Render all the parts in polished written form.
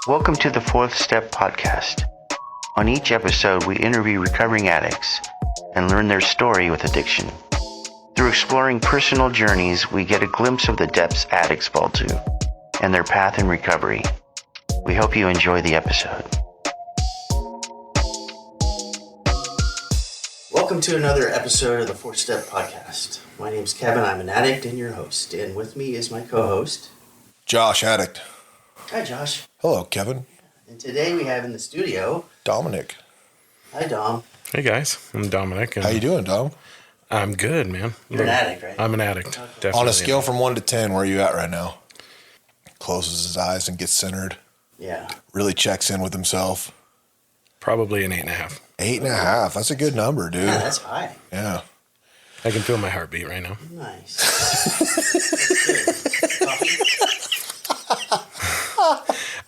Welcome to the Fourth Step Podcast. On each episode, we interview recovering addicts and learn their story with addiction. Through exploring personal journeys, we get a glimpse of the depths addicts fall to and their path in recovery. We hope you enjoy the episode. Welcome to another episode of the Fourth Step Podcast. My name's Kevin. I'm an addict and your host. And with me is my co-host, Josh, addict. Hi, Josh. Hello, Kevin. And today we have in the studio Dominic. Hi, Dom. Hey guys, I'm Dominic. How you doing, Dom? I'm good, man. You're an addict, right? I'm an addict. Okay. Definitely. On a scale from 1 to 10, where are you at right now? Closes his eyes and gets centered. Yeah. Really checks in with himself. Probably an 8.5. 8.5. That's a good number, dude. Yeah, that's high. Yeah. I can feel my heartbeat right now. Nice. That's good. Coffee?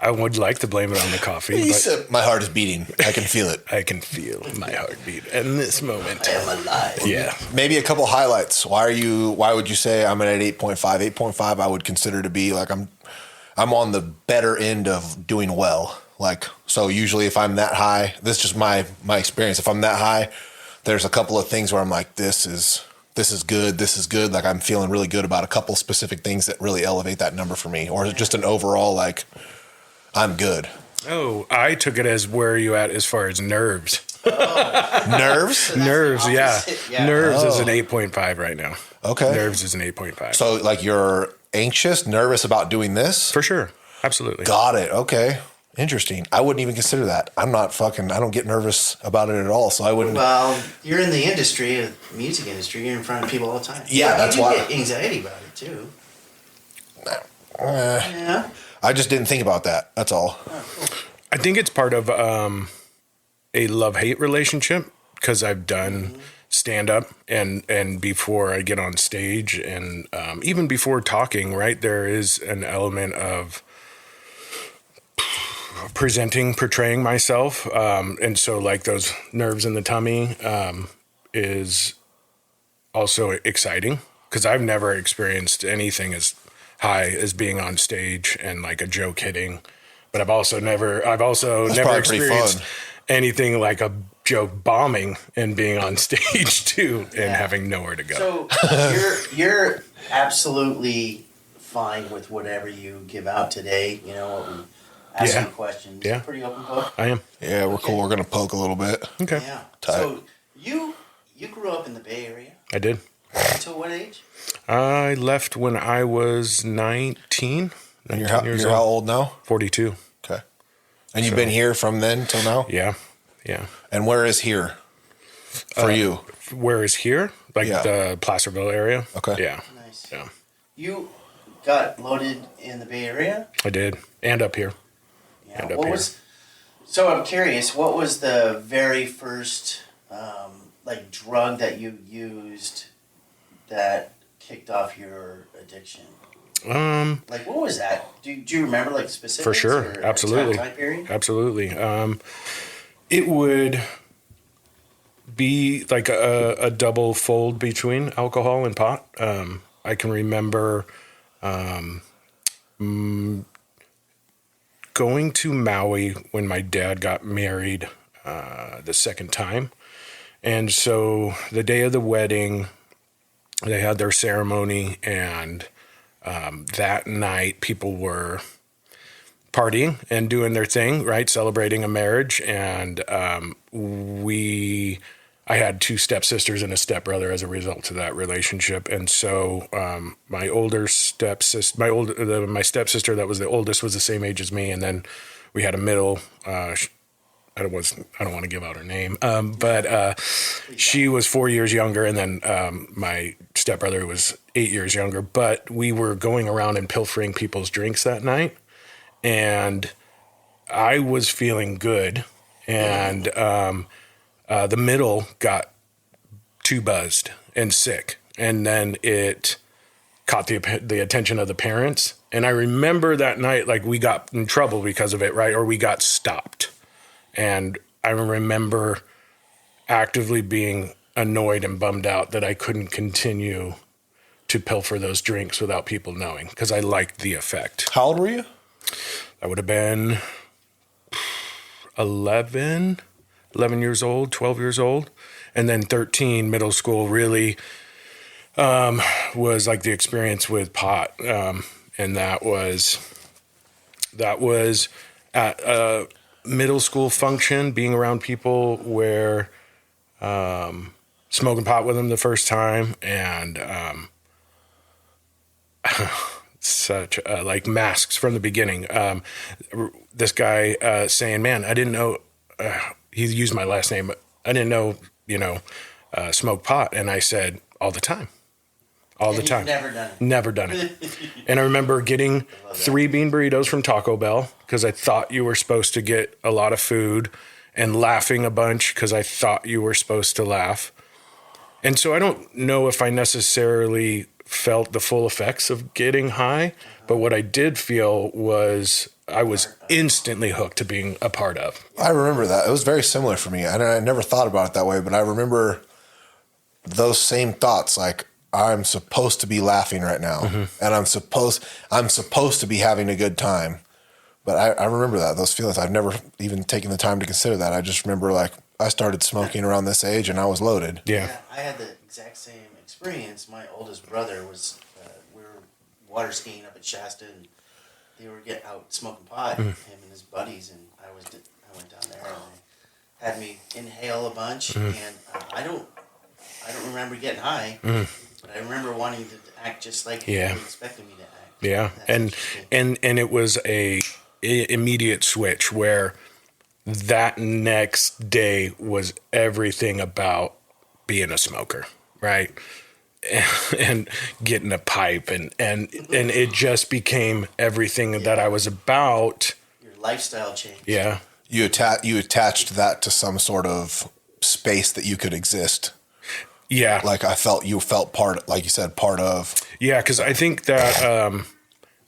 I would like to blame it on the coffee, He but said, my heart is beating. I can feel it. I can feel my heartbeat in this moment. I am alive. Yeah. Maybe a couple highlights. Why would you say I'm at 8.5? 8.5 I would consider to be like I'm on the better end of doing well. Like, so usually if I'm that high, this is just my experience. If I'm that high, there's a couple of things where I'm like, this is good. Like I'm feeling really good about a couple specific things that really elevate that number for me. Or is it just an overall, like, I'm good? Oh, I took it as where are you at as far as nerves? Nerves? So that's Nerves, the yeah. opposite, yeah. Nerves is Oh. an 8.5 right now. Okay. Nerves is an 8.5. So like you're anxious, nervous about doing this? For sure. Absolutely. Got it. Okay. Interesting. I wouldn't even consider that. I don't get nervous about it at all. So I wouldn't. Well, you're in the industry, the music industry. You're in front of people all the time. Yeah, that's you why- get anxiety about it too. Eh, Yeah. I just didn't think about that. That's all. I think it's part of a love-hate relationship because I've done stand-up and before I get on stage and even before talking, right, there is an element of portraying myself. And so like those nerves in the tummy is also exciting because I've never experienced anything as high as being on stage and like a joke hitting. But I've also never probably pretty experienced fun. anything like a joke bombing and being on stage too and having nowhere to go. So you're absolutely fine with whatever you give out today. You know, what we ask Yeah. you questions. Yeah. Pretty open book. I am. Yeah, we're cool. We're going to poke a little bit. Okay. Yeah. Tight. So you grew up in the Bay Area I did. until what age? I left when I was 19. And 19 years you're how old now? 42. Okay. And you've been here from then till now? Yeah. Yeah. And where is here for you? Where is here? Like Yeah. the Placerville area? Okay. Yeah. Nice. Yeah. You got loaded in the Bay Area? I did. And up here. Yeah. And up What here. was? So I'm curious. What was the very first like drug that you used that kicked off your addiction? Like what was that? Do you remember like specifics? For sure. or a Absolutely. Time period? Absolutely. It would be like a double fold between alcohol and pot. I can remember going to Maui when my dad got married the second time. And so the day of the wedding, they had their ceremony, and that night people were partying and doing their thing, right? Celebrating a marriage. And I had two stepsisters and a stepbrother as a result of that relationship. And so my older stepsister, my stepsister that was the oldest was the same age as me. And then we had a middle, I don't want to give out her name, but she was 4 years younger, and then my stepbrother was 8 years younger. But we were going around and pilfering people's drinks that night, and I was feeling good, and the middle got too buzzed and sick, and then it caught the attention of the parents. And I remember that night, like we got in trouble because of it, right? Or we got stopped. And I remember actively being annoyed and bummed out that I couldn't continue to pilfer those drinks without people knowing because I liked the effect. How old were you? That would have been 11 years old, 12 years old. And then 13, middle school, really was like the experience with pot. And that was at a middle school function, being around people where smoking pot with them the first time, and such like masks from the beginning. This guy saying, "Man, I didn't know." He used my last name. I didn't know, smoke pot, and I said, "All the time." All the time. Never done it. Never done it. And I remember getting 3 bean burritos from Taco Bell because I thought you were supposed to get a lot of food, and laughing a bunch because I thought you were supposed to laugh. And so I don't know if I necessarily felt the full effects of getting high, but what I did feel was I was instantly hooked to being a part of. I remember that. It was very similar for me. I never thought about it that way, but I remember those same thoughts, like, I'm supposed to be laughing right now, and I'm supposed to be having a good time. But I remember those feelings. I've never even taken the time to consider that. I just remember, like, I started smoking around this age and I was loaded. Yeah. I had the exact same experience. My oldest brother was, we were water skiing up at Shasta, and they were getting out smoking pot, him and his buddies, and I went down there, and they had me inhale a bunch, and I don't remember getting high. But I remember wanting to act just like he expected me to act. Yeah, and it was a immediate switch where that next day was everything about being a smoker, right? And getting a pipe, and it just became everything that I was about. Your lifestyle changed. Yeah, You attached that to some sort of space that you could exist. yeah. Like you felt part, like you said, part of. Yeah, because I think that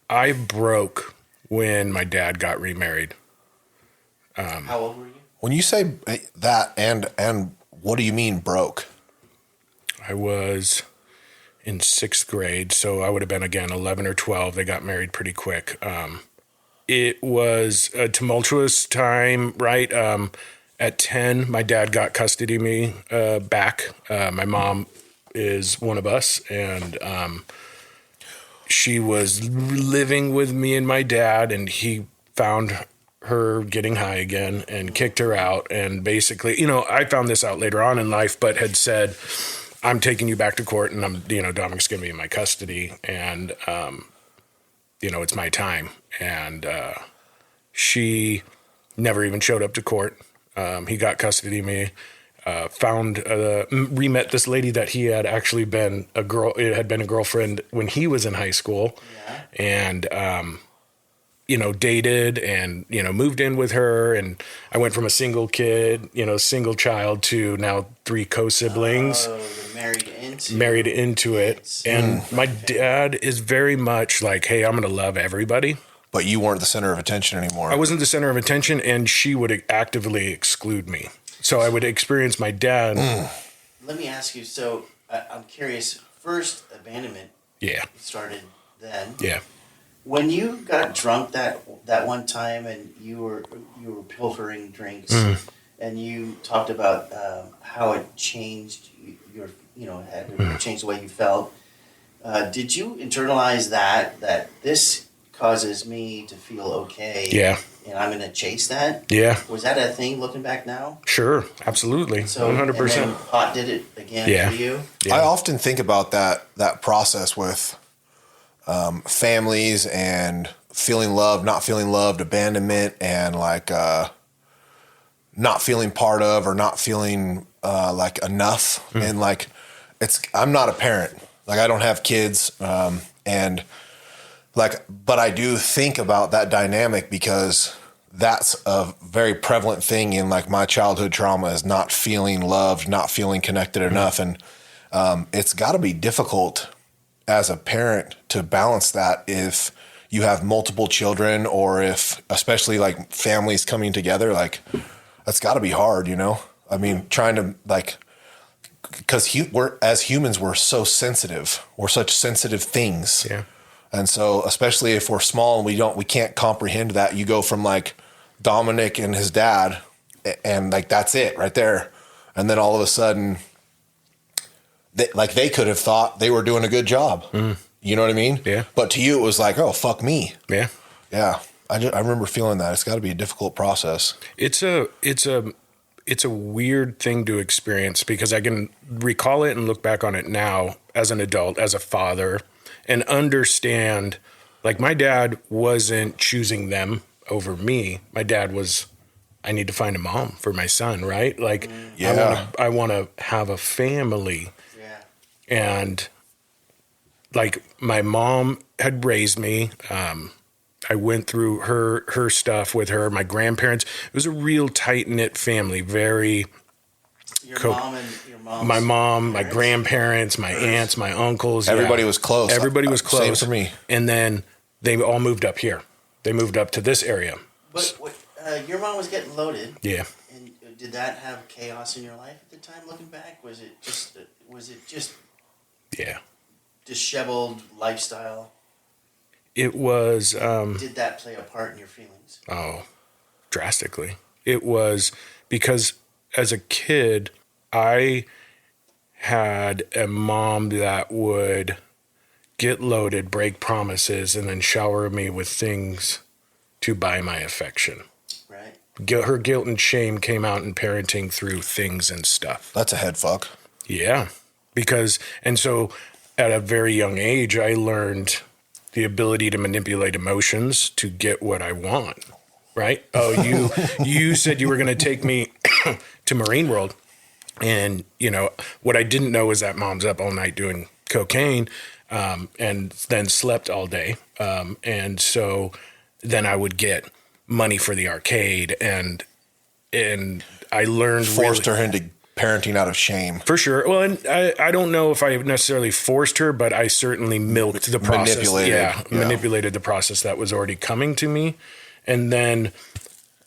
I broke when my dad got remarried. How old were you? When you say that, and what do you mean broke? I was in 6th grade, so I would have been, again, 11 or 12. They got married pretty quick. It was a tumultuous time, right? At 10, my dad got custody of me back. My mom is one of us, and she was living with me and my dad, and he found her getting high again and kicked her out. And basically, I found this out later on in life, but had said, "I'm taking you back to court, and Dominic's going to be in my custody, and it's my time." And she never even showed up to court. He got custody of me, re-met this lady that he had actually been a girlfriend when he was in high school, and, dated and, moved in with her. And I went from a single kid, single child to now 3 co-siblings. Oh, you're married into it. And my dad is very much like, "Hey, I'm going to love everybody." But you weren't the center of attention anymore. I wasn't the center of attention, and she would actively exclude me. So I would experience my dad. Let me ask you, so I'm curious, first abandonment started then. Yeah. When you got drunk that one time, and you were pilfering drinks, and you talked about how it changed had changed the way you felt, did you internalize that this causes me to feel okay. Yeah. And I'm going to chase that. Yeah. Was that a thing looking back now? Sure. Absolutely. So 100%. And then pot did it again for you? Yeah. I often think about that process with families and feeling loved, not feeling loved, abandonment, and like not feeling part of or not feeling like enough. And like I'm not a parent. Like I don't have kids. But I do think about that dynamic because that's a very prevalent thing in like my childhood trauma is not feeling loved, not feeling connected enough. And it's got to be difficult as a parent to balance that if you have multiple children or if, especially like families coming together, like that's got to be hard, I mean, trying to like, because as humans, we're so sensitive. We're such sensitive things. Yeah. And so, especially if we're small and we can't comprehend that, you go from like Dominic and his dad, and like that's it right there. And then all of a sudden, they could have thought they were doing a good job. You know what I mean? Yeah. But to you, it was like, oh, fuck me. Yeah. Yeah. I remember feeling that. It's got to be a difficult process. It's a weird thing to experience because I can recall it and look back on it now as an adult, as a father, and understand, like, my dad wasn't choosing them over me. My dad was, I need to find a mom for my son, right? Like, I want to have a family. Yeah. And like, my mom had raised me. I went through her stuff with her, my grandparents. It was a real tight-knit family, very... Your mom and your mom's my mom, parents? my grandparents, my aunts, my uncles. Everybody was close. Everybody was close. Same for me. And then they all moved up here. They moved up to this area. But your mom was getting loaded. Yeah. And did that have chaos in your life at the time, looking back? Was it just Yeah. disheveled lifestyle? It was... Did that play a part in your feelings? Oh, drastically. It was because as a kid, I had a mom that would get loaded, break promises, and then shower me with things to buy my affection. Right. Her guilt and shame came out in parenting through things and stuff. That's a head fuck. Yeah. And so at a very young age, I learned the ability to manipulate emotions to get what I want, right? Oh, you said you were going to take me to Marine World. And, what I didn't know is that mom's up all night doing cocaine and then slept all day. And so then I would get money for the arcade and I learned... Forced her into parenting out of shame. For sure. Well, and I don't know if I necessarily forced her, but I certainly milked the process. Manipulated the process that was already coming to me. And then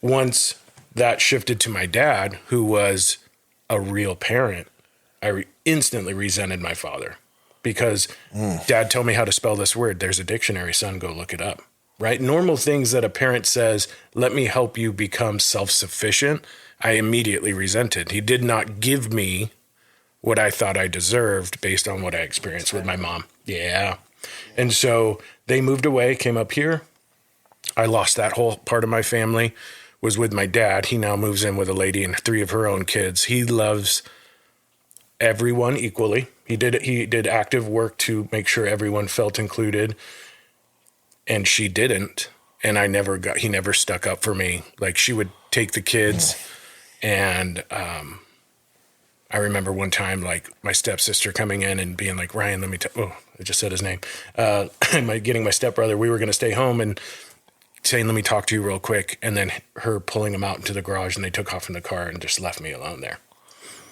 once that shifted to my dad, who was a real parent, I instantly resented my father because Dad told me how to spell this word. There's a dictionary, son, go look it up. Right? Normal things that a parent says, let me help you become self-sufficient, I immediately resented. He did not give me what I thought I deserved based on what I experienced with my mom. Yeah. And so they moved away, came up here. I lost that whole part of my family, was with my dad. He now moves in with a lady and 3 of her own kids. He loves everyone equally. He did active work to make sure everyone felt included. And she didn't. And he never stuck up for me. Like, she would take the kids. And I remember one time, like, my stepsister coming in and being like, Ryan, let me I just said his name. Getting my stepbrother, we were going to stay home and saying, let me talk to you real quick. And then her pulling him out into the garage and they took off in the car and just left me alone there.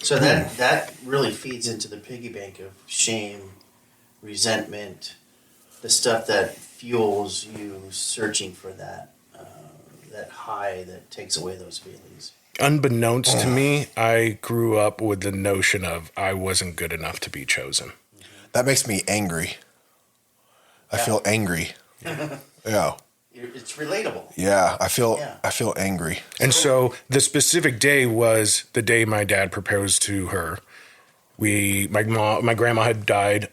So that really feeds into the piggy bank of shame, resentment, the stuff that fuels you searching for that high that takes away those feelings. Unbeknownst to me, I grew up with the notion of I wasn't good enough to be chosen. That makes me angry. I feel angry. Yeah. It's relatable. Yeah, I feel angry. And so the specific day was the day my dad proposed to her. My grandma had died.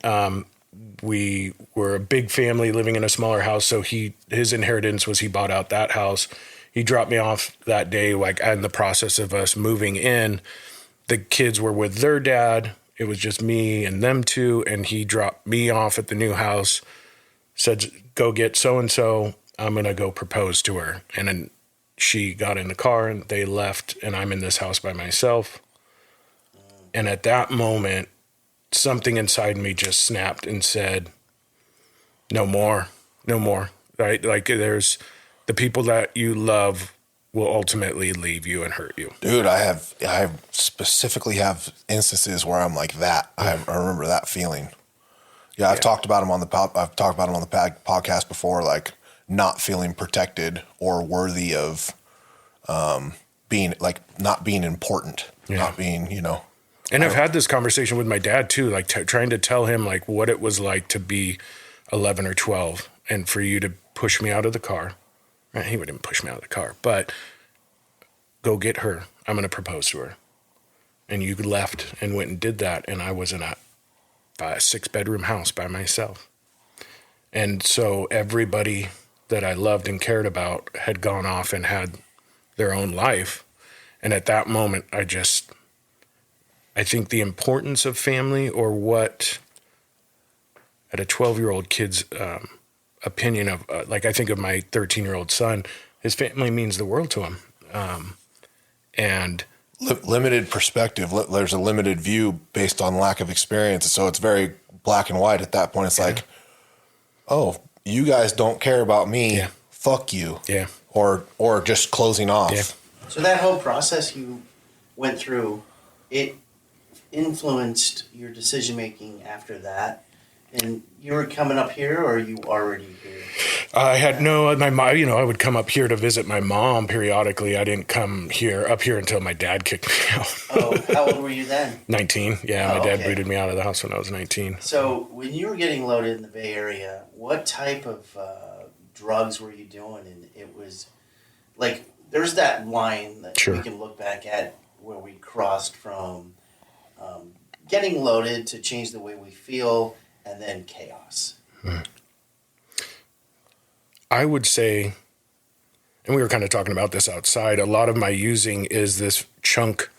We were a big family living in a smaller house, so his inheritance was he bought out that house. He dropped me off that day, like in the process of us moving in. The kids were with their dad. It was just me and them 2, and he dropped me off at the new house, said, go get so-and-so. I'm going to go propose to her. And then she got in the car and they left, and I'm in this house by myself. And at that moment, something inside me just snapped and said, no more, right? Like, there's the people that you love will ultimately leave you and hurt you. Dude, I specifically have instances where I'm like that. I remember that feeling. Yeah, I've talked about him on the podcast before, like not feeling protected or worthy of being, like, not being important, not being, And I've had this conversation with my dad too, like trying to tell him like what it was like to be 11 or 12 and for you to push me out of the car He wouldn't push me out of the car, but go get her. I'm going to propose to her. And you left and went and did that. And I was in a 6-bedroom house by myself. And so everybody that I loved and cared about had gone off and had their own life. And at that moment, I think the importance of family, or what at a 12-year-old kid's opinion of, like I think of my 13-year-old son, his family means the world to him. And limited perspective. There's a limited view based on lack of experience. So it's very black and white at that point. It's like, oh, you guys don't care about me. Yeah. Fuck you. Yeah. Or just closing off. Yeah. So that whole process you went through, it influenced your decision making after that. And you were coming up here, or you already here? I had my mom. I would come up here to visit my mom periodically. I didn't come up here until my dad kicked me out. Oh, how old were you then? 19. Yeah, my dad okay. booted me out of the house when I was 19. So when you were getting loaded in the Bay Area, what type of drugs were you doing? And it was like, there's that line that Sure. we can look back at where we crossed from getting loaded to change the way we feel, and then chaos. I would say, and we were kind of talking about this outside, a lot of my using is this chunk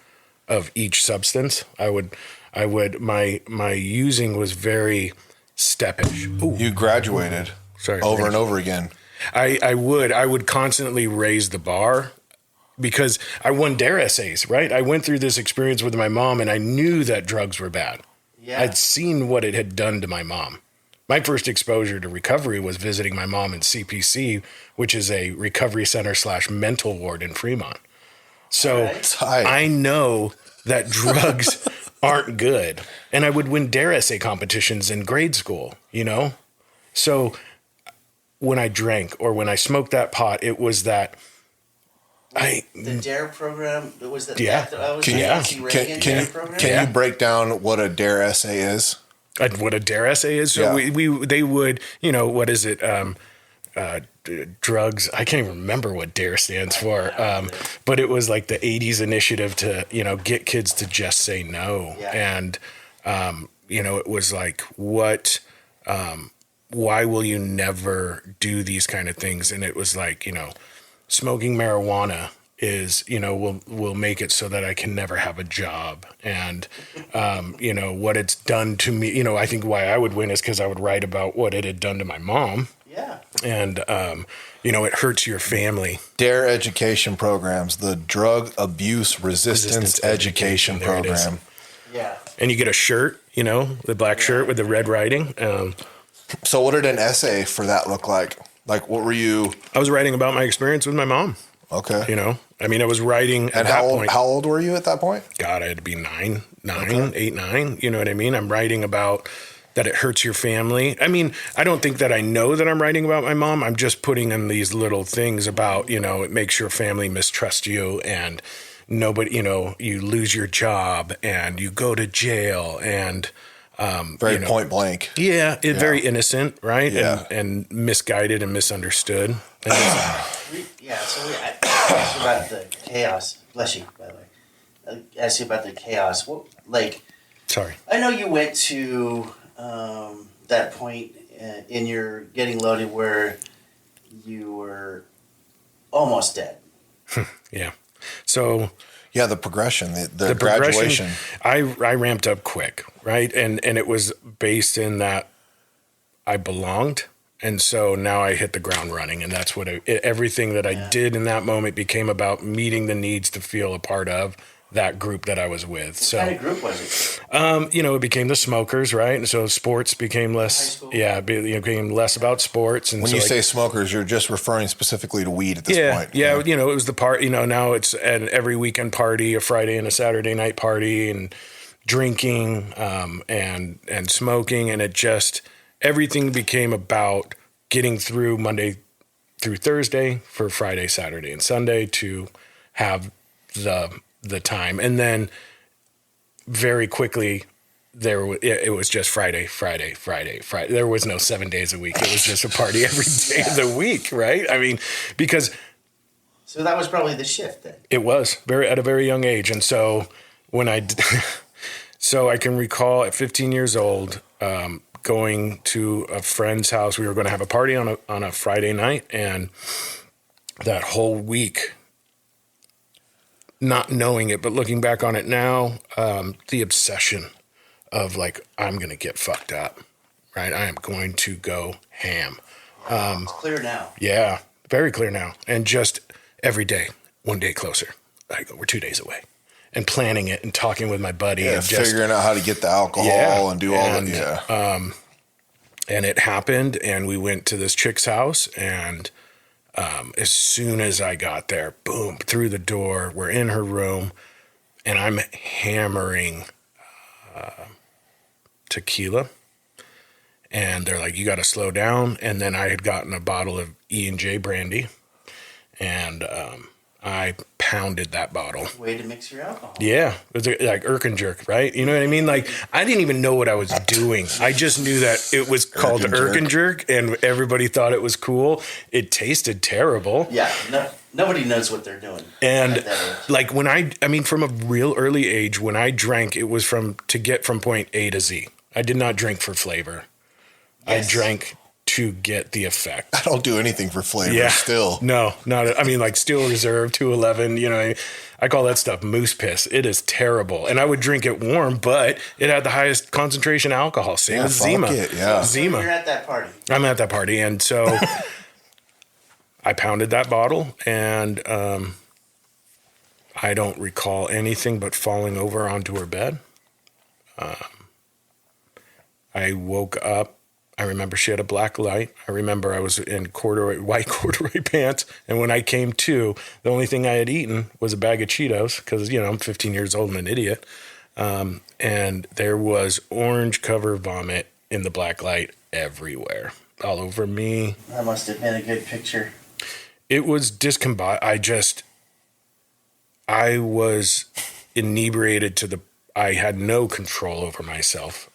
of each substance. My using was very steppish. Ooh, You graduated sorry. over and over again. I would constantly raise the bar because I won DARE essays, right? I went through this experience with my mom and I knew that drugs were bad. Yeah. I'd seen what it had done to my mom. My first exposure to recovery was visiting my mom in CPC, which is a recovery center / mental ward in Fremont. So Tight. I know that drugs aren't good. And I would win DARE essay competitions in grade school, So when I drank or when I smoked that pot, it was that the DARE program, was that? Yeah. That was Can the you- Nancy Reagan DARE program? Can you break down what a DARE essay is? What a DARE essay is. So Yeah. they would, what is it? Drugs. I can't even remember what DARE stands for. But it was like the 80s initiative to, get kids to just say no. Yeah. And, it was like, why will you never do these kind of things? And it was like, smoking marijuana is, will make it so that I can never have a job. And, what it's done to me, I think why I would win is because I would write about what it had done to my mom. Yeah. And, it hurts your family. DARE education programs, the Drug Abuse Resistance Education There it is. Program. Yeah. And you get a shirt, the black shirt with the red writing. So what did an essay for that look like? Like, what were you? I was writing about my experience with my mom. Okay. I was writing at And that point. how old were you at that point? God, I had to be 9, 8, 9. You know what I mean? I'm writing about that it hurts your family. I mean, I don't think that I know that I'm writing about my mom. I'm just putting in these little things about, it makes your family mistrust you and nobody, you lose your job and you go to jail and, Very point blank. Yeah, very innocent, right? Yeah. And misguided and misunderstood. And So I asked you about the chaos. Bless you, by the way. I asked you about the chaos. sorry. I know you went to that point in your getting loaded where you were almost dead. Yeah. So Yeah, the progression, the progression, graduation. I ramped up quick, right? And it was based in that I belonged. And so now I hit the ground running. And that's what everything that I did in that moment became about meeting the needs to feel a part of that group that I was with. What kind of group was it? It became the smokers, right? And so sports became less, High school? it became less about sports. And When so you say smokers, you're just referring specifically to weed at this point. Yeah, it was the part, now it's an every weekend party, a Friday and a Saturday night party, and drinking and smoking. And it just, everything became about getting through Monday through Thursday for Friday, Saturday, and Sunday to have the time. And then very quickly, it was just Friday. There was no 7 days a week. It was just a party every day of the week, right? I mean, because So that was probably the shift then. it was at a very young age. And so so I can recall at 15 years old, going to a friend's house. We were going to have a party on a Friday night, and that whole week, not knowing it, but looking back on it now, the obsession of like, I'm going to get fucked up, right? I am going to go ham. It's clear now. Yeah, very clear now. And just every day, one day closer. Like, we're 2 days away. And planning it and talking with my buddy. Yeah, and just figuring out how to get the alcohol and do all that. Yeah. And it happened, and we went to this chick's house, and as soon as I got there, boom, through the door, we're in her room, and I'm hammering tequila. And they're like, you got to slow down. And then I had gotten a bottle of E&J brandy, and I pounded that bottle. Way to mix your alcohol. Yeah, it was like Irken jerk, right? You know what I mean? Like, I didn't even know what I was doing. I just knew that it was called Irken jerk, and everybody thought it was cool. It tasted terrible. Yeah, nobody knows what they're doing. And like when I mean, from a real early age, when I drank, it was to get from point A to Z. I did not drink for flavor. Yes. I drank to get the effect. I don't do anything for flavor still. No, not. I mean, like Steel Reserve 211. You know, I call that stuff moose piss. It is terrible, and I would drink it warm, but it had the highest concentration of alcohol. Same as Zima. Zima. You're at that party. I'm at that party, and so I pounded that bottle, and I don't recall anything but falling over onto her bed. I woke up. I remember she had a black light. I remember I was in white corduroy pants. And when I came to, the only thing I had eaten was a bag of Cheetos because, you know, I'm 15 years old and an idiot. And there was orange cover vomit in the black light everywhere, all over me. That must have been a good picture. It was discombobulated. I was inebriated I had no control over myself.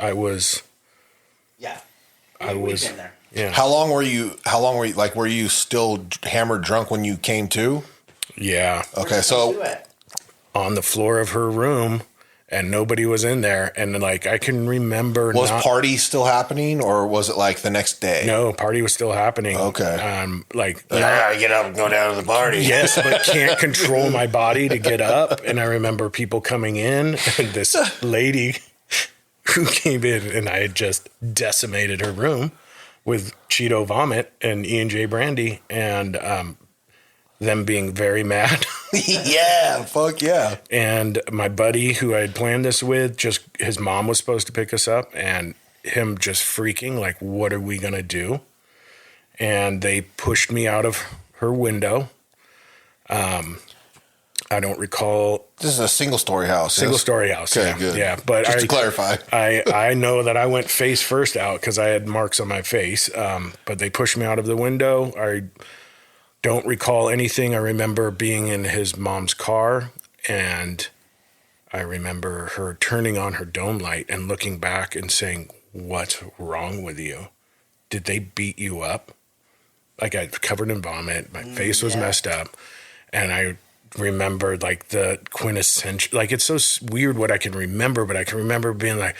We've been there. Yeah. How long were you, like, were you still hammered drunk when you came to? Yeah. Okay. So on the floor of her room, and nobody was in there. And like, I can remember. Was party still happening, or was it like the next day? No, party was still happening. Okay. I get up and go down to the party. Yes, but can't control my body to get up. And I remember people coming in, and this lady who came in, and I had just decimated her room with Cheeto vomit and E&J brandy, and them being very mad. Yeah, fuck yeah. And my buddy who I had planned this with, his mom was supposed to pick us up, and him just freaking like, what are we going to do? And they pushed me out of her window. I don't recall. This is a single-story house. Single-story house. Okay, yeah. good. Yeah, but just to clarify, I know that I went face first out because I had marks on my face. But they pushed me out of the window. I don't recall anything. I remember being in his mom's car, and I remember her turning on her dome light and looking back and saying, "What's wrong with you? Did they beat you up?" Like, I was covered in vomit. My face was messed up, and I remembered like the quintessential, like, it's so weird what I can remember, but I can remember being like,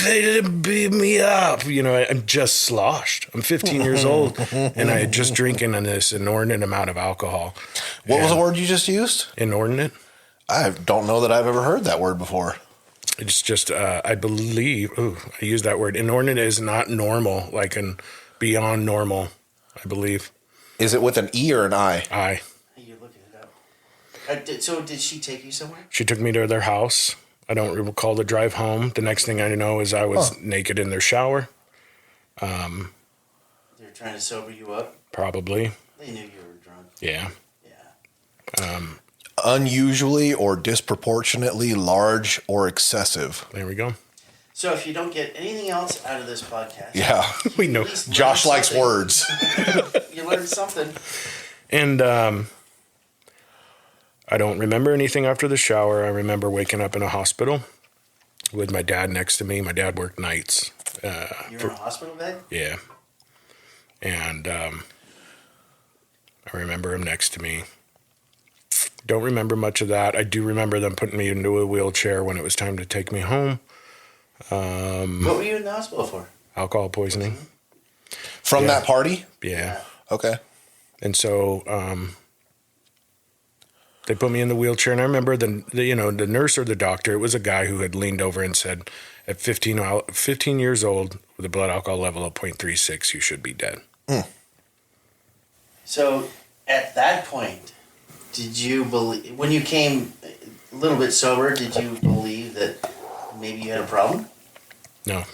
they didn't beat me up, you know. I'm just sloshed. I'm 15 years old, and I had just drinking this inordinate amount of alcohol. What was the word you just used? Inordinate. I don't know that I've ever heard that word before. It's just, I believe, I use that word. Inordinate is not normal, like beyond normal, I believe. Is it with an E or an I? I. You're looking it up. So did she take you somewhere? She took me to their house. I don't recall the drive home. The next thing I know is I was naked in their shower. They were trying to sober you up? Probably. They knew you were drunk. Yeah. Yeah. Unusually or disproportionately large or excessive. There we go. So if you don't get anything else out of this podcast, Yeah. We know. at least Josh learn likes something. words. You learned something. And I don't remember anything after the shower. I remember waking up in a hospital. house with my dad next to me. My dad worked nights. You were in a hospital bed? Yeah. And I remember him next to me. Don't remember much of that. I do remember them putting me into a wheelchair when it was time to take me home. What were you in the hospital for? Alcohol poisoning. From Yeah. that party? Yeah. Okay. And so they put me in the wheelchair, and I remember the nurse or the doctor, it was a guy who had leaned over and said, at 15 years old, with a blood alcohol level of 0.36, you should be dead. So at that point, did you believe, when you came a little bit sober, did you believe that maybe you had a problem? No.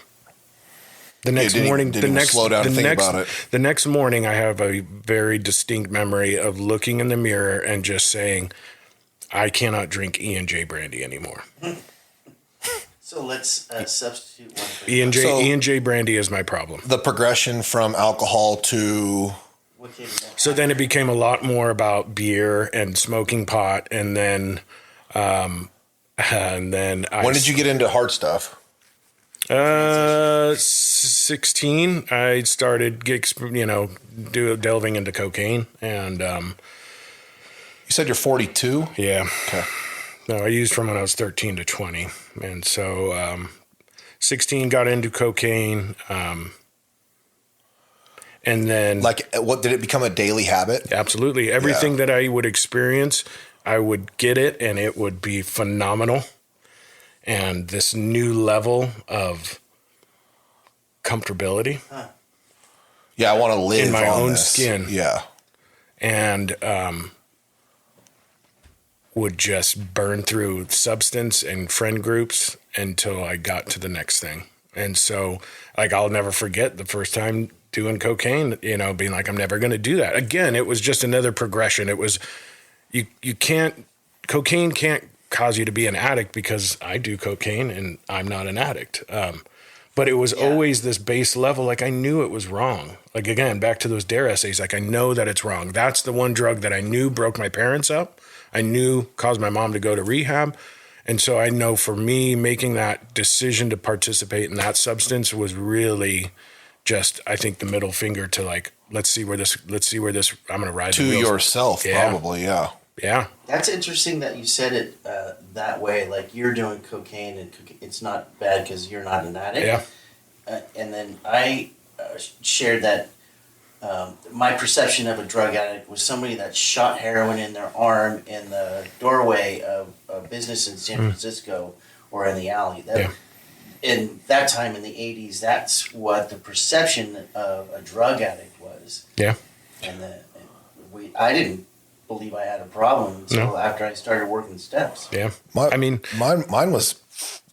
The next didn't morning, slow down and think about it. The next morning, I have a very distinct memory of looking in the mirror and just saying, I cannot drink E&J brandy anymore. So let's substitute one for E&J brandy is my problem. The progression from alcohol to... what came next? So then it became a lot more about beer and smoking pot, and then When did you get into hard stuff? 16, I started delving into cocaine, and You said you're 42? yeah. Okay. No, I used from when I was 13 to 20, and so 16 got into cocaine, and then Like, what did it become a daily habit? absolutely everything that I would experience, I would get it, and it would be phenomenal. And this new level of comfortability Yeah, I want to live in my on own this. skin. Yeah. And would just burn through substance and friend groups until I got to the next thing. And so, like, I'll never forget the first time doing cocaine, being like, I'm never going to do that. Again, it was just another progression. It was, cocaine can't cause you to be an addict because I do cocaine and I'm not an addict. But it was always this base level. Like, I knew it was wrong. Like, again, back to those DARE essays, like, I know that it's wrong. That's the one drug that I knew broke my parents up. I knew caused my mom to go to rehab. And so I know for me, making that decision to participate in that substance was really just, I think, the middle finger to, like, let's see where this, I'm going to ride To the wheels. yourself, probably, yeah. Yeah. That's interesting that you said it that way. Like, you're doing cocaine, and it's not bad because you're not an addict. Yeah. And then I shared that my perception of a drug addict was somebody that shot heroin in their arm in the doorway of a business in San Francisco or in the alley. In that time in the 80s, that's what the perception of a drug addict was. Yeah. And I didn't believe I had a problem until after I started working steps. Yeah. Mine was,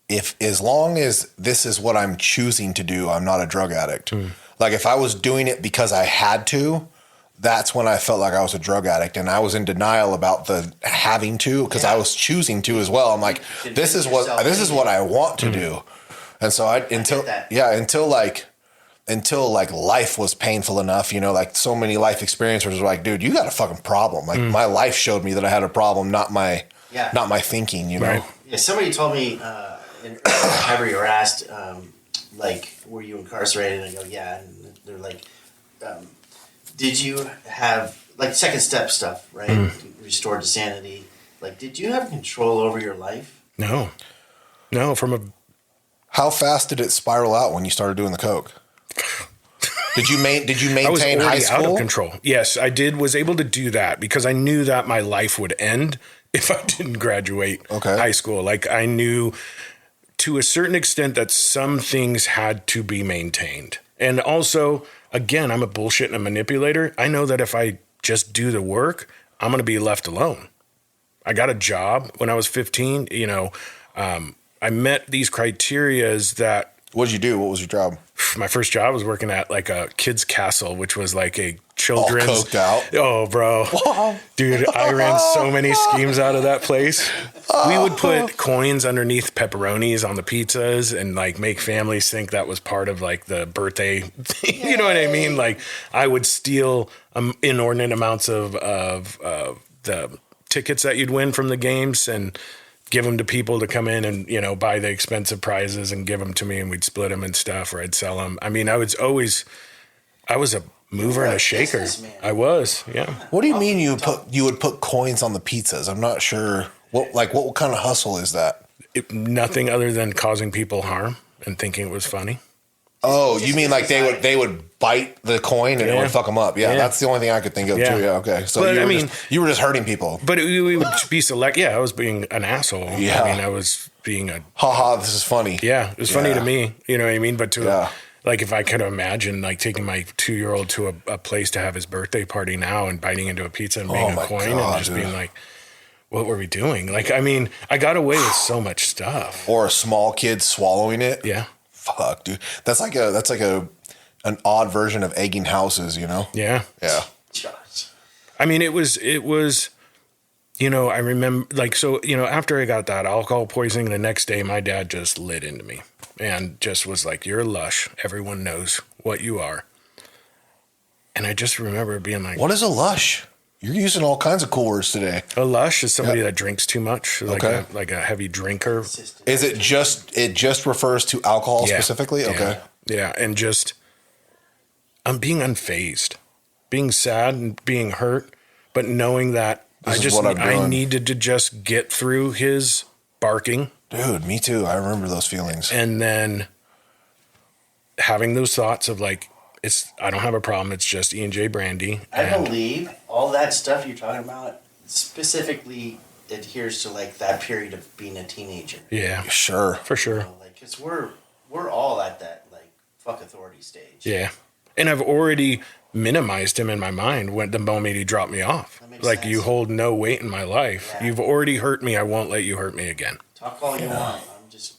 as long as this is what I'm choosing to do, I'm not a drug addict. Like, if I was doing it because I had to, that's when I felt like I was a drug addict, and I was in denial about the having to, because I was choosing to as well. I'm like, this is what I want to do. And so until life was painful enough, like so many life experiences were like, dude, you got a fucking problem. Like, my life showed me that I had a problem, not my thinking, Right. Yeah, somebody told me, whenever you were asked, like, were you incarcerated? And I go, yeah. And they're like, did you have, like, second step stuff, right? Restored to sanity. Like, did you have control over your life? No. How fast did it spiral out when you started doing the coke? Did you maintain I was high already school? out of control. Yes, I was able to do that because I knew that my life would end if I didn't graduate high school. Like, I knew to a certain extent that some things had to be maintained. And also, again, I'm a bullshit and a manipulator. I know that if I just do the work, I'm going to be left alone. I got a job when I was 15. I met these criterias that. What did you do? What was your job? My first job was working at like a kid's castle, which was like a children's. All coked out. Oh, bro. Dude, I ran so many schemes out of that place. We would put coins underneath pepperonis on the pizzas and like make families think that was part of like the birthday. You know what I mean? Like, I would steal inordinate amounts of the tickets that you'd win from the games and give them to people to come in and, buy the expensive prizes and give them to me, and we'd split them and stuff, or I'd sell them. I mean, I was a mover and a shaker. Businessman. I was, yeah. What do you mean you would put coins on the pizzas? I'm not sure. What kind of hustle is that? Nothing other than causing people harm and thinking it was funny. Oh, you mean like they would bite the coin and it would fuck them up? Yeah, that's the only thing I could think of too. Yeah, okay. So you were just hurting people. But we would be select. Yeah, I was being an asshole. Yeah. I mean, I was being a. Haha, this is funny. Yeah, it was funny to me. You know what I mean? But like, if I could imagine like taking my 2-year-old to a place to have his birthday party now and biting into a pizza and being a coin and just being like, what were we doing? Like, I mean, I got away with so much stuff. Or a small kid swallowing it. Yeah. Fuck, dude. That's like an odd version of egging houses, you know? Yeah. Yeah. Josh. I mean, it was, I remember, like, so, after I got that alcohol poisoning, the next day, my dad just lit into me and just was like, you're a lush. Everyone knows what you are. And I just remember being like, what is a lush? You're using all kinds of cool words today. A lush is somebody that drinks too much, like a heavy drinker. Is it just refers to alcohol specifically? Yeah. Okay. Yeah, and just I'm being unfazed, being sad and being hurt, but knowing that I needed to just get through his barking. Dude, me too. I remember those feelings. And then having those thoughts of like, I don't have a problem. It's just E&J Brandy. I believe all that stuff you're talking about specifically adheres to like that period of being a teenager. Yeah, sure, for sure. Because we're all at that like fuck authority stage. Yeah, and I've already minimized him in my mind when the moment he dropped me off. Like sense. You hold no weight in my life. Yeah. You've already hurt me. I won't let you hurt me again. Talk all you want.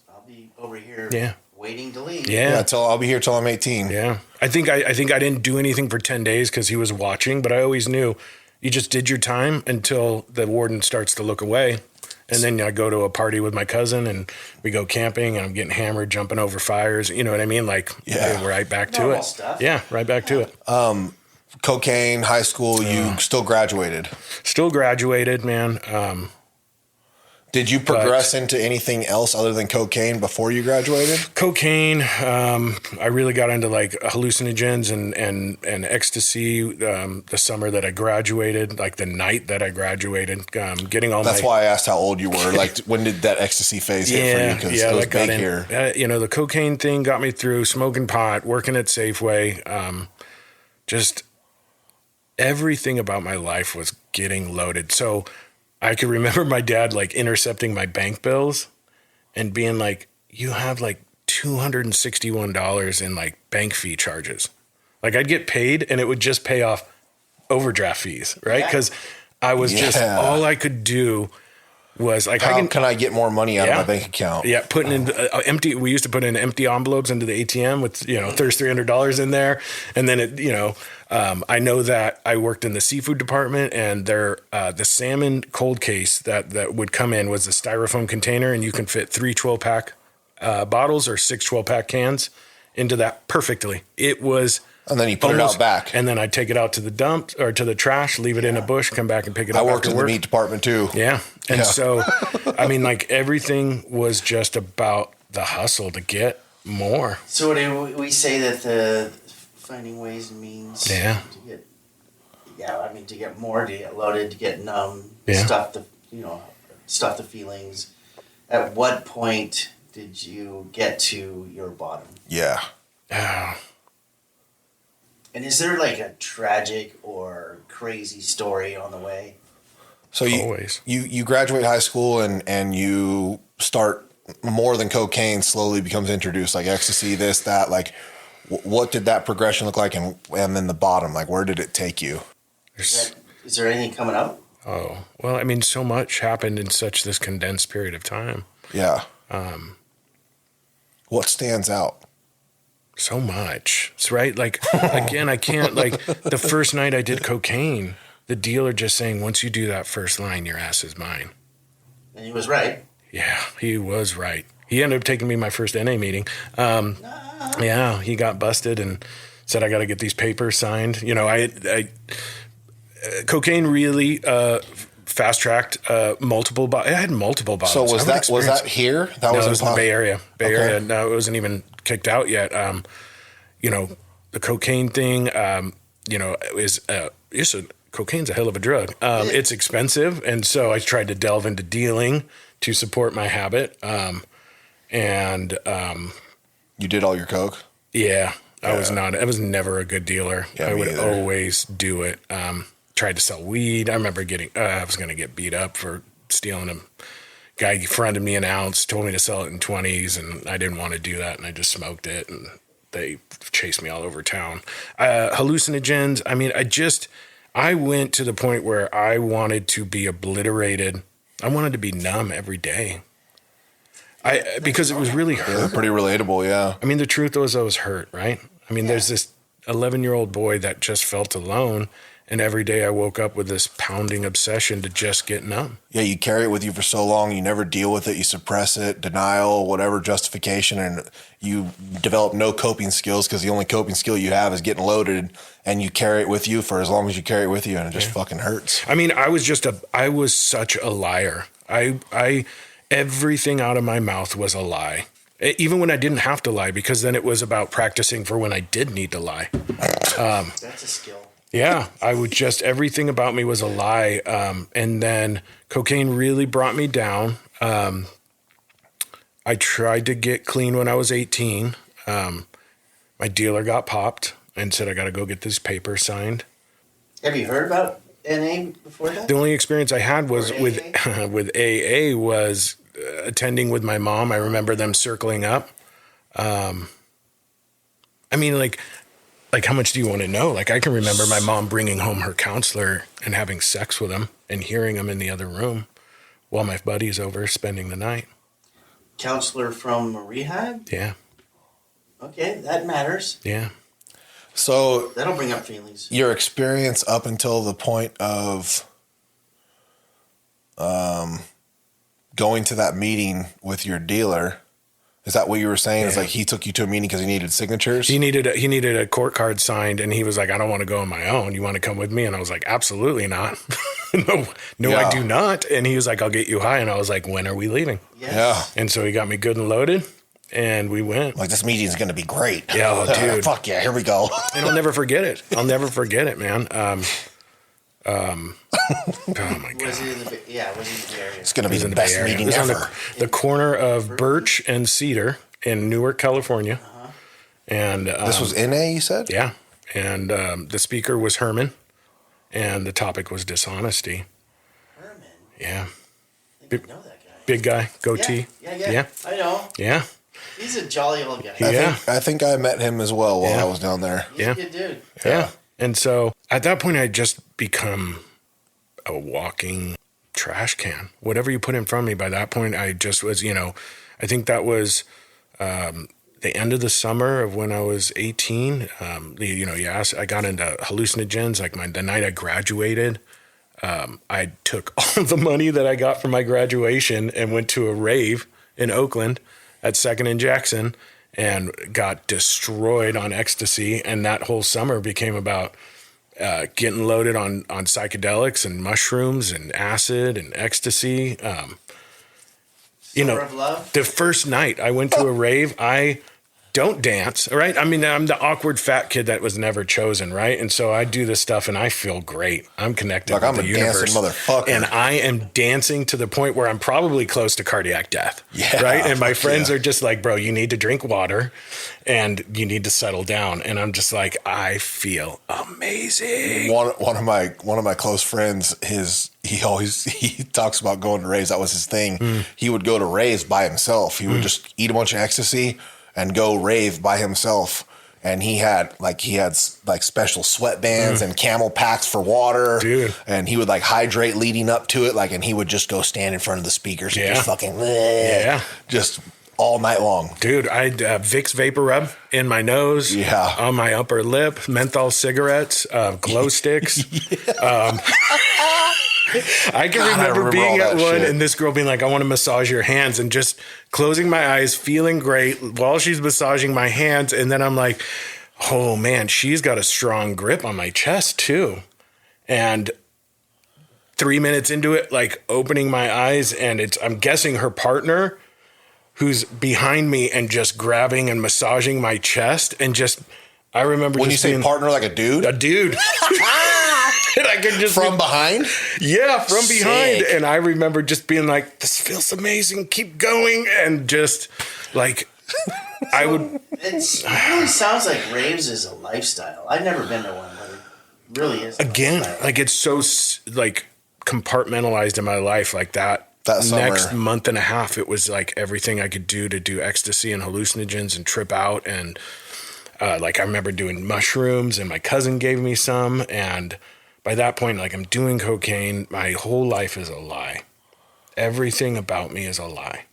I'll be over here. Yeah. Waiting to leave. Yeah, I'll be here till I'm 18. Yeah, I think I didn't do anything for 10 days because he was watching, but I always knew you just did your time until the warden starts to look away, and then I go to a party with my cousin and we go camping and I'm getting hammered, jumping over fires. You know what I mean? Like, we're right back to it. Stuff. Yeah, right back to it. Cocaine, high school. You still graduated. Still graduated, man. Did you progress into anything else other than cocaine before you graduated? Cocaine. I really got into like hallucinogens and ecstasy the summer that I graduated, like the night that I graduated. That's why I asked how old you were. Like, when did that ecstasy phase hit for you? Because it was big here. The cocaine thing got me through smoking pot, working at Safeway. Just everything about my life was getting loaded. So I could remember my dad like intercepting my bank bills and being like, you have like $261 in like bank fee charges. Like I'd get paid and it would just pay off overdraft fees, right? Because I was just, all I could do was like, how can I get more money out of my bank account? Yeah, putting in empty. We used to put in empty envelopes into the ATM with there's $300 in there, and then I know that I worked in the seafood department, and the salmon cold case that would come in was a styrofoam container, and you can fit 3 12-pack bottles or 6 12-pack cans into that perfectly. It was. And then you put it out back. And then I'd take it out to the dump or to the trash, leave it in a bush, come back and pick it up. I worked in the meat department too. Yeah. And so, I mean, like everything was just about the hustle to get more. So do we say that the finding ways and means to get more, to get loaded, to get numb, stuff the feelings. At what point did you get to your bottom? Yeah. And is there like a tragic or crazy story on the way? So you graduate high school and you start, more than cocaine slowly becomes introduced, like ecstasy, this, that. Like, what did that progression look like? And then the bottom, like, where did it take you? Is there anything coming up? Oh, well, I mean, so much happened in such this condensed period of time. Yeah. What stands out? So much. It's right. Like, again, I can't, like, the first night I did cocaine, the dealer just saying, once you do that first line, your ass is mine. And he was right. Yeah, he was right. He ended up taking me my first NA meeting. Yeah, he got busted and said, I got to get these papers signed. I cocaine really fast tracked multiple. I had multiple bottles. So was that here? That No, was it was in the Bay Area. Bay Okay. Area. No, it wasn't even kicked out yet. The cocaine thing. Cocaine's a hell of a drug. It's expensive, and so I tried to delve into dealing to support my habit. You did all your coke? Yeah, I was never a good dealer. Yeah, I me would either. always do it. Tried to sell weed. I remember I was going to get beat up for stealing a guy fronted me an ounce, told me to sell it in 20s, and I didn't want to do that, and I just smoked it, and they chased me all over town. Hallucinogens. I mean, I went to the point where I wanted to be obliterated. I wanted to be numb every day. Because it was really hurt. Yeah, pretty relatable, yeah. I mean, the truth was I was hurt, right? I mean, there's this 11-year-old boy that just felt alone, and every day I woke up with this pounding obsession to just get numb. Yeah, you carry it with you for so long, you never deal with it, you suppress it, denial, whatever justification, and you develop no coping skills because the only coping skill you have is getting loaded, and you carry it with you for as long as you carry it with you, and it just fucking hurts. I mean, I was such a liar. Everything out of my mouth was a lie. Even when I didn't have to lie, because then it was about practicing for when I did need to lie. That's a skill. Yeah, everything about me was a lie. And then cocaine really brought me down. I tried to get clean when I was 18. My dealer got popped and said, I got to go get this paper signed. Have you heard about NA before that? The only experience I had was Or with AA? with AA was attending with my mom. I remember them circling up. I mean, like how much do you want to know? Like, I can remember my mom bringing home her counselor and having sex with him and hearing him in the other room while my buddy's over spending the night. Counselor from a rehab? Yeah. Okay, that matters. Yeah. So That'll bring up feelings. your experience up until the point of going to that meeting with your dealer, is that what you were saying? Yeah. It's like he took you to a meeting because he needed signatures? He needed a court card signed, and he was like, I don't want to go on my own. You want to come with me? And I was like, absolutely not. No, Yeah. I do not. And he was like, I'll get you high. And I was like, when are we leaving? Yes. Yeah. And so he got me good and loaded, and we went. Like, this meeting's going to be great. Yeah, oh, dude. Fuck yeah, here we go. And I'll never forget it. Man. Oh my God. Was he in the Bay Area? It's going to be It was the in the best Bay Area. meeting It was on ever. the corner of Birch and Cedar in Newark, California. And This was NA, you said? yeah. And the speaker was Herman, and the topic was dishonesty. Herman. Yeah. I think I know that guy. Big guy, goatee. Yeah. I know. Yeah. He's a jolly old guy. Yeah. I think I met him as well while Yeah. I was down there. He's a good dude. Yeah. And so at that point, I'd just become a walking trash can. Whatever you put in front of me, by that point, I just was, I think that was the end of the summer of when I was 18. I got into hallucinogens. Like the night I graduated, I took all the money that I got from my graduation and went to a rave in Oakland at 2nd and Jackson and got destroyed on ecstasy. And that whole summer became about getting loaded on psychedelics and mushrooms and acid and ecstasy. Summer of love. The first night I went to a rave, I don't dance, right? I mean, I'm the awkward fat kid that was never chosen, right? And so I do this stuff and I feel great. I'm connected Like, with I'm the a universe. dancing motherfucker. And I am dancing to the point where I'm probably close to cardiac death. Yeah, Right? And my fuck friends yeah. are just like, bro, you need to drink water and you need to settle down. And I'm just like, I feel amazing. One of my close friends, he talks about going to raves. That was his thing. He would go to raves by himself. He would just eat a bunch of ecstasy and go rave by himself. And he had special sweatbands and camel packs for water. Dude. And he would hydrate leading up to it. And he would just go stand in front of the speakers and Yeah. just fucking, Yeah. just all night long. Dude, I had Vicks Vapor Rub in my nose, Yeah. on my upper lip, menthol cigarettes, glow sticks. I can God, I remember remember being all at that one shit. and this girl being like, I want to massage your hands, and just closing my eyes, feeling great while she's massaging my hands. And then I'm like, oh man, she's got a strong grip on my chest too. And 3 minutes into it, like opening my eyes, and I'm guessing her partner who's behind me and just grabbing and massaging my chest. And just, I remember When just you say being, partner, like a dude? a dude. And I could just From behind? Yeah, from behind. Sick. And I remember just being like, this feels amazing. Keep going. And just like, I would. It really sounds like raves is a lifestyle. I've never been to one, but it really is. Again, like it's so like compartmentalized in my life like that. That summer. Next month and a half, it was like everything I could do to do ecstasy and hallucinogens and trip out. And like I remember doing mushrooms, and my cousin gave me some. And by that point, like I'm doing cocaine. My whole life is a lie. Everything about me is a lie.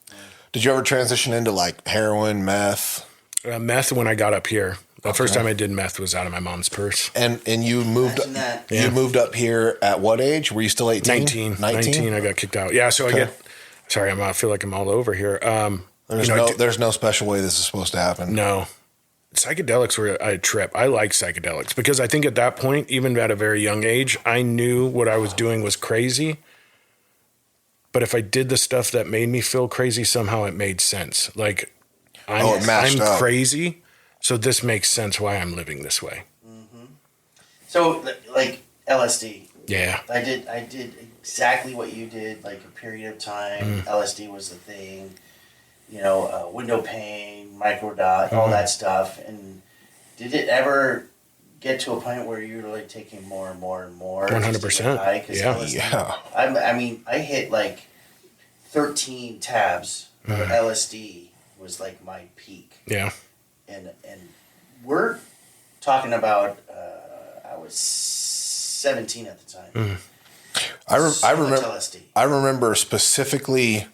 Did you ever transition into like heroin, meth? Meth when I got up here. The first time I did meth was out of my mom's purse. And you moved Imagine that. you moved up here at what age? Were you still 18? 19, I got kicked out. Yeah, so I feel like I'm all over here. There's no special way this is supposed to happen. No. Psychedelics were a trip. I like psychedelics because I think at that point, even at a very young age, I knew what I was doing was crazy. But if I did the stuff that made me feel crazy, somehow it made sense. Like, I'm crazy, so this makes sense why I'm living this way. Mm-hmm. So, like LSD. Yeah. I did exactly what you did, like a period of time. LSD was the thing. Window pane, microdot, all that stuff. And did it ever get to a point where you were like taking more and more and more? 100%. Yeah. I hit like 13 tabs for LSD was like my peak. Yeah. And we're talking about I was 17 at the time. I remember specifically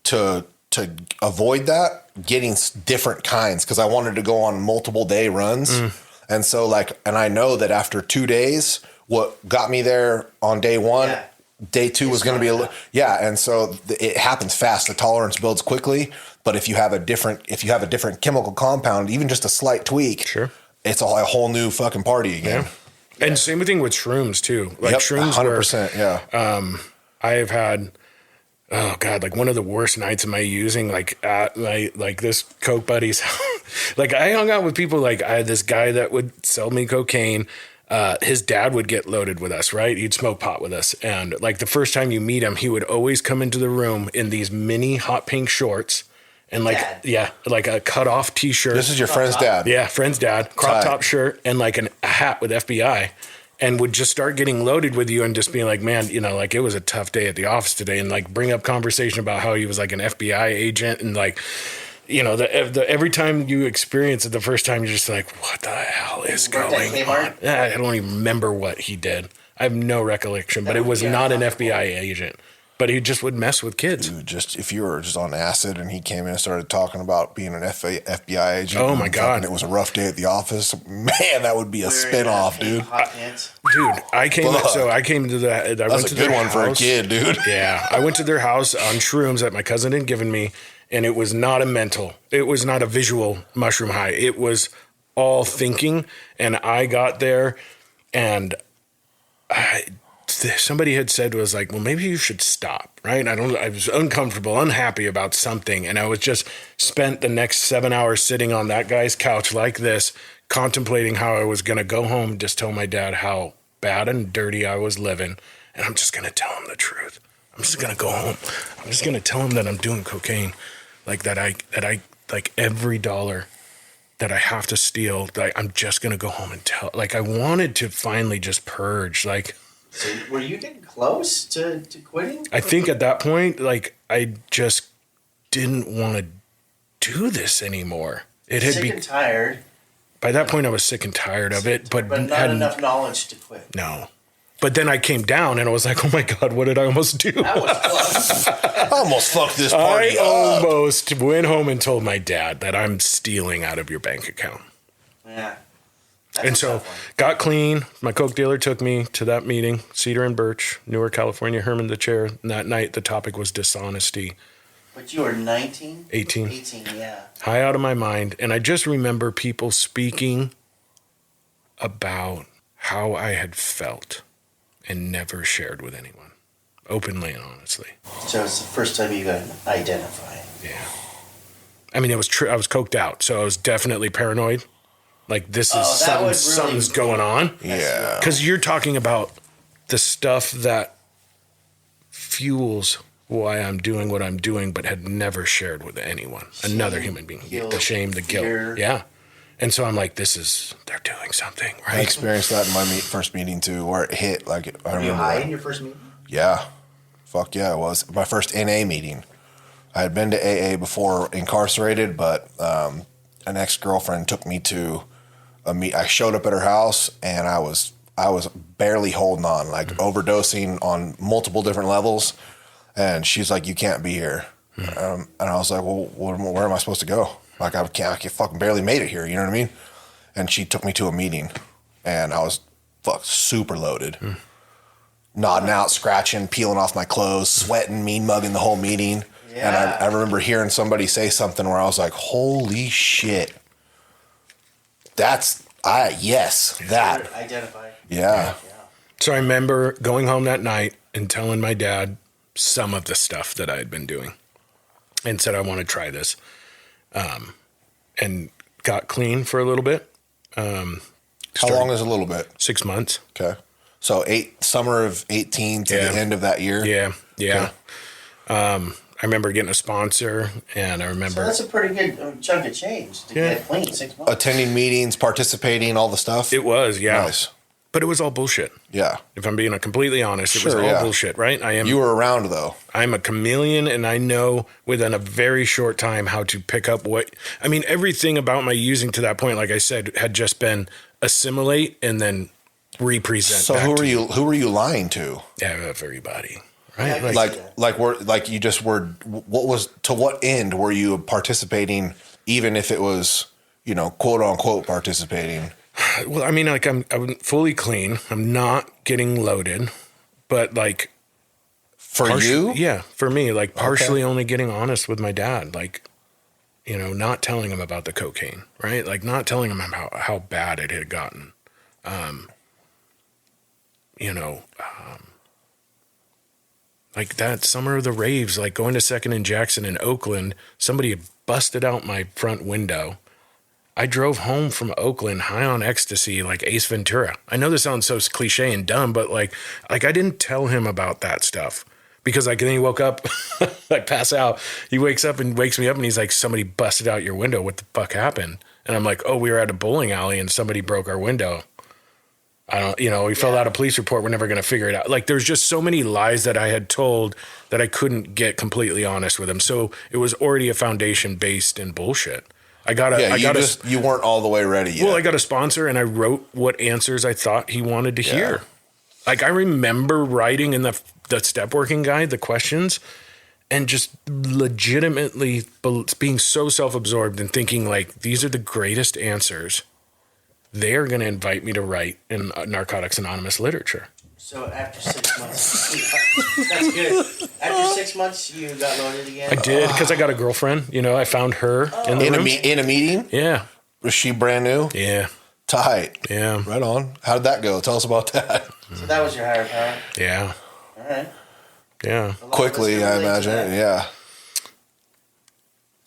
to avoid that, getting different kinds because I wanted to go on multiple day runs. And so and I know that after 2 days, what got me there on day one, day two was going to be and so it happens fast. The tolerance builds quickly, but if you have a different chemical compound, even just a slight tweak, sure, it's a whole new fucking party again. Yeah. And same thing with shrooms too. Like shrooms 100%, yeah. I have had like one of the worst nights of my using, like at my, like this coke buddy's like I hung out with people, like I had this guy that would sell me cocaine. His dad would get loaded with us, right? He'd smoke pot with us. And like the first time you meet him, he would always come into the room in these mini hot pink shorts and like a cut off t-shirt. This is your friend's dad. Yeah, friend's dad, crop top shirt and like a hat with FBI. And would just start getting loaded with you and just being like, man, like it was a tough day at the office today, and like bring up conversation about how he was like an FBI agent, and like, every time you experience it the first time, you're just like, what the hell is going on? I don't even remember what he did. I have no recollection, but it was not an FBI agent. But he just would mess with kids. Dude, just if you were just on acid and he came in and started talking about being an FBI agent. Oh my God. And it was a rough day at the office. Man, that would be a spinoff, dude. I came to that. That's a good one for a kid, dude. Yeah. I went to their house on shrooms that my cousin had given me, and it was not a visual mushroom high. It was all thinking. And I got there and somebody had said, was like, well, maybe you should stop, right? I was uncomfortable, unhappy about something. And I was just spent the next 7 hours sitting on that guy's couch like this, contemplating how I was going to go home, just tell my dad how bad and dirty I was living. And I'm just going to tell him the truth. I'm just going to go home. I'm just going to tell him that I'm doing cocaine. Like that I like every dollar that I have to steal, like I'm just going to go home and tell, like I wanted to finally just purge, like. So were you getting close to quitting? I think at that point, like I just didn't want to do this anymore. It had sick and tired. By that point, I was sick and tired of it, but not enough knowledge to quit. No. But then I came down and I was like, oh my God, what did I almost do? That was close. I almost fucked this party up. Almost went home and told my dad that I'm stealing out of your bank account. Yeah. And so got clean. My coke dealer took me to that meeting, Cedar and Birch, Newark, California, Herman the chair. And that night, the topic was dishonesty. But you were 19? 18. 18, yeah. High out of my mind. And I just remember people speaking about how I had felt and never shared with anyone. openly and honestly. So it's the first time you got to identify. Yeah. I mean, it was true. I was coked out, so I was definitely paranoid. Like, this is something's going on. Yeah. Because you're talking about the stuff that fuels why I'm doing what I'm doing, but had never shared with anyone, another human being. Guilt, the shame, the guilt. fear. Yeah. And so I'm like, they're doing something, right? I experienced that in my first meeting too, where it hit. Like, I Were remember. you high in your first meeting? Yeah. Fuck yeah, it was. My first NA meeting. I had been to AA before incarcerated, but an ex-girlfriend took me to a meet. I showed up at her house, and I was barely holding on, like overdosing on multiple different levels. And she's like, "You can't be here." And I was like, "Well, where am I supposed to go? Like, I can't fucking barely made it here. You know what I mean?" And she took me to a meeting, and I was super loaded. Nodding out, scratching, peeling off my clothes, sweating, mean mugging the whole meeting. Yeah. And I remember hearing somebody say something where I was like, holy shit. That. Identify. Yeah. So I remember going home that night and telling my dad some of the stuff that I had been doing and said, I want to try this. And got clean for a little bit. How long is a little bit? 6 months. Okay. So summer of 18 to the end of that year? Yeah. Okay. I remember getting a sponsor, and I remember... So that's a pretty good chunk of change to get clean, 6 months. Attending meetings, participating, all the stuff? It was, yeah. Nice. But it was all bullshit. Yeah. If I'm being completely honest, it was all bullshit, right? You were around, though. I'm a chameleon, and I know within a very short time how to pick up what... I mean, everything about my using to that point, like I said, had just been assimilate and then represent. So who were you lying to? Yeah, everybody. Right? To what end were you participating, even if it was, quote unquote participating? Well, I mean, like I'm fully clean. I'm not getting loaded, but like for you? Yeah, for me, like partially only getting honest with my dad, like, not telling him about the cocaine, right? Like not telling him how bad it had gotten. Like that summer of the raves, like going to 2nd and Jackson in Oakland, somebody had busted out my front window. I drove home from Oakland high on ecstasy like Ace Ventura. I know this sounds so cliche and dumb, but like I didn't tell him about that stuff because then he woke up, I pass out. He wakes me up and he's like, somebody busted out your window. What the fuck happened? And I'm like, oh, we were at a bowling alley and somebody broke our window. We filled out a police report. We're never going to figure it out. Like there's just so many lies that I had told that I couldn't get completely honest with him. So it was already a foundation based in bullshit. You weren't all the way ready yet. Well, I got a sponsor and I wrote what answers I thought he wanted to hear. Like I remember writing in the step working guide, the questions, and just legitimately being so self-absorbed and thinking like, these are the greatest answers. They're going to invite me to write in Narcotics Anonymous literature. So after 6 months, that's good. After 6 months, you got loaded again? I did, because I got a girlfriend. I found her in the room. In a meeting? Yeah. Was she brand new? Yeah. Tight. Yeah. Right on. How did that go? Tell us about that. So that was your higher power? Yeah. All right. Yeah. Quickly, I imagine. Yeah.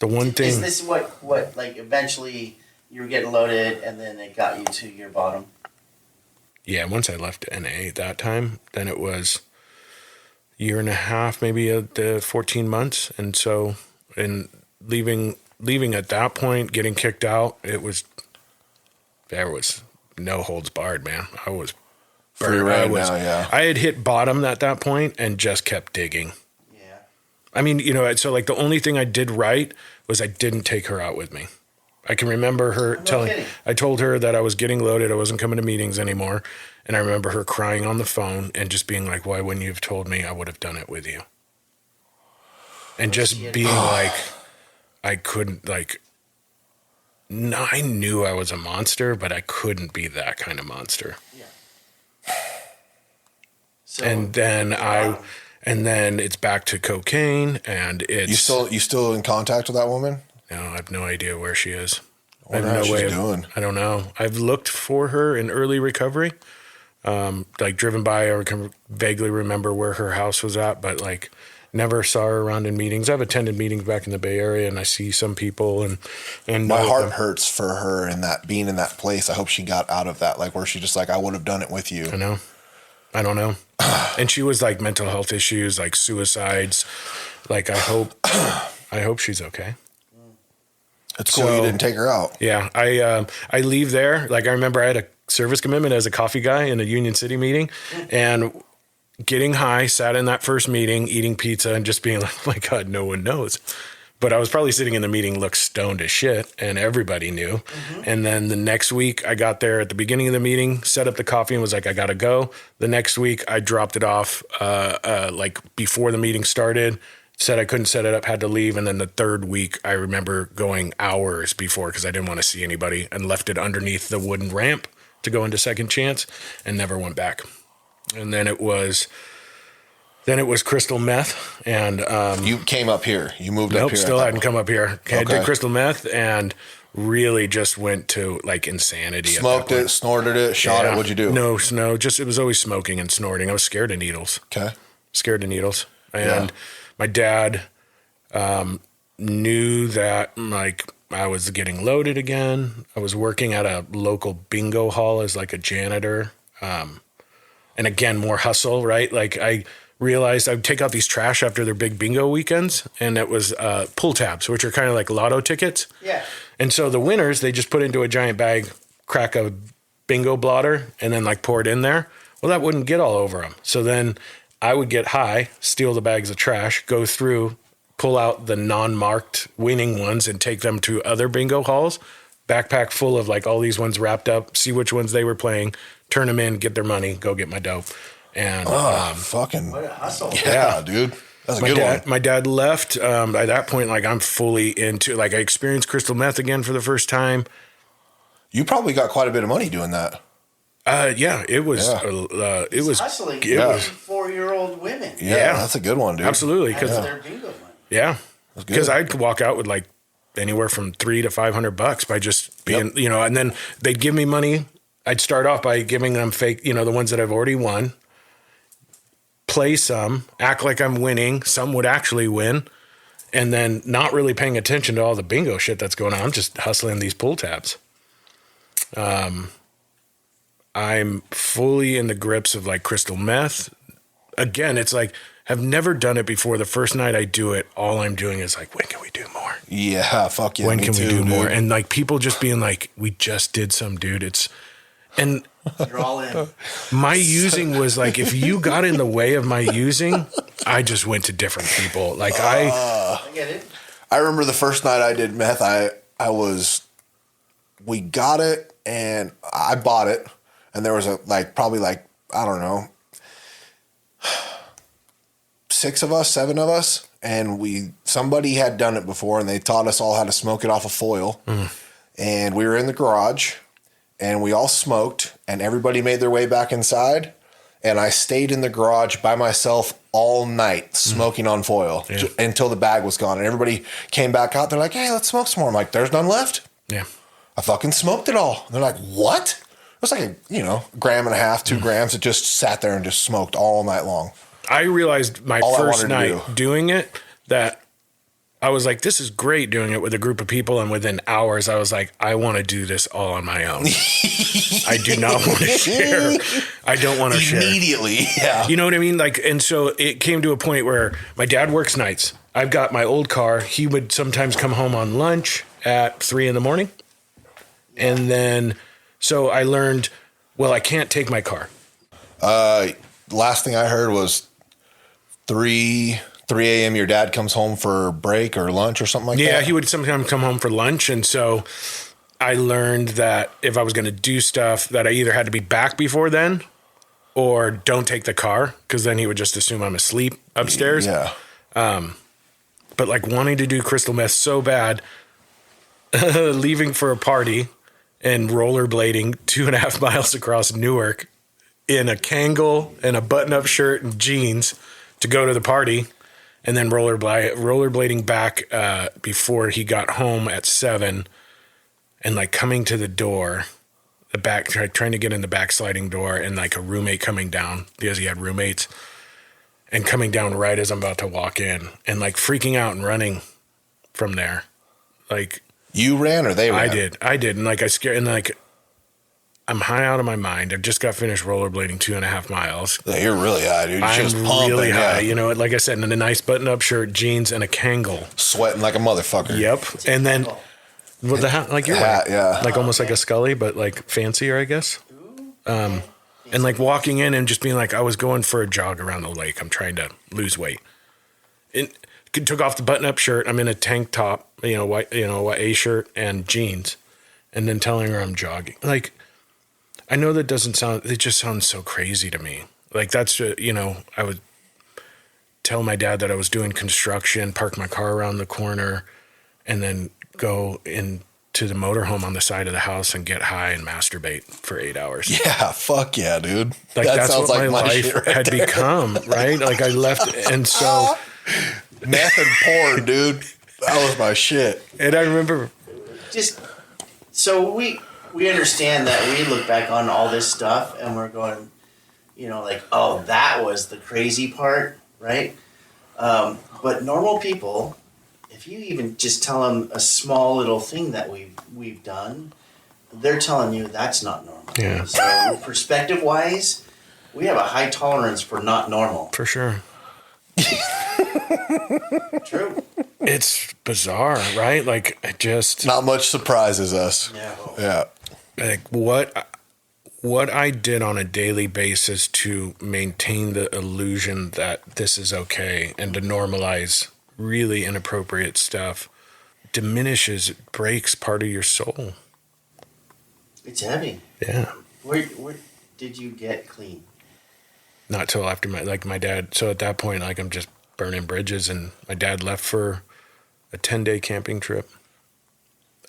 The one thing... Is this what like, eventually... You were getting loaded, and then it got you to your bottom. Yeah, once I left NA that time, then it was a year and a half, maybe 14 months. And so, leaving at that point, getting kicked out, there was no holds barred, man. I was burned. I had hit bottom at that point and just kept digging. Yeah. I mean, so like the only thing I did right was I didn't take her out with me. I can remember her I told her that I was getting loaded. I wasn't coming to meetings anymore. And I remember her crying on the phone and just being like, why wouldn't you have told me? I would have done it with you. And just being like, I couldn't I knew I was a monster, but I couldn't be that kind of monster. Yeah. So, and then it's back to cocaine and it's... You still in contact with that woman? No, I have no idea where she is. I have no way of doing. I don't know. I've looked for her in early recovery. like driven by, or can vaguely remember where her house was at, but like never saw her around in meetings. I've attended meetings back in the Bay Area, and I see some people, and my heart hurts for her in that, being in that place. I hope she got out of that, like where she just like, I would have done it with you. I don't know. And she was like mental health issues, like suicides. Like I hope she's okay. It's cool you didn't take her out. Yeah, I leave there. Like I remember I had a service commitment as a coffee guy in a Union City meeting, and getting high, sat in that first meeting, eating pizza, and just being like, oh my God, no one knows. But I was probably sitting in the meeting, looked stoned as shit, and everybody knew. Mm-hmm. And then the next week, I got there at the beginning of the meeting, set up the coffee, and was like, I got to go. The next week, I dropped it off like before the meeting started, said I couldn't set it up, had to leave. And then the third week, I remember going hours before because I didn't want to see anybody, and left it underneath the wooden ramp to go into Second Chance, and never went back. And then it was crystal meth, and you came up here. You moved up here. Still hadn't come up here. I Okay. did crystal meth and really just went to like insanity. Smoked it, snorted it, shot it. What'd you do? No. Just it was always smoking and snorting. I was scared of needles. Okay. Scared of needles, and my dad knew that like I was getting loaded again. I was working at a local bingo hall as like a janitor, and again more hustle, right? Like I realized I would take out these trash after their big bingo weekends, and it was pull tabs, which are kind of like lotto tickets. Yeah. And so the winners, they just put into a giant bag, crack a bingo blotter, and then like pour it in there. Well, that wouldn't get all over them. So then I would get high, steal the bags of trash, go through, pull out the non-marked winning ones and take them to other bingo halls, backpack full of like all these ones wrapped up, see which ones they were playing, turn them in, get their money, go get my dough. And fucking what a hustle. yeah, dude. That's a good one. My dad left. By that point, like I'm fully into, like I experienced crystal meth again for the first time. You probably got quite a bit of money doing that. Yeah, it was. It was hustling. It was 4-year-old women. Yeah, that's a good one, dude. absolutely That's because their bingo money. yeah, because I could walk out with like anywhere from $300 to $500 by just being, and then they'd give me money. I'd start off by giving them fake, the ones that I've already won. Play some, act like I'm winning. Some would actually win, and then not really paying attention to all the bingo shit that's going on. I'm just hustling these pull tabs. I'm fully in the grips of like crystal meth. Again, it's like have never done it before. The first night I do it, all I'm doing is like, when can we do more? Yeah, fuck yeah. When can we do dude. more? And like people just being like, we just did some, dude. And You're all in. my using was like, if you got in the way of my using, I just went to different people. Like I get it. I remember the first night I did meth, we got it and I bought it, and there was probably I don't know, 7 of us, and somebody had done it before, and they taught us all how to smoke it off of foil. And we were in the garage, and we all smoked, and everybody made their way back inside, and I stayed in the garage by myself all night smoking on foil until the bag was gone, and everybody came back out. They're like, hey, let's smoke some more. I'm like, there's none left. Yeah. I fucking smoked it all. And they're like, what? It was like a gram and a half, 2 grams. It just sat there and just smoked all night long. I realized my All I first wanted to night doing it that I was like, this is great doing it with a group of people. And within hours, I was like, I want to do this all on my own. I do not want to share. I don't want to share. Immediately. Yeah. You know what I mean? Like, and so it came to a point where my dad works nights. I've got my old car. He would sometimes come home on lunch at 3 a.m. And then, so I learned, well, I can't take my car. Last thing I heard was 3 a.m. your dad comes home for break or lunch or something like that. Yeah, he would sometimes come home for lunch. And so I learned that if I was going to do stuff that I either had to be back before then or don't take the car, because then he would just assume I'm asleep upstairs. Yeah. But like wanting to do crystal meth so bad, leaving for a party and rollerblading 2.5 miles across Newark in a Kangol and a button-up shirt and jeans to go to the party, and then rollerblading back before he got home at 7, and like coming to the door, trying to get in the back sliding door, and like a roommate coming down because he had roommates, and coming down right as I'm about to walk in, and like freaking out and running from there. Like, you ran or they ran? I did. And like, I scared, and like, I'm high out of my mind. I've just got finished rollerblading 2.5 miles. Yeah, you're really high, dude. You're I'm just pumping, really high. yeah. You know, like I said, in a nice button-up shirt, jeans, and a Kangol. Sweating like a motherfucker. Yep. And then, well, the hat, like your hat, yeah. like almost like a Scully, but like fancier, I guess. And like walking in and just being like, I was going for a jog around the lake. I'm trying to lose weight. And took off the button-up shirt. I'm in a tank top, white A shirt and jeans, and then telling her I'm jogging. Like, I know that doesn't sound. It just sounds so crazy to me. Like that's I would tell my dad that I was doing construction, park my car around the corner, and then go into the motorhome on the side of the house and get high and masturbate for 8 hours. Yeah, fuck yeah, dude. Like that that's sounds what like my life shit right had there. become, right? Like I left, and so Meth and porn, dude. That was my shit. and I remember Just so we understand that we look back on all this stuff and we're going, like, oh, that was the crazy part, right? But normal people, if you even just tell them a small little thing that we've done, they're telling you that's not normal. Yeah. So perspective wise, we have a high tolerance for not normal. for sure. True. It's bizarre, right? Like I just Not much surprises us. Yeah. like what I did on a daily basis to maintain the illusion that this is okay and to normalize really inappropriate stuff diminishes, breaks part of your soul. It's heavy. Yeah. Where did you get clean? Not till after my dad. So at that point, like I'm just burning bridges, and my dad left for a 10-day camping trip.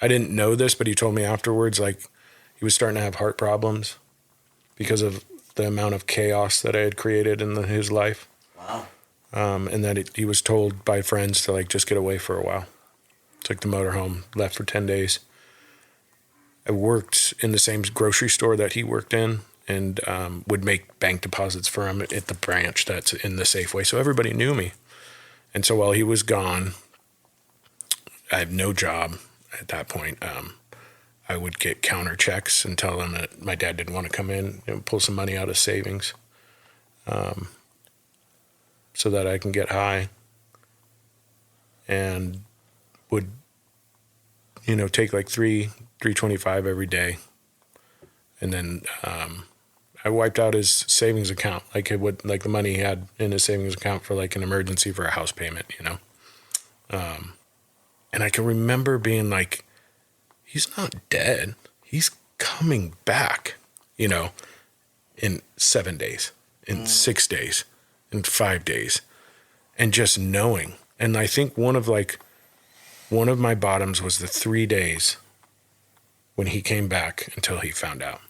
I didn't know this, but he told me afterwards, like he was starting to have heart problems because of the amount of chaos that I had created in his life. Wow. And that he was told by friends to like just get away for a while. Took the motorhome, left for 10 days. I worked in the same grocery store that he worked in, and would make bank deposits for him at the branch that's in the Safeway. So everybody knew me. And so while he was gone, I had no job at that point. I would get counter checks and tell them that my dad didn't want to come in and pull some money out of savings so that I can get high, and would, take like $3.25 every day. And then I wiped out his savings account, like the money he had in his savings account for like an emergency for a house payment, and I can remember being like, he's not dead. He's coming back, in 7 days, in 6 days, in 5 days, and just knowing. And I think one of my bottoms was the 3 days when he came back until he found out.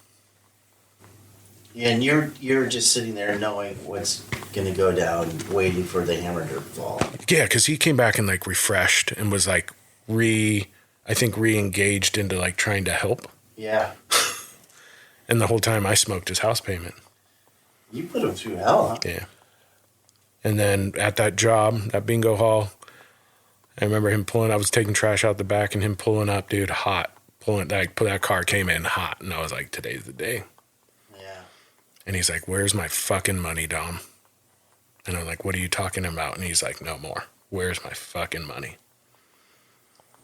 Yeah, and you're just sitting there knowing what's gonna go down, waiting for the hammer to fall. Yeah, because he came back and like refreshed and was like re-engaged into like trying to help. Yeah. And the whole time I smoked his house payment. You put him through hell, huh? Yeah. And then at that job, that bingo hall, I remember him I was taking trash out the back and him pulling up, dude, hot. That car came in hot. And I was like, today's the day. Yeah. And he's like, where's my fucking money, Dom? And I'm like, what are you talking about? And he's like, no more. Where's my fucking money?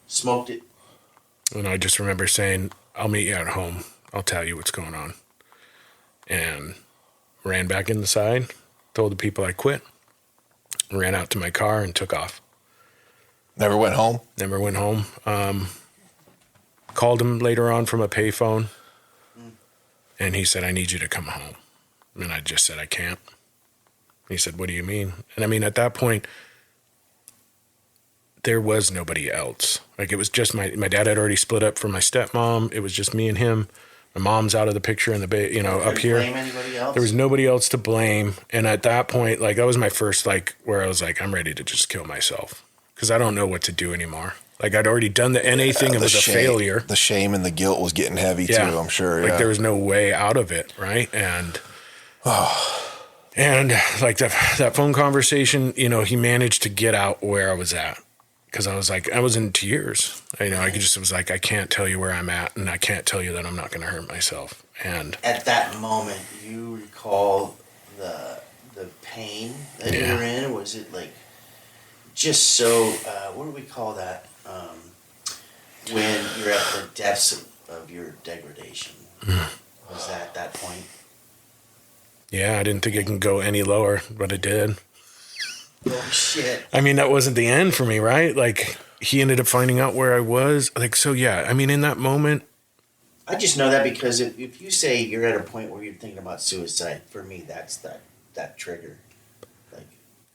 Smoked it. And I just remember saying, I'll meet you at home. I'll tell you what's going on. And ran back inside, told the people I quit, ran out to my car and took off. Never went home? Never went home. Called him later on from a payphone, and he said, I need you to come home. And I just said, I can't. He said, what do you mean? And I mean, at that point, there was nobody else. Like, it was just my dad had already split up from my stepmom. It was just me and him. My mom's out of the picture in the up here. Blame anybody else? There was nobody else to blame. And at that point, like, that was my first, like, where I was like, I'm ready to just kill myself because I don't know what to do anymore. Like I'd already done the NA thing. It was a failure. The shame and the guilt was getting heavy too, I'm sure. Like there was no way out of it. Right. And like that phone conversation, you know, he managed to get out where I was at. Cause I was like, I was in tears. You know, was like, I can't tell you where I'm at, and I can't tell you that I'm not going to hurt myself. And at that moment, you recall the pain that you were in? Was it like just so, what do we call that? When you're at the depths of your degradation. Was that at that point? Yeah, I didn't think it can go any lower, but it did. Oh, shit. I mean, that wasn't the end for me, right? Like, he ended up finding out where I was. Like, so yeah, I mean, in that moment. I just know that because if you say you're at a point where you're thinking about suicide, for me, that's that trigger. Like,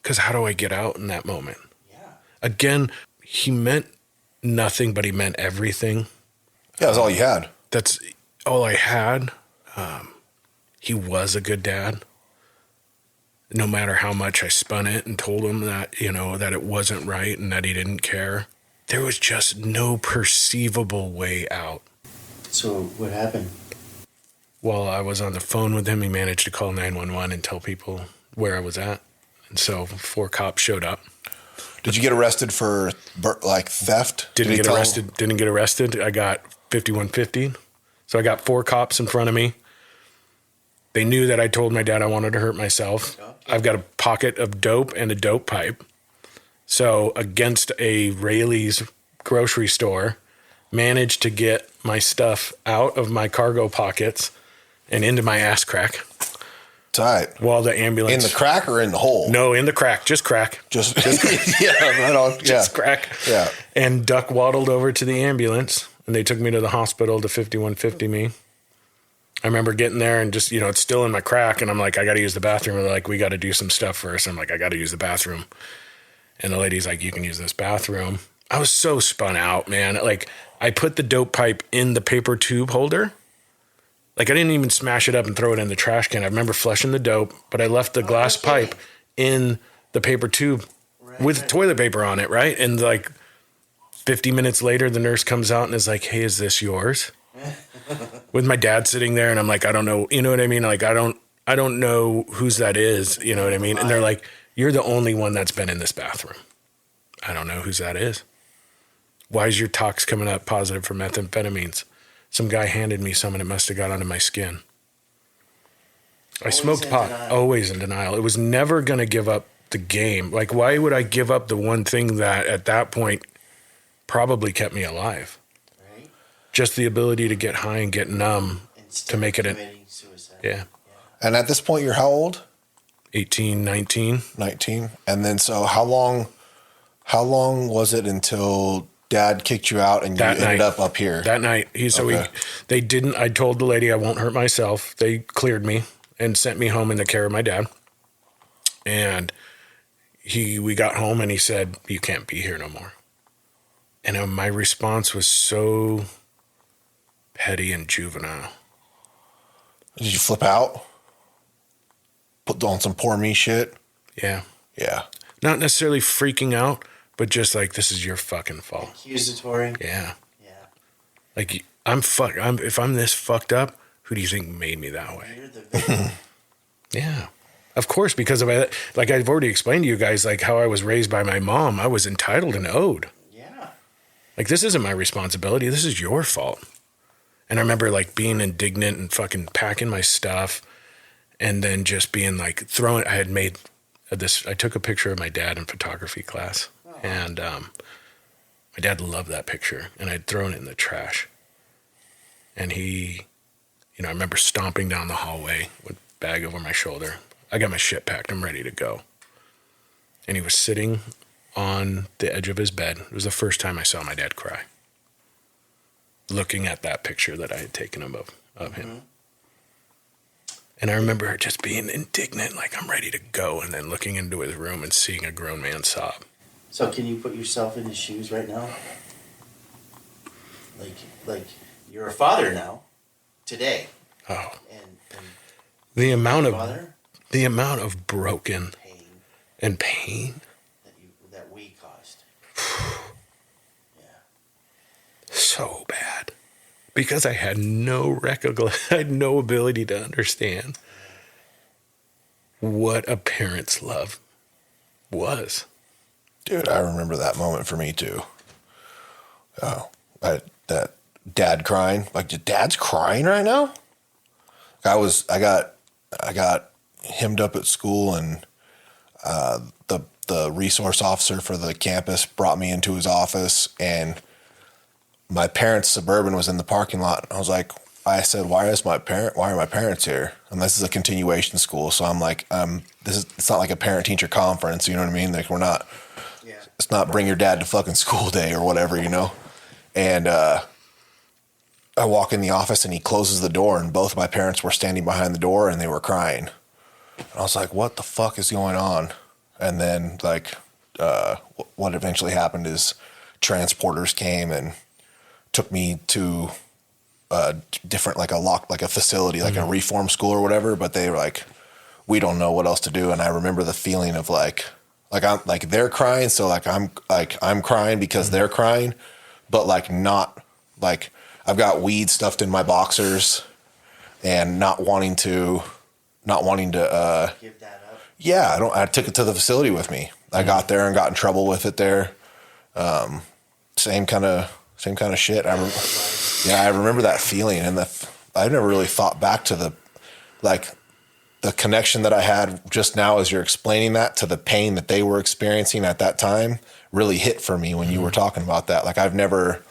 because how do I get out in that moment? Yeah. Again, he meant nothing, but he meant everything. Yeah, that's all you had. That's all I had. He was a good dad. No matter how much I spun it and told him that, you know, that it wasn't right and that he didn't care, there was just no perceivable way out. So what happened? While I was on the phone with him, he managed to call 911 and tell people where I was at. And so 4 cops showed up. Did you get arrested for like theft? Didn't get arrested. I got 5150. So I got 4 cops in front of me. They knew that I told my dad I wanted to hurt myself. Okay. I've got a pocket of dope and a dope pipe. So against a Rayleigh's grocery store, managed to get my stuff out of my cargo pockets and into my ass crack. Tight. While the ambulance. In the crack or in the hole? No, in the crack. Just crack. Just yeah, right on. Just crack. Yeah. And duck waddled over to the ambulance, and they took me to the hospital to 5150 me. I remember getting there and just, you know, it's still in my crack, and I'm like, I got to use the bathroom. And they're like, we got to do some stuff first. I'm like, I got to use the bathroom. And the lady's like, you can use this bathroom. I was so spun out, man. Like, I put the dope pipe in the paper tube holder. Like, I didn't even smash it up and throw it in the trash can. I remember flushing the dope, but I left the glass pipe in the paper tube with toilet paper on it, right? And like 50 minutes later, the nurse comes out and is like, hey, is this yours? With my dad sitting there, and I'm like, I don't know, you know what I mean? Like, I don't know whose that is, you know what I mean? And they're like, you're the only one that's been in this bathroom. I don't know whose that is. Why is your tox coming up positive for methamphetamines? Some guy handed me some, and it must have got onto my skin. I smoked pot, always in denial. It was never going to give up the game. Like, why would I give up the one thing that at that point probably kept me alive? Right. Just the ability to get high and get numb to make it suicide. Yeah. And at this point, you're how old? 18, 19. 19. And then, so how long was it until Dad kicked you out and you ended up here? That night. I told the lady I won't hurt myself. They cleared me and sent me home in the care of my dad. And we got home and he said, you can't be here no more. And my response was so petty and juvenile. Did you flip out? Put on some poor me shit? Yeah. Yeah. Not necessarily freaking out, but just like, this is your fucking fault. Accusatory. Yeah. Yeah. Like, if I'm this fucked up, who do you think made me that way? You're the victim. Yeah. Of course, because of like I've already explained to you guys, like how I was raised by my mom, I was entitled and owed. Yeah. Like, this isn't my responsibility. This is your fault. And I remember like being indignant and fucking packing my stuff and then just being like I had made this, I took a picture of my dad in photography class. Oh. And my dad loved that picture, and I'd thrown it in the trash. And he, you know, I remember stomping down the hallway with a bag over my shoulder. I got my shit packed. I'm ready to go. And he was sitting on the edge of his bed. It was the first time I saw my dad cry, looking at that picture that I had taken of him. And I remember just being indignant, like I'm ready to go, and then looking into his room and seeing a grown man sob. So can you put yourself in his shoes right now? Like you're a father now, today. Oh. And the amount of broken pain that we caused. Yeah. so bad because I had I had no ability to understand what a parent's love was. Dude, I remember that moment for me too. Oh, that dad crying. Like, your dad's crying right now? I got hemmed up at school, and the resource officer for the campus brought me into his office, and my parents' Suburban was in the parking lot. I said, why are my parents here? And this is a continuation school. So I'm like, it's not like a parent teacher conference. You know what I mean? Like, it's not bring your dad to fucking school day or whatever, you know? And, I walk in the office and he closes the door, and both of my parents were standing behind the door and they were crying. And I was like, what the fuck is going on? And then what eventually happened is transporters came and took me to a different, like a facility, like a reform school or whatever. But they were like, we don't know what else to do. And I remember the feeling of I'm like, they're crying. So I'm crying because they're crying, but not like I've got weed stuffed in my boxers and not wanting to give that up. Yeah. I took it to the facility with me. I got there and got in trouble with it there. Same kind of shit. I remember that feeling, and I never really thought back to the connection that I had just now as you're explaining that to the pain that they were experiencing at that time really hit for me when you were talking about that. Like, I've never,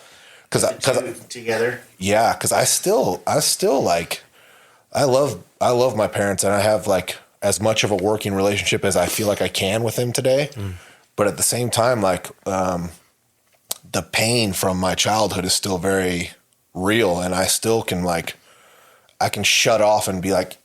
together. Yeah. Cause I still like, I love my parents, and I have like as much of a working relationship as I feel like I can with them today. But at the same time, the pain from my childhood is still very real, and I still can I can shut off and be like,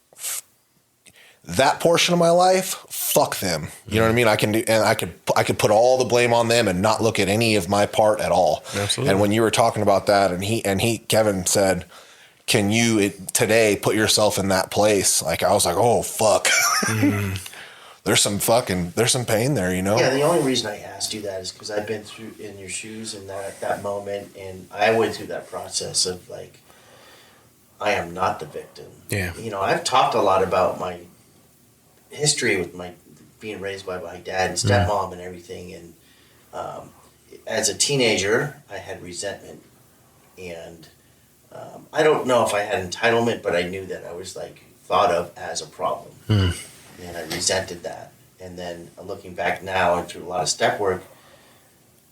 that portion of my life, fuck them. You know what I mean? I can do, and I could put all the blame on them and not look at any of my part at all. Absolutely. And when you were talking about that, and Kevin said, can you today put yourself in that place? Like, I was like, oh fuck. There's some pain there, you know? Yeah, the only reason I asked you that is because I've been through in your shoes in that moment, and I went through that process of I am not the victim. Yeah. You know, I've talked a lot about my history with my being raised by my dad and stepmom and everything, and as a teenager, I had resentment, and I don't know if I had entitlement, but I knew that I was thought of as a problem. And I resented that. And then looking back now and through a lot of step work,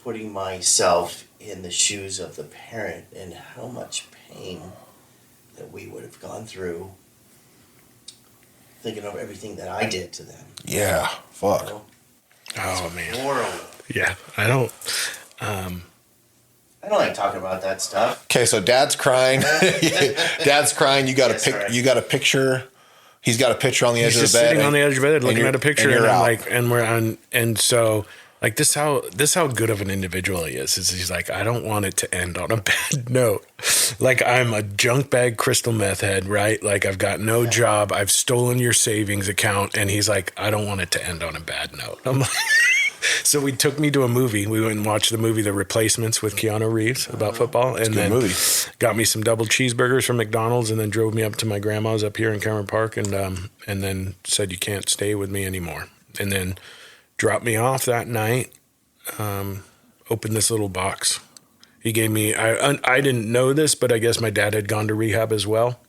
putting myself in the shoes of the parent and how much pain that we would have gone through thinking of everything that I did to them. Yeah, fuck. You know? Oh, man. Horrible. Yeah, I don't like talking about that stuff. Okay, so dad's crying. Dad's crying. You got a picture. He's got a picture on the edge of the bed. He's just sitting on the edge of the bed looking at a picture, and I'm like, and we're on, and so this how good of an individual he is. He's like, I don't want it to end on a bad note. Like, I'm a junk bag crystal meth head, right? Like, I've got no job. I've stolen your savings account, and he's like, I don't want it to end on a bad note. I'm like, so we took me to a movie. We went and watched the movie The Replacements with Keanu Reeves about football, and then got me some double cheeseburgers from McDonald's, and then drove me up to my grandma's up here in Cameron Park, and then said, you can't stay with me anymore, and then dropped me off that night. Opened this little box. He gave me. I didn't know this, but I guess my dad had gone to rehab as well.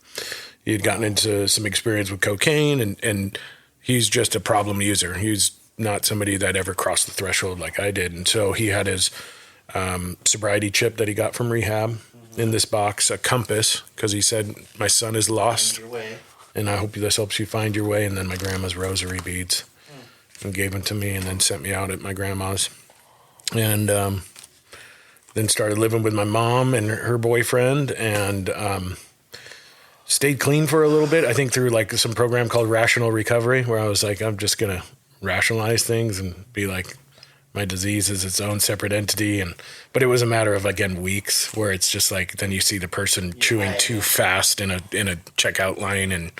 He had gotten into some experience with cocaine, and he's just a problem user. He's not somebody that ever crossed the threshold like I did. And so he had his sobriety chip that he got from rehab in this box, a compass, because he said, my son is lost, and I hope this helps you find your way. And then my grandma's rosary beads, and gave them to me, and then sent me out at my grandma's. And then started living with my mom and her boyfriend, and stayed clean for a little bit. I think through some program called Rational Recovery, where I was like, I'm just going to rationalize things and be like, my disease is its own separate entity. But it was a matter of, again, weeks, where it's just then you see the person chewing too fast in a checkout line, and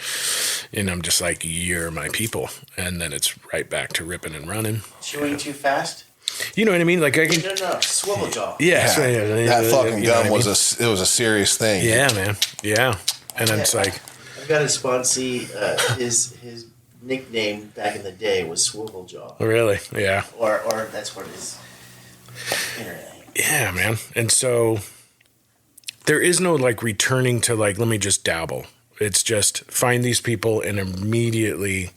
I'm just like, you're my people. And then it's right back to ripping and running. Chewing too fast? You know what I mean? Like I can. No, swivel jaw. Yeah, That fucking gun was a. it was a serious thing. Yeah, man. Yeah, and then it's like. I've got a sponsee. His nickname back in the day was Swivel Jaw. Really? Yeah. Or that's what his internet. Yeah, man. And so there is no like returning to like, let me just dabble. It's just find these people and immediately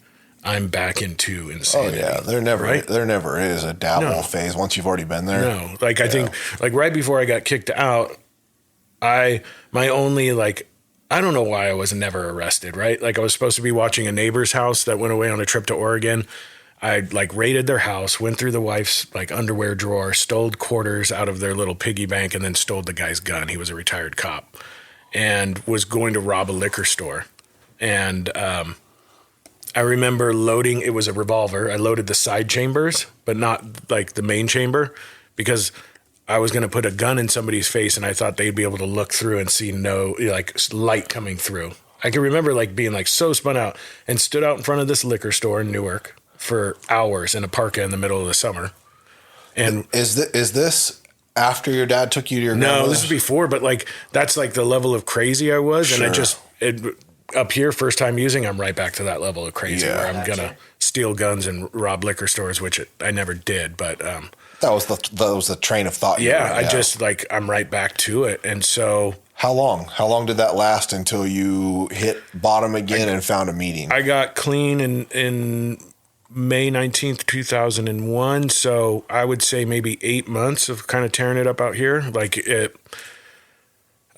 I'm back into insanity. Oh yeah, there never is a dabble phase once you've already been there. No, like I think like right before I got kicked out, my only like, I don't know why I was never arrested, right? Like I was supposed to be watching a neighbor's house that went away on a trip to Oregon. I like raided their house, went through the wife's like underwear drawer, stole quarters out of their little piggy bank, and then stole the guy's gun. He was a retired cop and was going to rob a liquor store. And I remember loading, it was a revolver. I loaded the side chambers, but not like the main chamber because I was going to put a gun in somebody's face and I thought they'd be able to look through and see no like light coming through. I can remember like being like so spun out and stood out in front of this liquor store in Newark for hours in a parka in the middle of the summer. And is this after your dad took you to your grandmother's? No, this is before, but like that's like the level of crazy I was. Sure. And up here, first time using, I'm right back to that level of crazy where I'm going to steal guns and rob liquor stores, which I never did. But that was the train of thought. I just like, I'm right back to it. And so how long did that last until you hit bottom again and found a meeting? I got clean in May 19th, 2001. So I would say maybe 8 months of kind of tearing it up out here. Like it,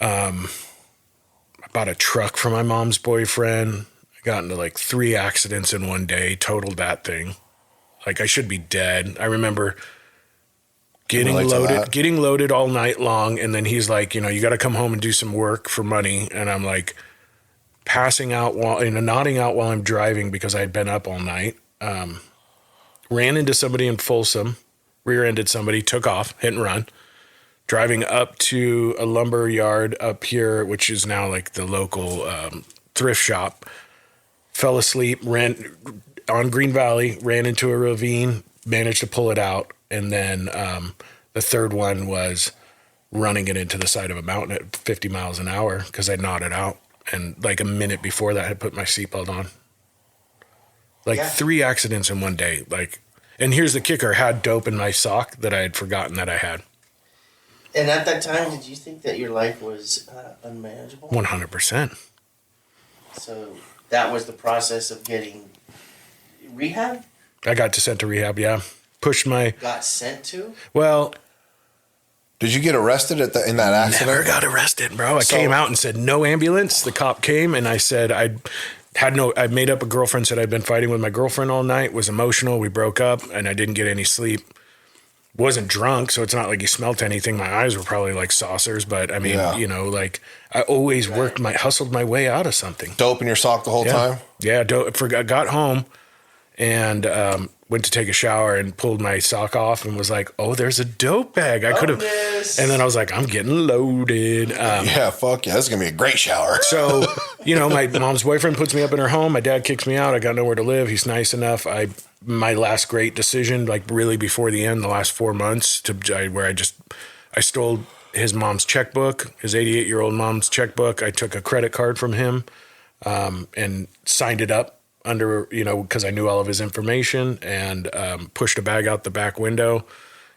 I bought a truck for my mom's boyfriend. I got into like 3 accidents in one day, totaled that thing. Like I should be dead. I remember getting loaded all night long. And then he's like, you got to come home and do some work for money. And I'm like passing out nodding out while I'm driving because I had been up all night. Ran into somebody in Folsom, rear-ended somebody, took off, hit and run. Driving up to a lumber yard up here, which is now like the local thrift shop. Fell asleep, ran on Green Valley, ran into a ravine, managed to pull it out. And then the third one was running it into the side of a mountain at 50 miles an hour because I nodded out. And like a minute before that, I had put my seatbelt on. Like 3 accidents in one day. Like, and here's the kicker: I had dope in my sock that I had forgotten that I had. And at that time, did you think that your life was unmanageable? 100%. So that was the process of getting rehab? I got sent to rehab, yeah. Got sent to? Well... Did you get arrested in that accident? Never got arrested, bro. I came out and said, no ambulance. The cop came and I said, I made up a girlfriend, said I'd been fighting with my girlfriend all night, was emotional. We broke up and I didn't get any sleep. Wasn't drunk, so it's not like you smelt anything. My eyes were probably like saucers, but I mean, like I always hustled my way out of something. Dope in your sock the whole time? Yeah, got home and went to take a shower and pulled my sock off and was like, oh, there's a dope bag. I could have. And then I was like, I'm getting loaded. Fuck yeah. This is going to be a great shower. So, my mom's boyfriend puts me up in her home. My dad kicks me out. I got nowhere to live. He's nice enough. My last great decision, like really before the end, the last 4 months where I stole his mom's checkbook, his 88-year-old mom's checkbook. I took a credit card from him and signed it up under, because I knew all of his information and pushed a bag out the back window.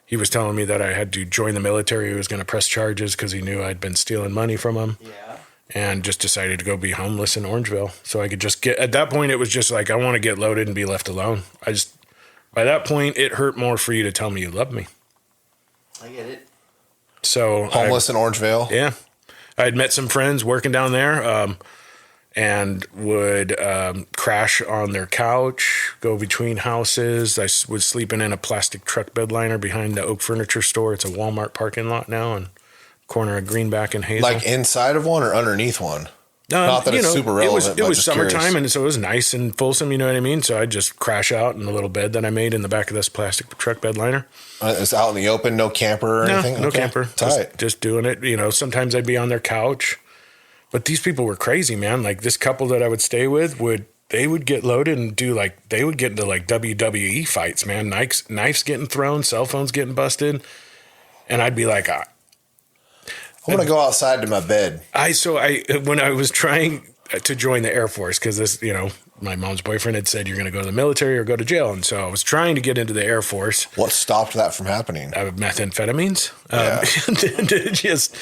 He was telling me that I had to join the military. He was going to press charges because he knew I'd been stealing money from him. Yeah. And just decided to go be homeless in Orangeville. So I could just at that point, it was just like, I want to get loaded and be left alone. By that point, it hurt more for you to tell me you love me. I get it. So homeless in Orangeville? Yeah. I had met some friends working down there and would crash on their couch, go between houses. I was sleeping in a plastic truck bed liner behind the Oak Furniture Store. It's a Walmart parking lot now, and corner of Greenback and Hazel. Like inside of one or underneath one? Not that it's super relevant. It was summertime, and so it was nice and Folsom, you know what I mean? So I'd just crash out in a little bed that I made in the back of this plastic truck bed liner. It's out in the open, no camper or anything? No camper. Just doing it. Sometimes I'd be on their couch. But these people were crazy, man. Like this couple that I would stay with would they would get loaded and they would get into like WWE fights, man. Knives getting thrown, cell phones getting busted. And I'd be like, I'm going to go outside to my bed. When I was trying to join the Air Force, because this, my mom's boyfriend had said, you're going to go to the military or go to jail. And so I was trying to get into the Air Force. What stopped that from happening? Methamphetamines. Yeah. Just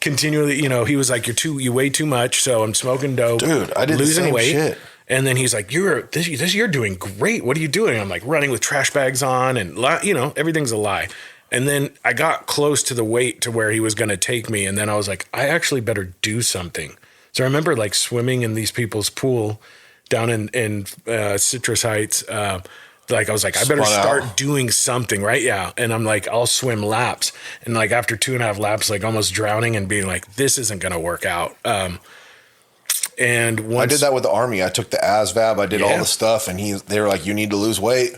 continually, he was like, you weigh too much. So I'm smoking dope. Dude, I did losing the same weight. shit. And then he's like, you're doing great. What are you doing? I'm like running with trash bags on and, everything's a lie. And then I got close to the weight to where he was going to take me. And then I was like, I actually better do something. So I remember like swimming in these people's pool down in Citrus Heights. Like I was like, I better start doing something, right? Yeah. And I'm like, I'll swim laps. And like after 2.5 laps, like almost drowning and being like, this isn't going to work out. And once I did that with the Army. I took the ASVAB. I did all the stuff, and they were like, you need to lose weight.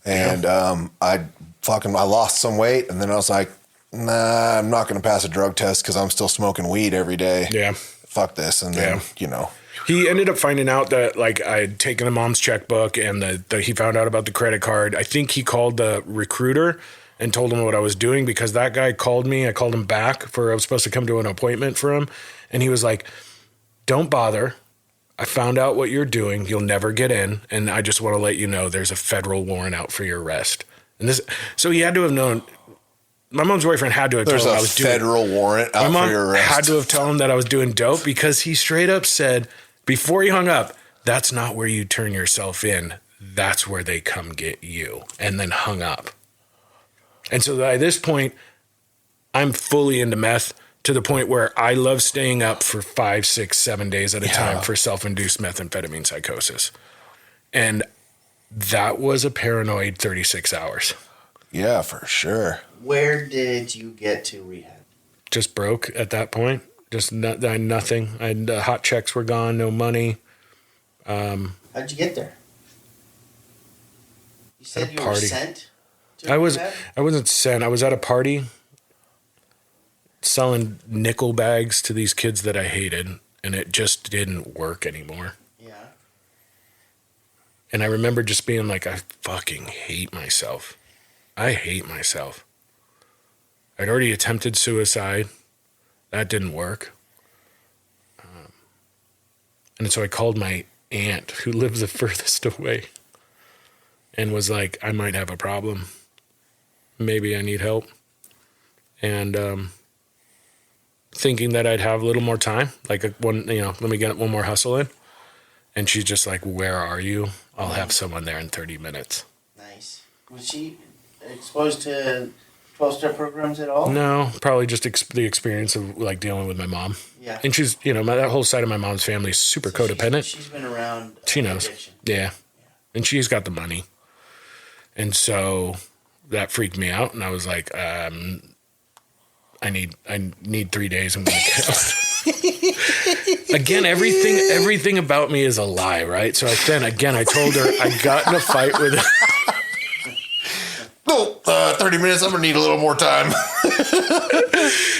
And I lost some weight, and then I was like, nah, I'm not going to pass a drug test because I'm still smoking weed every day. Yeah. Fuck this. And then, He ended up finding out that like I had taken the mom's checkbook and he found out about the credit card. I think he called the recruiter and told him what I was doing because that guy called me. I called him back I was supposed to come to an appointment for him. And he was like, don't bother. I found out what you're doing. You'll never get in. And I just want to let you know there's a federal warrant out for your arrest. And so he had to have known. My mom's boyfriend had to have told him I was doing. There's a federal warrant out for your arrest. Had to have told him that I was doing dope because he straight up said before he hung up, that's not where you turn yourself in. That's where they come get you. And then hung up. And so by this point, I'm fully into meth to the point where I love staying up for 5, 6, 7 days at a time for self-induced methamphetamine psychosis. And that was a paranoid 36 hours. Yeah, for sure. Where did you get to rehab? Just broke at that point. Just nothing. Hot checks were gone, no money. How'd you get there? You said you were sent to rehab? I wasn't sent. I was at a party selling nickel bags to these kids that I hated, and it just didn't work anymore. Yeah. And I remember just being like, I fucking hate myself. I hate myself. I'd already attempted suicide. That didn't work. And so I called my aunt, who lives the furthest away, and was like, I might have a problem. Maybe I need help. And thinking that I'd have a little more time, like let me get one more hustle in. And she's just like, where are you? I'll have someone there in 30 minutes. Nice. Was she exposed to 12-step programs at all? No, probably just the experience of like dealing with my mom. Yeah. And she's, that whole side of my mom's family is super codependent. She's been around. She knows. Addiction. Yeah. And she's got the money. And so that freaked me out. And I was like, I need 3 days. I'm going to get out. Again, everything about me is a lie, right? So I told her I got in a fight with her. No, 30 minutes. I'm going to need a little more time.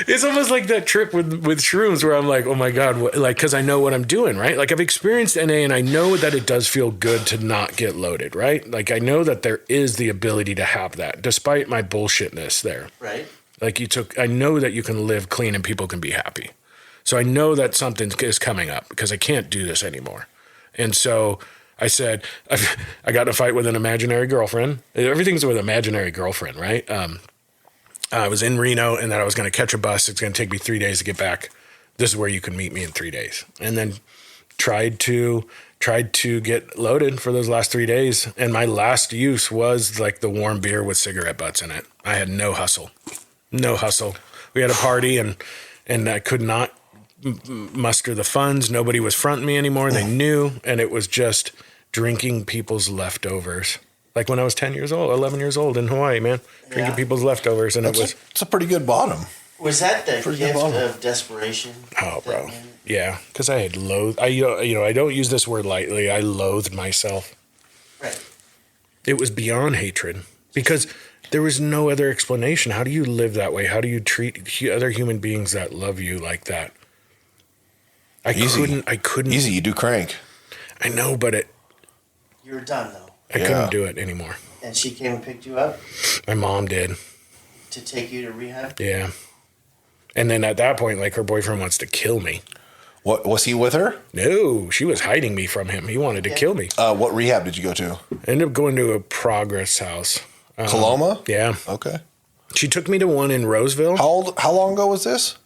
It's almost like that trip with shrooms where I'm like, oh my God, because I know what I'm doing, right? Like I've experienced NA and I know that it does feel good to not get loaded, right? Like I know that there is the ability to have that despite my bullshitness there. Right. Like I know that you can live clean and people can be happy. So I know that something is coming up because I can't do this anymore. And so I said, I got in a fight with an imaginary girlfriend. Everything's with imaginary girlfriend, right? I was in Reno and then I was going to catch a bus. It's going to take me 3 days to get back. This is where you can meet me in 3 days. And then tried to get loaded for those last 3 days. And my last use was like the warm beer with cigarette butts in it. I had no hustle. We had a party and I could not muster the funds. Nobody was fronting me anymore. They knew. And it was just drinking people's leftovers. Like when I was 10 years old, 11 years old in Hawaii, man, drinking people's leftovers. And it's a pretty good bottom. Was that the gift of desperation? Oh, bro. Yeah. Cause I had I don't use this word lightly. I loathed myself. Right. It was beyond hatred because there was no other explanation. How do you live that way? How do you treat other human beings that love you like that? I couldn't. Easy, you do crank. I know, but You were done though. I couldn't do it anymore. And she came and picked you up My mom did. to take you to rehab? Yeah. And then at that point, like, her boyfriend wants to kill me. What was he with her? No, she was hiding me from him. He wanted to kill me. What rehab did you go to? I ended up going to a Progress House. Coloma? Yeah. Okay. She took me to one in Roseville. How long ago was this?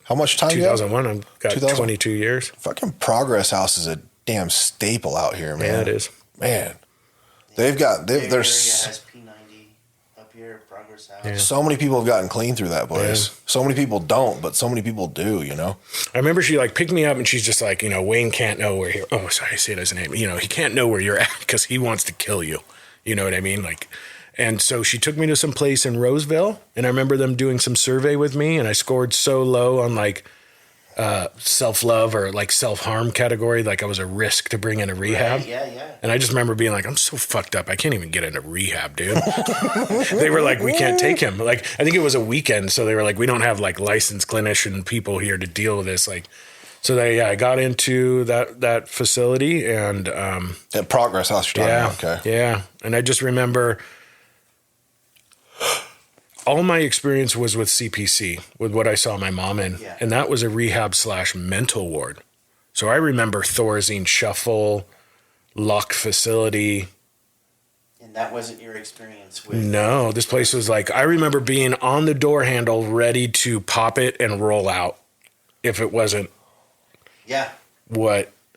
How much time? 2001. I've got 2000? 22 years. Fucking Progress House is a damn staple out here, man. Yeah, it is. Man, there's has P90 up here, Progress House. Yeah. so many people have gotten clean through that place. Yeah. So many people don't, but so many people do. You know. I remember she like picked me up and she's just like, you know, Wayne can't know where you're. Oh, sorry, I say it as a name. You know, he can't know where you're at because he wants to kill you. You know what I mean? Like, and so she took me to some place in Roseville, and I remember them doing some survey with me, and I scored so low on like self-love or like self-harm category, like I was a risk to bring into rehab. Right, yeah. And I just remember being like, I'm so fucked up. I can't even get into rehab, dude. They were like, we can't take him. Like, I think it was a weekend. So they were like, we don't have like licensed clinician people here to deal with this. Like, so I got into that facility and, At Progress House, you're talking about. Okay. yeah. And I just remember all my experience was with CPC, with what I saw my mom in. Yeah. And that was a rehab/mental ward. So I remember Thorazine Shuffle, Luck facility. And that wasn't your experience with... No, this place was like, I remember being on the door handle ready to pop it and roll out if it wasn't Yeah.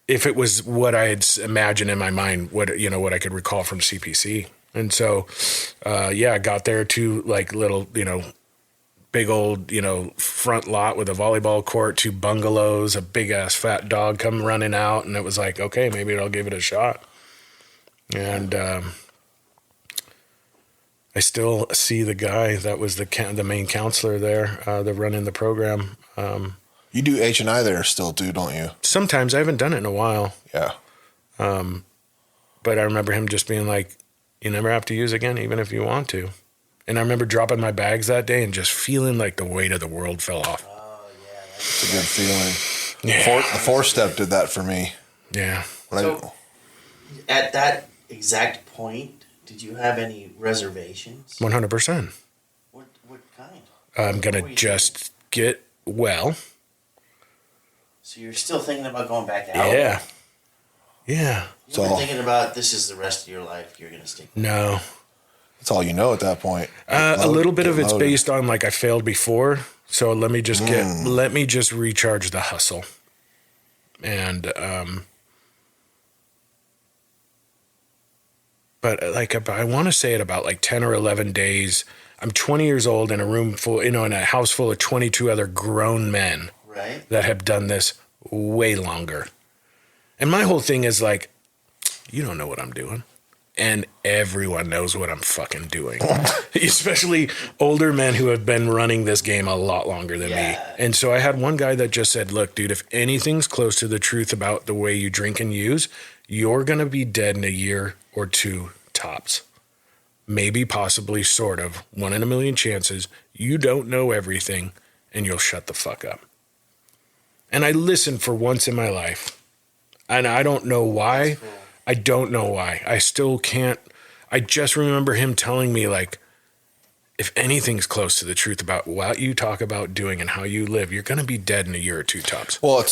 if it was what I had imagined in my mind, what I could recall from CPC. And so, I got there to like little, big old, front lot with a volleyball court, 2 bungalows, a big ass fat dog come running out. And it was like, okay, maybe I'll give it a shot. And I still see the guy that was the main counselor there, the running the program. You do H&I there still too, don't you? Sometimes I haven't done it in a while. Yeah. But I remember him just being like, you never have to use again, even if you want to. And I remember dropping my bags that day and just feeling like the weight of the world fell off. Oh, yeah. It's a good feeling. Yeah. The 4-step did that for me. Yeah. So, at that exact point, did you have any reservations? 100%. What kind? I'm going to just get well. So you're still thinking about going back out? Yeah. Yeah. You were thinking about this is the rest of your life you're going to stick with? No. That's all you know at that point. A little bit of it's based on like I failed before. So let me just recharge the hustle. And, but like, I want to say it about like 10 or 11 days. I'm 20 years old in a room full, in a house full of 22 other grown men that have done this way longer. And my whole thing is like, you don't know what I'm doing. And everyone knows what I'm fucking doing. Especially older men who have been running this game a lot longer than me. And so I had one guy that just said, look, dude, if anything's close to the truth about the way you drink and use, you're going to be dead in a year or 2 tops. Maybe, possibly, sort of. 1 in a million chances. You don't know everything and you'll shut the fuck up. And I listened for once in my life. And I don't know why. I don't know why. I still can't. I just remember him telling me, like, if anything's close to the truth about what you talk about doing and how you live, you're going to be dead in a year or 2 tops. Well,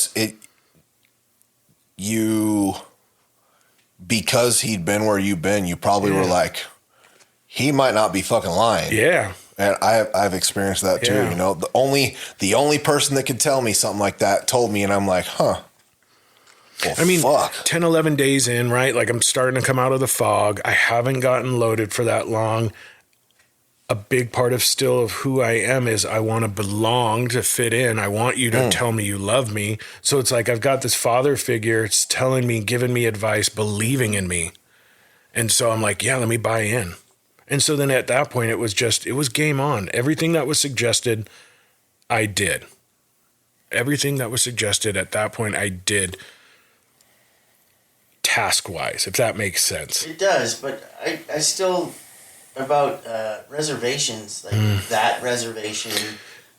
because he'd been where you've been, you probably were like, he might not be fucking lying. Yeah. And I've experienced that too. Yeah. The only person that could tell me something like that told me, and I'm like, huh. Well, I mean, fuck. 10, 11 days in, right? Like I'm starting to come out of the fog. I haven't gotten loaded for that long. A big part of who I am is I want to belong, to fit in. I want you to tell me you love me. So it's like I've got this father figure. It's telling me, giving me advice, believing in me. And so I'm like, yeah, let me buy in. And so then at that point, it was game on. Everything that was suggested, I did. Everything that was suggested at that point, I did. Task-wise, if that makes sense. It does, but I still, about reservations, like that reservation,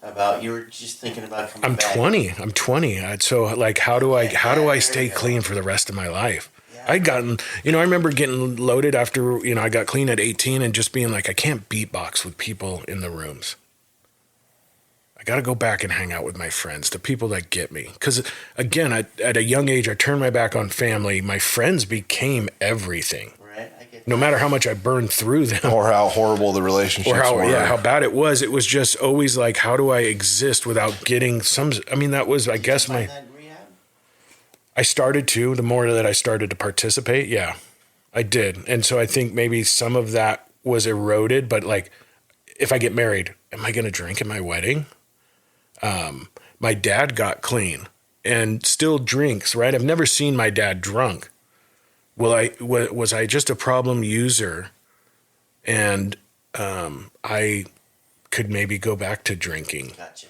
about you were just thinking about coming back. I'm 20. So like, how do I stay clean for the rest of my life? I'd gotten, I remember getting loaded after, I got clean at 18 and just being like, I can't beatbox with people in the rooms. I got to go back and hang out with my friends, the people that get me. Because, again, at a young age, I turned my back on family. My friends became everything. Right, I get no matter how much I burned through them. Or how horrible the relationships were. How bad it was. It was just always like, how do I exist without getting that was, I guess, Find that in rehab? I started to, the more that I started to participate, yeah, I did. And so I think maybe some of that was eroded, but like, if I get married, am I going to drink at my wedding? My dad got clean and still drinks, right? I've never seen my dad drunk. Was I just a problem user? And I could maybe go back to drinking. Gotcha.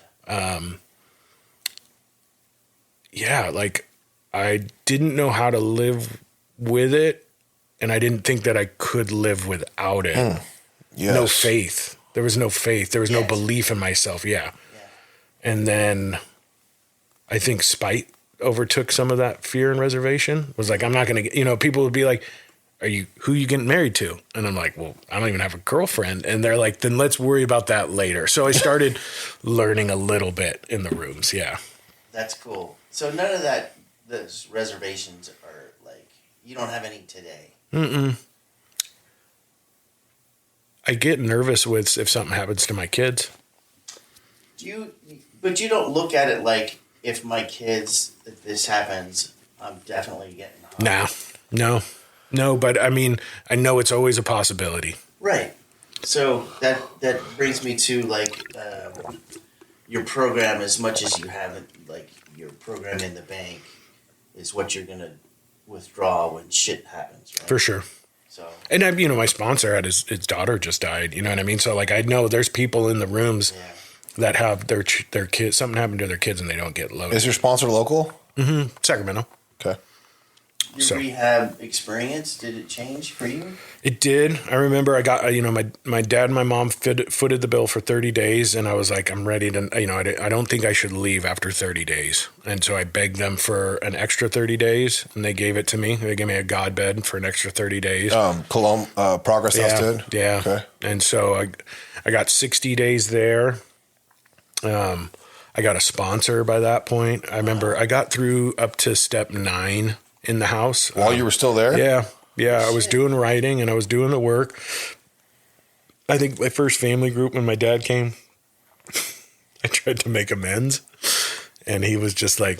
Yeah, like I didn't know how to live with it, and I didn't think that I could live without it. Yes. No faith. There was no faith. There was no Yes. belief in myself. Yeah. And then I think spite overtook some of that fear and reservation. Was like, I'm not going to get, people would be like, who you getting married to? And I'm like, well, I don't even have a girlfriend. And they're like, then let's worry about that later. So I started learning a little bit in the rooms. Yeah. That's cool. So none of those reservations are like, you don't have any today. Mm-mm. I get nervous if something happens to my kids. But you don't look at it like, if this happens, I'm definitely getting high. No. But I mean, I know it's always a possibility. Right. So that brings me to like your program. As much as you have it, like your program in the bank, is what you're gonna withdraw when shit happens. Right? For sure. So. And my sponsor had his daughter just died. You know what I mean? So like, I know there's people in the rooms. Yeah. That have their kids, something happened to their kids and they don't get loaded. Is your sponsor local? Mm-hmm. Sacramento. Okay. Your rehab experience, did it change for you? It did. I remember I got, my dad and my mom footed the bill for 30 days and I was like, I'm ready to, I don't think I should leave after 30 days. And so I begged them for an extra 30 days and they gave it to me. They gave me a God bed for an extra 30 days. Progress House did? Yeah. Okay. And so I got 60 days there. I got a sponsor by that point. I remember I got through up to step 9 in the house. While you were still there? Yeah. Yeah. I was doing writing and I was doing the work. I think my first family group, when my dad came, I tried to make amends and he was just like,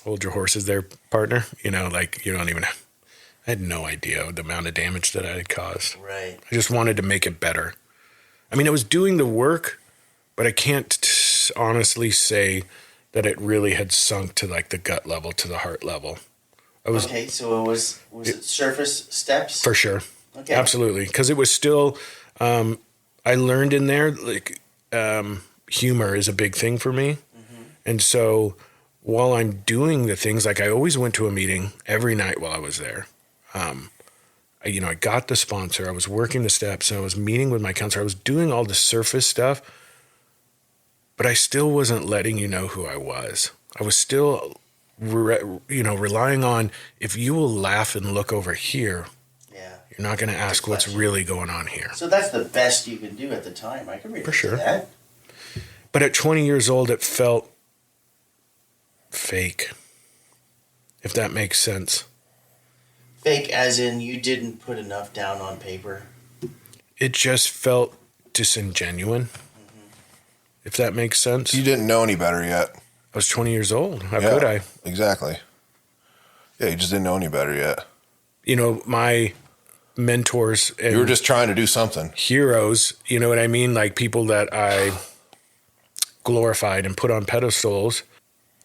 hold your horses there, partner. Like you don't even, I had no idea the amount of damage that I had caused. Right. I just wanted to make it better. I mean, I was doing the work, but I can't honestly say that it really had sunk to like the gut level, to the heart level. Okay, so was it surface steps? For sure. Okay. Absolutely. Because it was still, I learned in there, like, humor is a big thing for me. Mm-hmm. And so while I'm doing the things, like I always went to a meeting every night while I was there. I got the sponsor, I was working the steps, and I was meeting with my counselor. I was doing all the surface stuff. But I still wasn't letting you know who I was. I was still, relying on, if you will laugh and look over here, you're not going to ask what's really going on here. So that's the best you can do at the time. I can relate For sure. to that. But at 20 years old, it felt fake, if that makes sense. Fake as in you didn't put enough down on paper? It just felt disingenuine. If that makes sense. You didn't know any better yet. I was 20 years old. How could I? Exactly. Yeah, you just didn't know any better yet. My mentors and you were just trying to do something. Heroes, you know what I mean? Like people that I glorified and put on pedestals.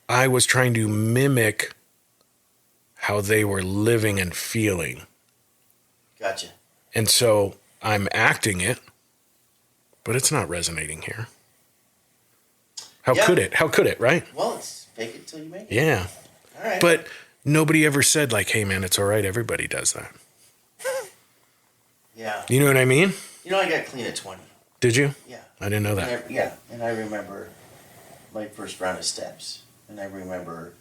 I was trying to mimic how they were living and feeling. Gotcha. And so I'm acting it, but it's not resonating here. How could it? How could it, right? Well, it's fake it till you make it. Yeah. All right. But nobody ever said like, hey man, it's all right. Everybody does that. Yeah. You know what I mean? I got clean at 20. Did you? Yeah. I didn't know that. And I remember my first round of steps. And I remember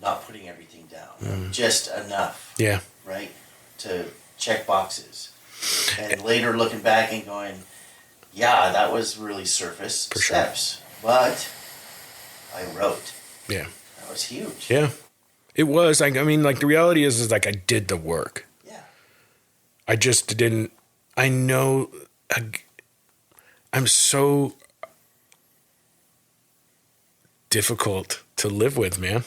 not putting everything down, just enough, Yeah. right, to check boxes. And later looking back and going, yeah, that was really surface For sure. steps, but I wrote. Yeah. That was huge. Yeah. It was. Like, I mean, like, the reality is like I did the work. Yeah. I just didn't. I know. I'm so difficult to live with, man.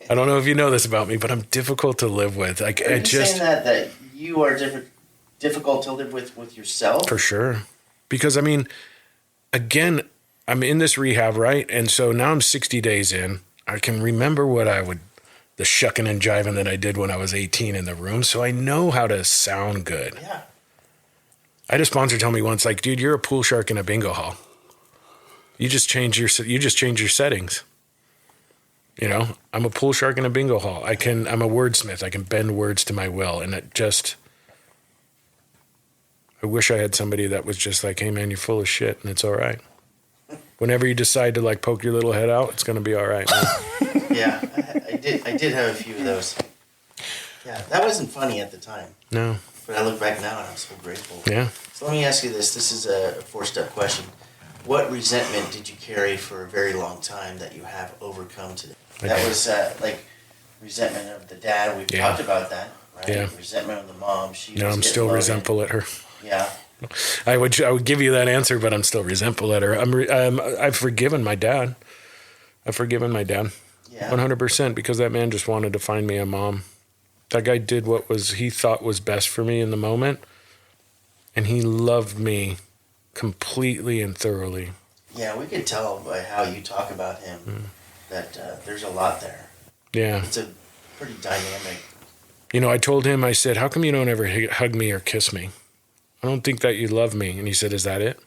I don't know if you know this about me, but I'm difficult to live with. Like, Are you saying that you are difficult to live with yourself? For sure. Because, I mean, again, I'm in this rehab, right? And so now I'm 60 days in. I can remember the shucking and jiving that I did when I was 18 in the room. So I know how to sound good. Yeah. I had a sponsor tell me once, like, dude, you're a pool shark in a bingo hall. You just change your settings. You know, I'm a pool shark in a bingo hall. I'm a wordsmith. I can bend words to my will. And I wish I had somebody that was just like, hey man, you're full of shit and it's all right. Whenever you decide to like poke your little head out, it's going to be all right. Yeah, I did have a few of those. Yeah, that wasn't funny at the time. No. But I look back now and I'm so grateful. Yeah. So let me ask you this. This is a 4-step question. What resentment did you carry for a very long time that you have overcome today? That was like resentment of the dad. We've talked about that, right? Yeah. Resentment of the mom. I'm still resentful at her. Yeah. I would give you that answer, but I'm still resentful at her. I've forgiven my dad. Yeah. 100%, because that man just wanted to find me a mom. That guy did what he thought was best for me in the moment, and he loved me completely and thoroughly. Yeah, we could tell by how you talk about him that there's a lot there. Yeah. It's a pretty dynamic. You know, I told him, I said, how come you don't ever hug me or kiss me? I don't think that you love me. And he said, is that it?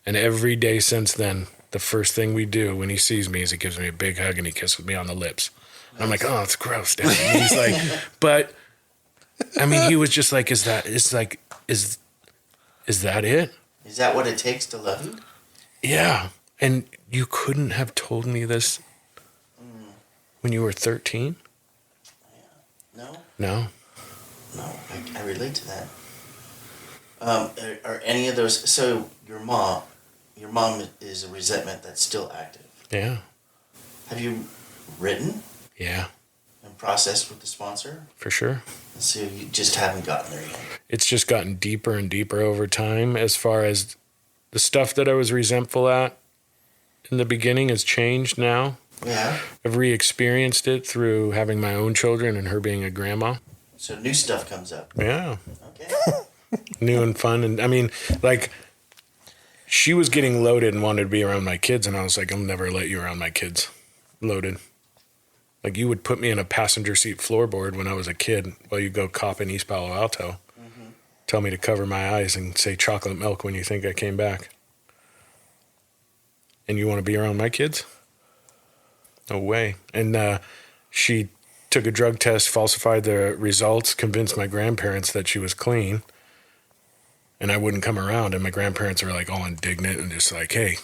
And every day since then, the first thing we do when he sees me is he gives me a big hug and he kisses me on the lips. And I'm like, oh, it's gross, Dad. And he's like, but I mean, he was just like, is that it? Is that what it takes to love you? Yeah. And you couldn't have told me this when you were 13? No? No. No, I relate to that. Are any of those, so your mom is a resentment that's still active. Yeah. Have you written? Yeah. And processed with the sponsor? For sure. So you just haven't gotten there yet. It's just gotten deeper and deeper over time. As far as the stuff that I was resentful at in the beginning has changed now. Yeah. I've re-experienced it through having my own children and her being a grandma. So new stuff comes up. Yeah. Okay. New and fun. And I mean, like, she was getting loaded and wanted to be around my kids. And I was like, I'll never let you around my kids loaded. Like, you would put me in a passenger seat floorboard when I was a kid while you go cop in East Palo Alto. Mm-hmm. Tell me to cover my eyes and say chocolate milk when you think I came back. And you want to be around my kids? No way. And she took a drug test, falsified the results, convinced my grandparents that she was clean. And I wouldn't come around. And my grandparents were like all indignant and just like, hey,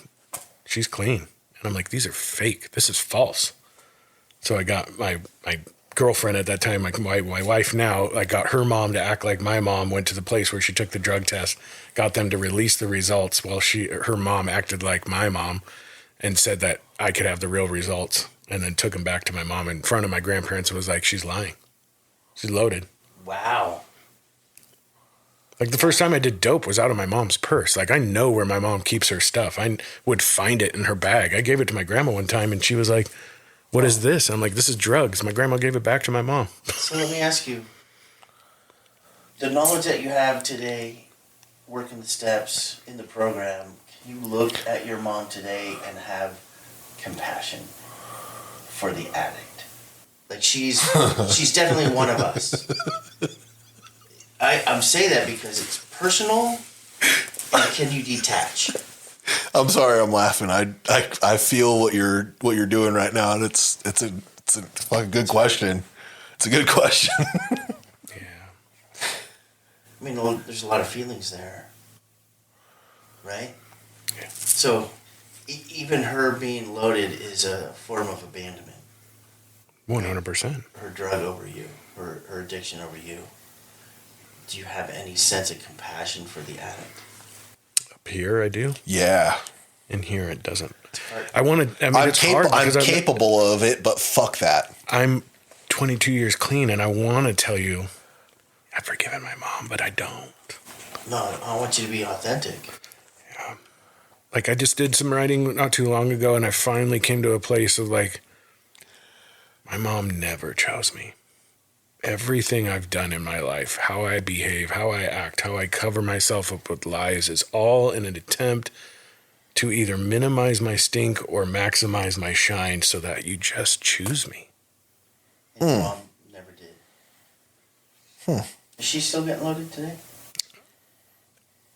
she's clean. And I'm like, these are fake. This is false. So I got my girlfriend at that time, my wife now, I got her mom to act like my mom, went to the place where she took the drug test, got them to release the results while her mom acted like my mom and said that I could have the real results, and then took them back to my mom in front of my grandparents and was like, she's lying. She's loaded. Wow. Like, the first time I did dope was out of my mom's purse. Like, I know where my mom keeps her stuff. I would find it in her bag. I gave it to my grandma one time, and she was like, what is this? I'm like, this is drugs. My grandma gave it back to my mom. So let me ask you, the knowledge that you have today, working the steps in the program, can you look at your mom today and have compassion for the addict? Like, she's definitely one of us. I'm saying that because it's personal, and can you detach? I'm sorry, I'm laughing. I feel what you're doing right now, and it's a fucking good question. It's a good question. Yeah. I mean, there's a lot of feelings there, right? Yeah. So even her being loaded is a form of abandonment. 100%. her drug over you, her addiction over you, do you have any sense of compassion for the addict? Up here, I do. Yeah. In here, it doesn't. hard. I want to. I mean, it's hard because I'm capable of it, but fuck that. I'm 22 years clean, and I want to tell you, I've forgiven my mom, but I don't. No, I want you to be authentic. Yeah. Like, I just did some writing not too long ago, and I finally came to a place of like, my mom never chose me. Everything I've done in my life, how I behave, how I act, how I cover myself up with lies, is all in an attempt to either minimize my stink or maximize my shine so that you just choose me. And your mom never did. Is she still getting loaded today?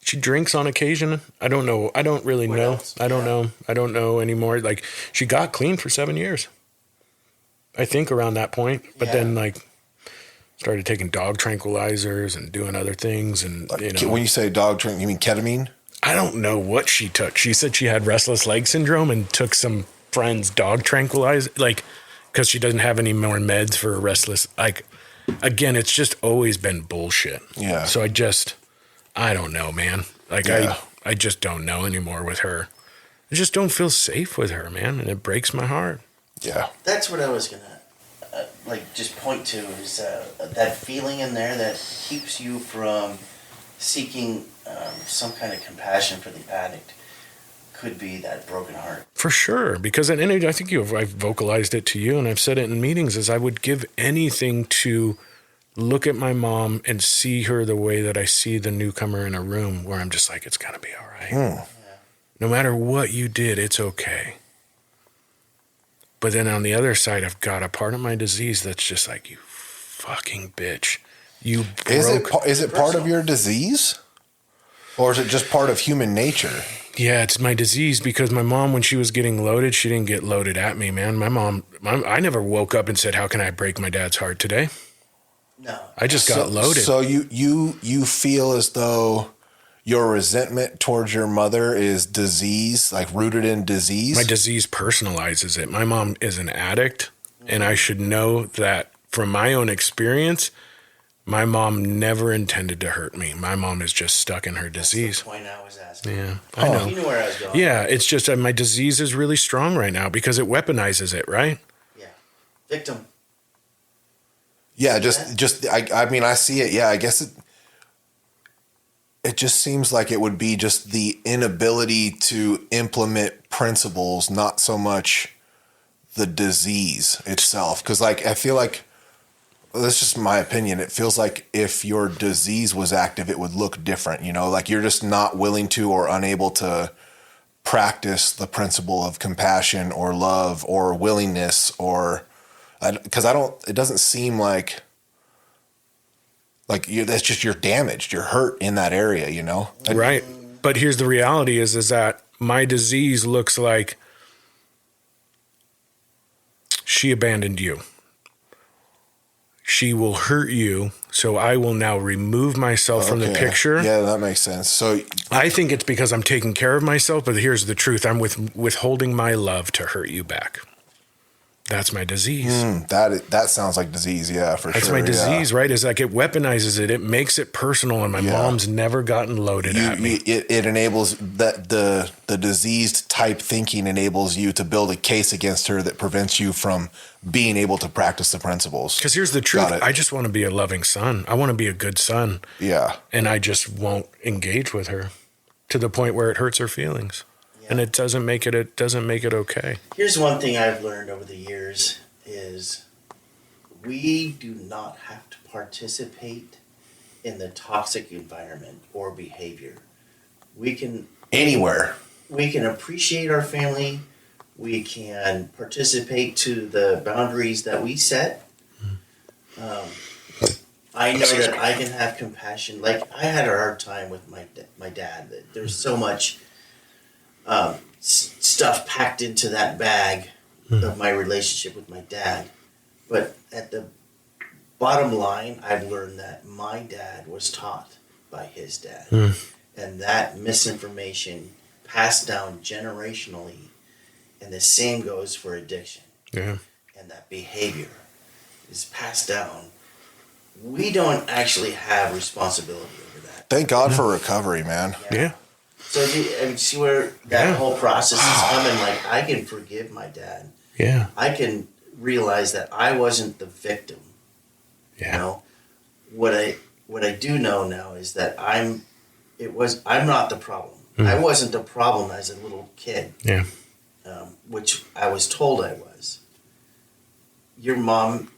She drinks on occasion. I don't know. I don't really What know. else? I don't Yeah. know. I don't know anymore. Like, she got clean for 7 years. I think around that point. But Yeah. then, like, started taking dog tranquilizers and doing other things. And, Like, you know, when you say dog drink, you mean ketamine? I don't know what she took. She said she had restless leg syndrome and took some friend's dog tranquilizer, like, because she doesn't have any more meds for a restless. Like, again, it's just always been bullshit. Yeah. So I don't know, man. Like, Yeah. I just don't know anymore with her. I just don't feel safe with her, man, and it breaks my heart. Yeah. That's what I was gonna just point to is that feeling in there that keeps you from seeking some kind of compassion for the addict. Could be that broken heart. For sure, because I think I've vocalized it to you, and I've said it in meetings, is I would give anything to look at my mom and see her the way that I see the newcomer in a room, where I'm just like, it's gonna be all right. Yeah. No matter what you did, it's okay. But then on the other side, I've got a part of my disease that's just like, you fucking bitch. You broke. Is it part of your disease? Or is it just part of human nature? Yeah, it's my disease, because my mom, when she was getting loaded, she didn't get loaded at me, man. I never woke up and said, how can I break my dad's heart today? No. I just got loaded. So you feel as though your resentment towards your mother is disease, like rooted in disease? My disease personalizes it. My mom is an addict, and I should know that from my own experience, my mom never intended to hurt me. My mom is just stuck in her disease. That's the point I was asking. Yeah, I know. You knew where I was going. Yeah, it's just that my disease is really strong right now because it weaponizes it, right? Yeah. Victim. Yeah, I mean, I see it. Yeah, I guess it just seems like it would be just the inability to implement principles, not so much the disease itself. Because, like, I feel like, that's just my opinion. It feels like if your disease was active, it would look different. You know, like you're just not willing to or unable to practice the principle of compassion or love or willingness, or because it doesn't seem like that's just, you're damaged, you're hurt in that area, you know? Right. But here's the reality is that my disease looks like she abandoned you. She will hurt you, so I will now remove myself from the picture. Yeah, that makes sense. So I think it's because I'm taking care of myself, but here's the truth. I'm withholding my love to hurt you back. That's my disease. that sounds like disease, yeah, for sure. That's my disease, right? Is like it weaponizes it. It makes it personal, and my mom's never gotten loaded at me. It enables that the diseased type thinking enables you to build a case against her that prevents you from being able to practice the principles. Because here's the truth. I just want to be a loving son. I want to be a good son. Yeah. And I just won't engage with her to the point where it hurts her feelings. Yeah. And it doesn't make it okay. Here's one thing I've learned over the years is we do not have to participate in the toxic environment or behavior. We can Anywhere. We can appreciate our family. We can participate to the boundaries that we set. I know that I can have compassion. Like, I had a hard time with my dad. There's so much stuff packed into that bag of my relationship with my dad. But at the bottom line, I've learned that my dad was taught by his dad. And that misinformation passed down generationally. And the same goes for addiction. Yeah. And that behavior. is passed down, we don't actually have responsibility over that. Thank God for recovery, man. Yeah. So see where that whole process is coming. Like, I can forgive my dad. Yeah. I can realize that I wasn't the victim. Yeah. You know, what I do know now is that I'm not the problem. I wasn't the problem as a little kid. Yeah. Which I was told I was. Your mom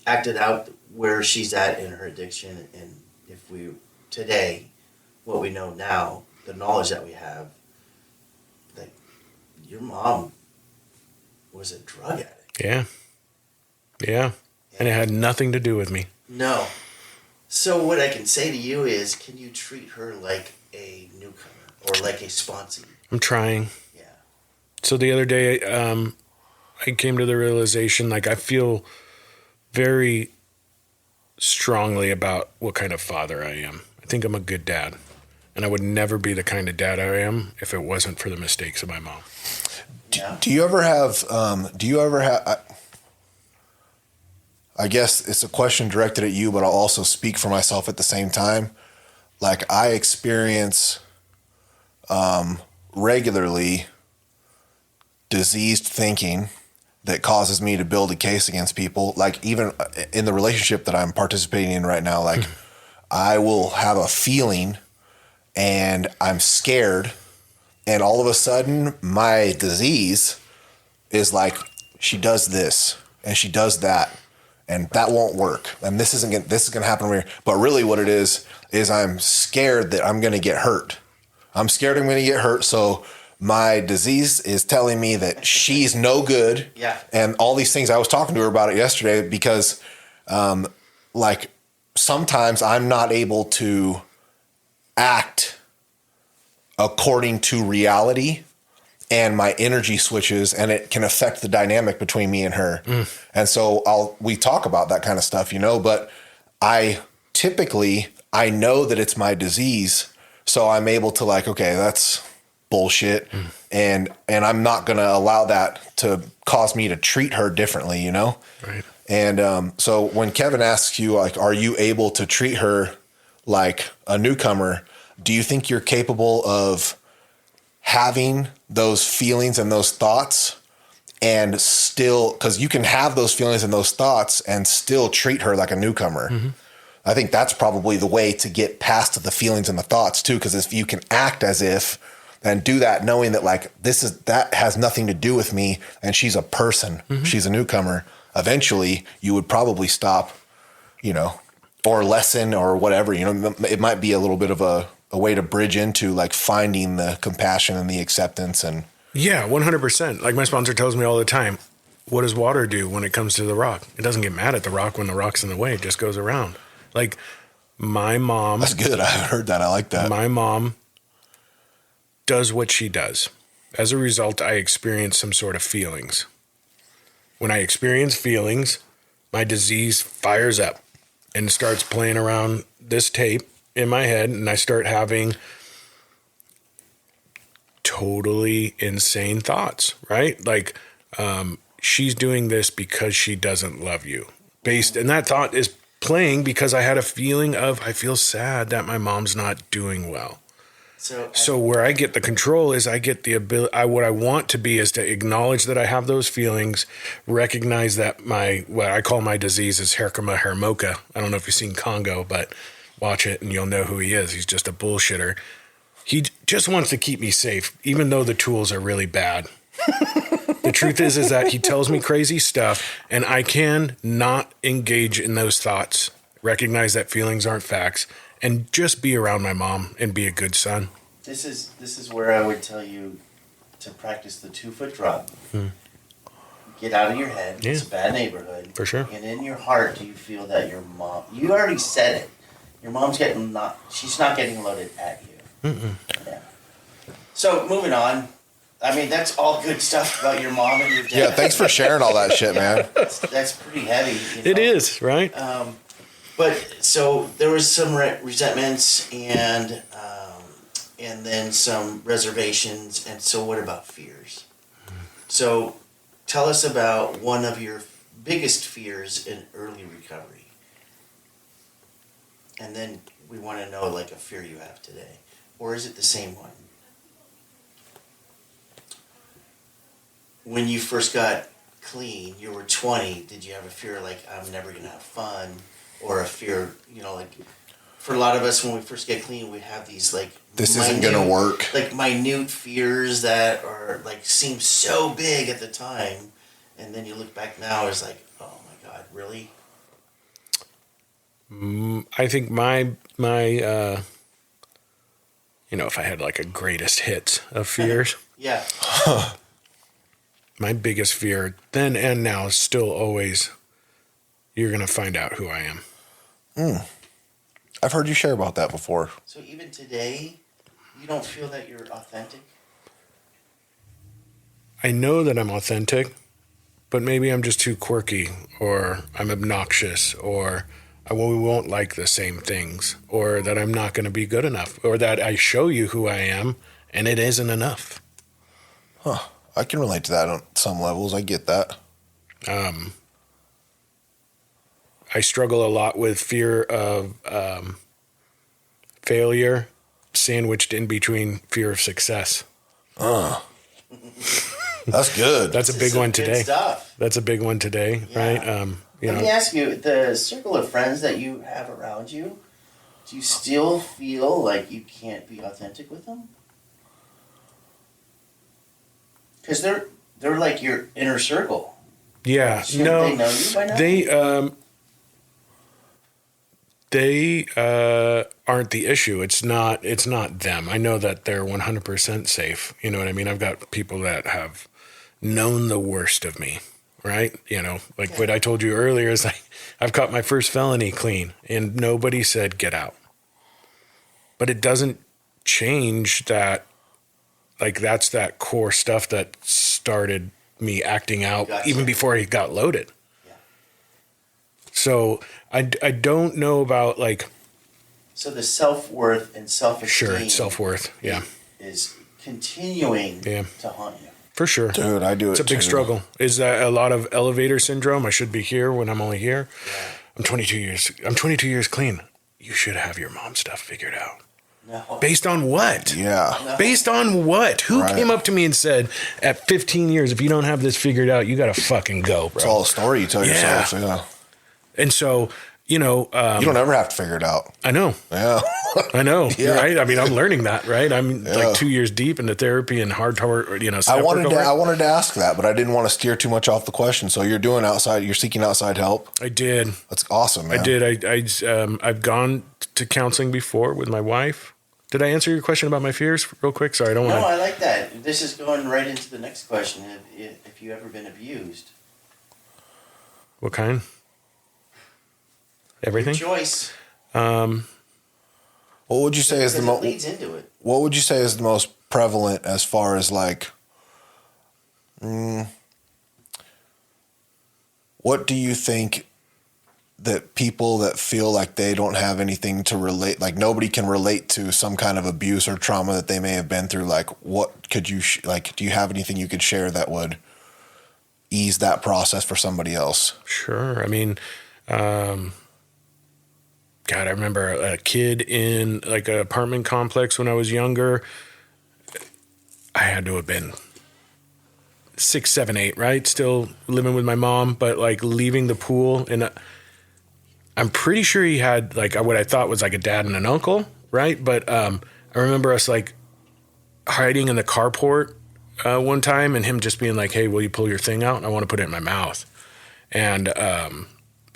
acted out where she's at in her addiction, and if we today, what we know now, the knowledge that we have, that your mom was a drug addict. Yeah. Yeah. And it had nothing to do with me. No. So what I can say to you is, can you treat her like a newcomer or like a sponsee? I'm trying. Yeah. So the other day, I came to the realization, like, I feel very strongly about what kind of father I am. I think I'm a good dad. And I would never be the kind of dad I am if it wasn't for the mistakes of my mom. Yeah. Do you ever have, I guess it's a question directed at you, but I'll also speak for myself at the same time. Like, I experience regularly diseased thinking that causes me to build a case against people. Like, even in the relationship that I'm participating in right now, like, I will have a feeling and I'm scared, and all of a sudden my disease is like, she does this and she does that, and that won't work, and this is gonna happen over here. But really what it is I'm scared that I'm gonna get hurt. I'm scared I'm gonna get hurt, so my disease is telling me that she's no good. Yeah. And all these things. I was talking to her about it yesterday because like, sometimes I'm not able to act according to reality, and my energy switches, and it can affect the dynamic between me and her. And so we talk about that kind of stuff, you know, but I know that it's my disease. So I'm able to, like, okay, that's bullshit. And I'm not going to allow that to cause me to treat her differently, you know? Right. And so when Kevin asks you, like, are you able to treat her like a newcomer? Do you think you're capable of having those feelings and those thoughts and still, because you can have those feelings and those thoughts and still treat her like a newcomer? I think that's probably the way to get past the feelings and the thoughts too. Because if you can act as if and do that, knowing that, like, that has nothing to do with me, and she's a person, she's a newcomer, eventually you would probably stop, you know, or lessen or whatever, you know. It might be a little bit of a way to bridge into, like, finding the compassion and the acceptance. And Yeah, 100%. Like, my sponsor tells me all the time, what does water do when it comes to the rock? It doesn't get mad at the rock when the rock's in the way. It just goes around. Like, my mom... That's good. I heard that. I like that. My mom does what she does. As a result, I experience some sort of feelings. When I experience feelings, my disease fires up and starts playing around this tape in my head, and I start having totally insane thoughts, right? Like, she's doing this because she doesn't love you. And that thought is playing because I had a feeling of, I feel sad that my mom's not doing well. So where I get the control is I get the ability, what I want to be is to acknowledge that I have those feelings, recognize that what I call my disease is Herkimer Hermoka. I don't know if you've seen Congo, but watch it and you'll know who he is. He's just a bullshitter. He just wants to keep me safe, even though the tools are really bad. The truth is that he tells me crazy stuff, and I can not engage in those thoughts, recognize that feelings aren't facts, and just be around my mom and be a good son. This is where I would tell you to practice the 2-foot drop. Get out of your head. Yeah. It's a bad neighborhood. For sure. And in your heart, do you feel that your mom... You already said it. Your mom's she's not getting loaded at you. Yeah. So, moving on. I mean, that's all good stuff about your mom and your dad. Yeah, thanks for sharing all that shit, man. That's pretty heavy. You know? It is, right? But so there was some resentments and then some reservations. And so what about fears? So tell us about one of your biggest fears in early recovery? And then we want to know like a fear you have today. Or is it the same one? When you first got clean, you were 20, did you have a fear like, I'm never going to have fun? Or a fear, like, for a lot of us, when we first get clean, we have these, like, this isn't going to work. Like, minute fears that are, like, seem so big at the time. And then you look back now, it's like, oh my God, really? I think my if I had like a greatest hits of fears, yeah. My biggest fear then and now is still always, you're going to find out who I am. I've heard you share about that before. So even today, you don't feel that you're authentic? I know that I'm authentic, but maybe I'm just too quirky, or I'm obnoxious, or we won't like the same things, or that I'm not going to be good enough, or that I show you who I am and it isn't enough. Huh. I can relate to that on some levels. I get that. I struggle a lot with fear of failure sandwiched in between fear of success. That's good. That's a big one today. Stuff. That's a big one today, Yeah. right? Let me ask you, the circle of friends that you have around you, do you still feel like you can't be authentic with them? Because they're like your inner circle. Yeah, Shouldn't no, they know you by now? They aren't the issue. It's not them. I know that they're 100% safe. You know what I mean? I've got people that have known the worst of me, right? Like what I told you earlier is like, I've caught my first felony clean and nobody said get out. But it doesn't change that, like that's that core stuff that started me acting out even before he got loaded. Yeah. So I don't know about like. So the self-worth and self-esteem. Sure, self-worth. Yeah. Is continuing to haunt you. For sure. Dude, I do it. It's a big struggle. Is that a lot of elevator syndrome? I should be here when I'm only here. Yeah. I'm 22 years clean. You should have your mom stuff figured out. No. Based on what? Yeah. No. Based on what? Who came up to me and said, at 15 years, if you don't have this figured out, you got to fucking go, bro. It's all a story you tell yourself. Yeah. And so, you don't ever have to figure it out. I know. Yeah. I know. Yeah. Right? I mean, I'm learning that, right? I'm like 2 years deep into therapy and hard work, I wanted to ask that, but I didn't want to steer too much off the question. So you're seeking outside help. I did. That's awesome, man. I did. I've gone to counseling before with my wife. Did I answer your question about my fears real quick? Sorry, I don't want to. No, I like that. This is going right into the next question. If you ever been abused? What kind? Everything? Your choice. What would you say is the most? Leads into it. What would you say is the most prevalent as far as like? What do you think that people that feel like they don't have anything to relate, like nobody can relate to some kind of abuse or trauma that they may have been through? Like, what could you do you have anything you could share that would ease that process for somebody else? Sure. I mean, God, I remember a kid in like an apartment complex when I was younger. I had to have been 6, 7, 8, right? Still living with my mom, but like leaving the pool. And I'm pretty sure he had like what I thought was like a dad and an uncle, right? But I remember us like hiding in the carport one time and him just being like, hey, will you pull your thing out? I want to put it in my mouth. And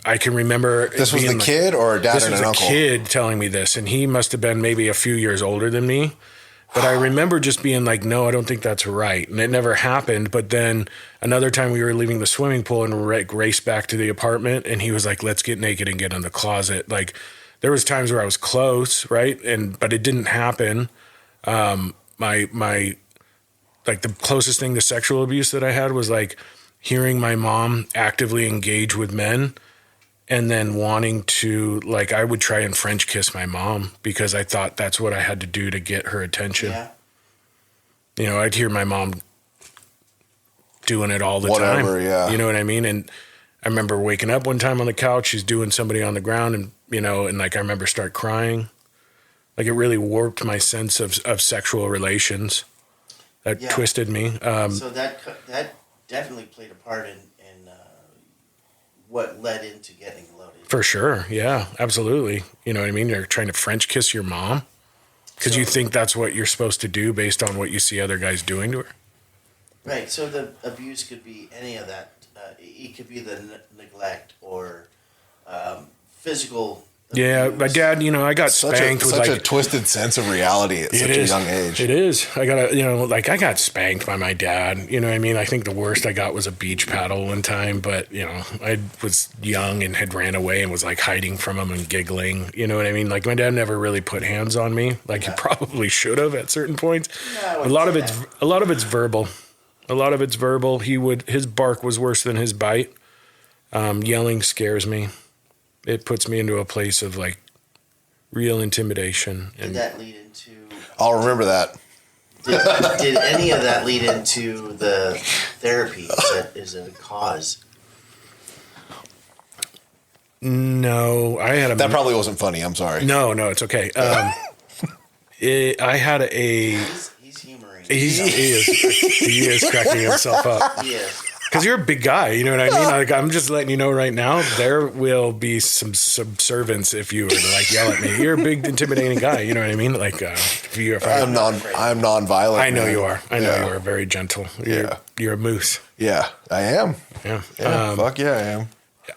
I can remember this was the kid or a dad and an uncle? This was a kid telling me this, and he must have been maybe a few years older than me. But I remember just being like, no, I don't think that's right. And it never happened. But then another time we were leaving the swimming pool and raced back to the apartment, and he was like, let's get naked and get in the closet. Like there was times where I was close, right? But it didn't happen. My like the closest thing to sexual abuse that I had was like hearing my mom actively engage with men and then wanting to, like, I would try and French kiss my mom because I thought that's what I had to do to get her attention. Yeah. I'd hear my mom doing it all the time. Yeah. You know what I mean? And I remember waking up one time on the couch, she's doing somebody on the ground, and and like I remember start crying. Like it really warped my sense of sexual relations. That twisted me. So that definitely played a part in what led into getting loaded. For sure, yeah, absolutely. You know what I mean? You're trying to French kiss your mom because you think that's what you're supposed to do based on what you see other guys doing to her. Right. So the abuse could be any of that. It could be the neglect or physical. Yeah, abuse. my dad, I got spanked with such like a twisted sense of reality at such a young age. It is. I got spanked by my dad. You know what I mean? I think the worst I got was a beach paddle one time, but I was young and had ran away and was like hiding from him and giggling. You know what I mean? Like my dad never really put hands on me, like he probably should have at certain points. No, a lot of it's verbal. A lot of it's verbal. His bark was worse than his bite. Yelling scares me. It puts me into a place of like real intimidation. Did that lead into? I'll remember that. Did any of that lead into the therapy? Is it a cause? No, I had That probably wasn't funny. I'm sorry. No, it's okay. I had a. He's humoring. He is cracking himself up. He is. Because you're a big guy, you know what I mean? Like, I'm just letting you know right now, there will be some subservience if you were to like yell at me. You're a big, intimidating guy, you know what I mean? Like, I'm non-violent. I know man. you are. I know you are very gentle. You're a moose. Yeah, I am. Yeah. Fuck yeah, I am.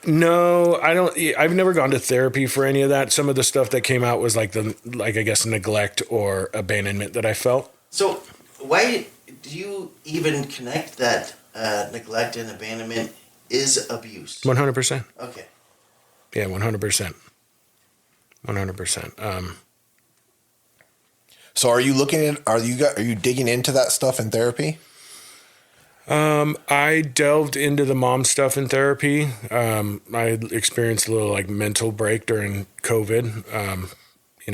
No, I don't. I've never gone to therapy for any of that. Some of the stuff that came out was like I guess neglect or abandonment that I felt. So why do you even connect that neglect and abandonment is abuse? 100%. Okay. Yeah, 100%. 100%. So are you digging into that stuff in therapy? I delved into the mom stuff in therapy. I experienced a little like mental break during COVID.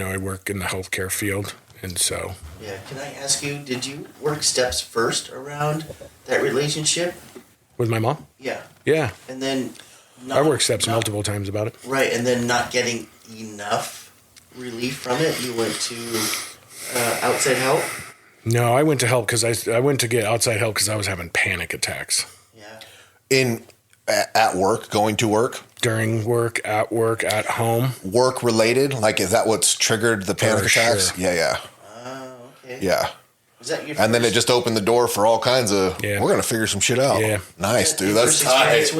I work in the healthcare field, and so. Yeah. Can I ask you? Did you work steps first around that relationship With my mom? Yeah. Yeah. And then. I worked steps multiple times about it. Right, and then not getting enough relief from it, you went to outside help. No, I went to help because I went to get outside help because I was having panic attacks. Yeah. At work, going to work? During work, at home. Work related? Like, is that what's triggered the panic attacks? Sure. Yeah. Oh, okay. Yeah. Was that your and then it just opened the door for all kinds of, Yeah. we're going to figure some shit out. Yeah. Nice, dude. That's first experience tight.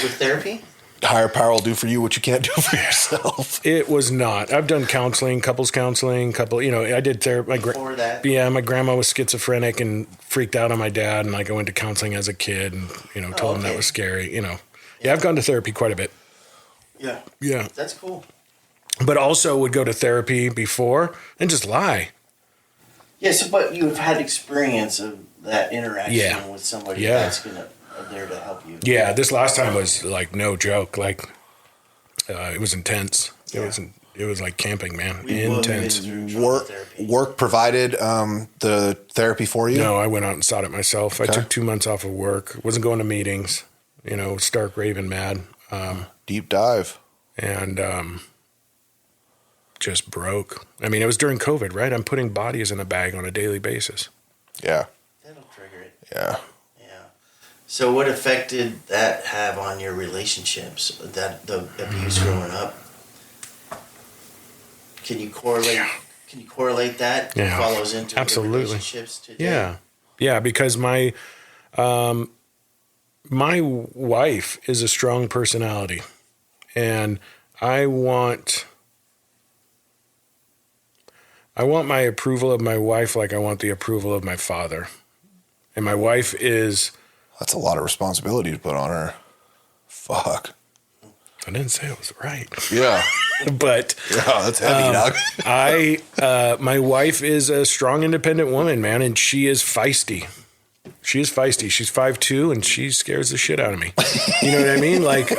with therapy? Higher power will do for you what you can't do for yourself. It was not. I've done counseling, couples counseling, I did therapy. Before that? Yeah, my grandma was schizophrenic and freaked out on my dad, and like I went to counseling as a kid and, told him that was scary, Yeah, I've gone to therapy quite a bit. Yeah. Yeah. That's cool. But also would go to therapy before and just lie. Yes, but you've had experience of that interaction with somebody that's there to help you. Yeah, this last time was like no joke. Like it was intense. Yeah. It was like camping, man. We both Intense. been through trauma therapy. Work provided the therapy for you? No, I went out and sought it myself. I took 2 months off of work. Wasn't going to meetings. Stark raving mad. Deep dive. And just broke. I mean, it was during COVID, right? I'm putting bodies in a bag on a daily basis. Yeah. That'll trigger it. Yeah. So what effect did that have on your relationships, the abuse growing up? Can you correlate that? Yeah. Follows into Absolutely. the relationships today? Yeah. Yeah, because my wife is a strong personality, and I want my approval of my wife like I want the approval of my father. And my wife is... That's a lot of responsibility to put on her. Fuck. I didn't say it was right. Yeah. But... Yeah, that's heavy, dog. My wife is a strong, independent woman, man, and she is feisty. She is feisty. She's 5'2", and she scares the shit out of me. You know what I mean? Like,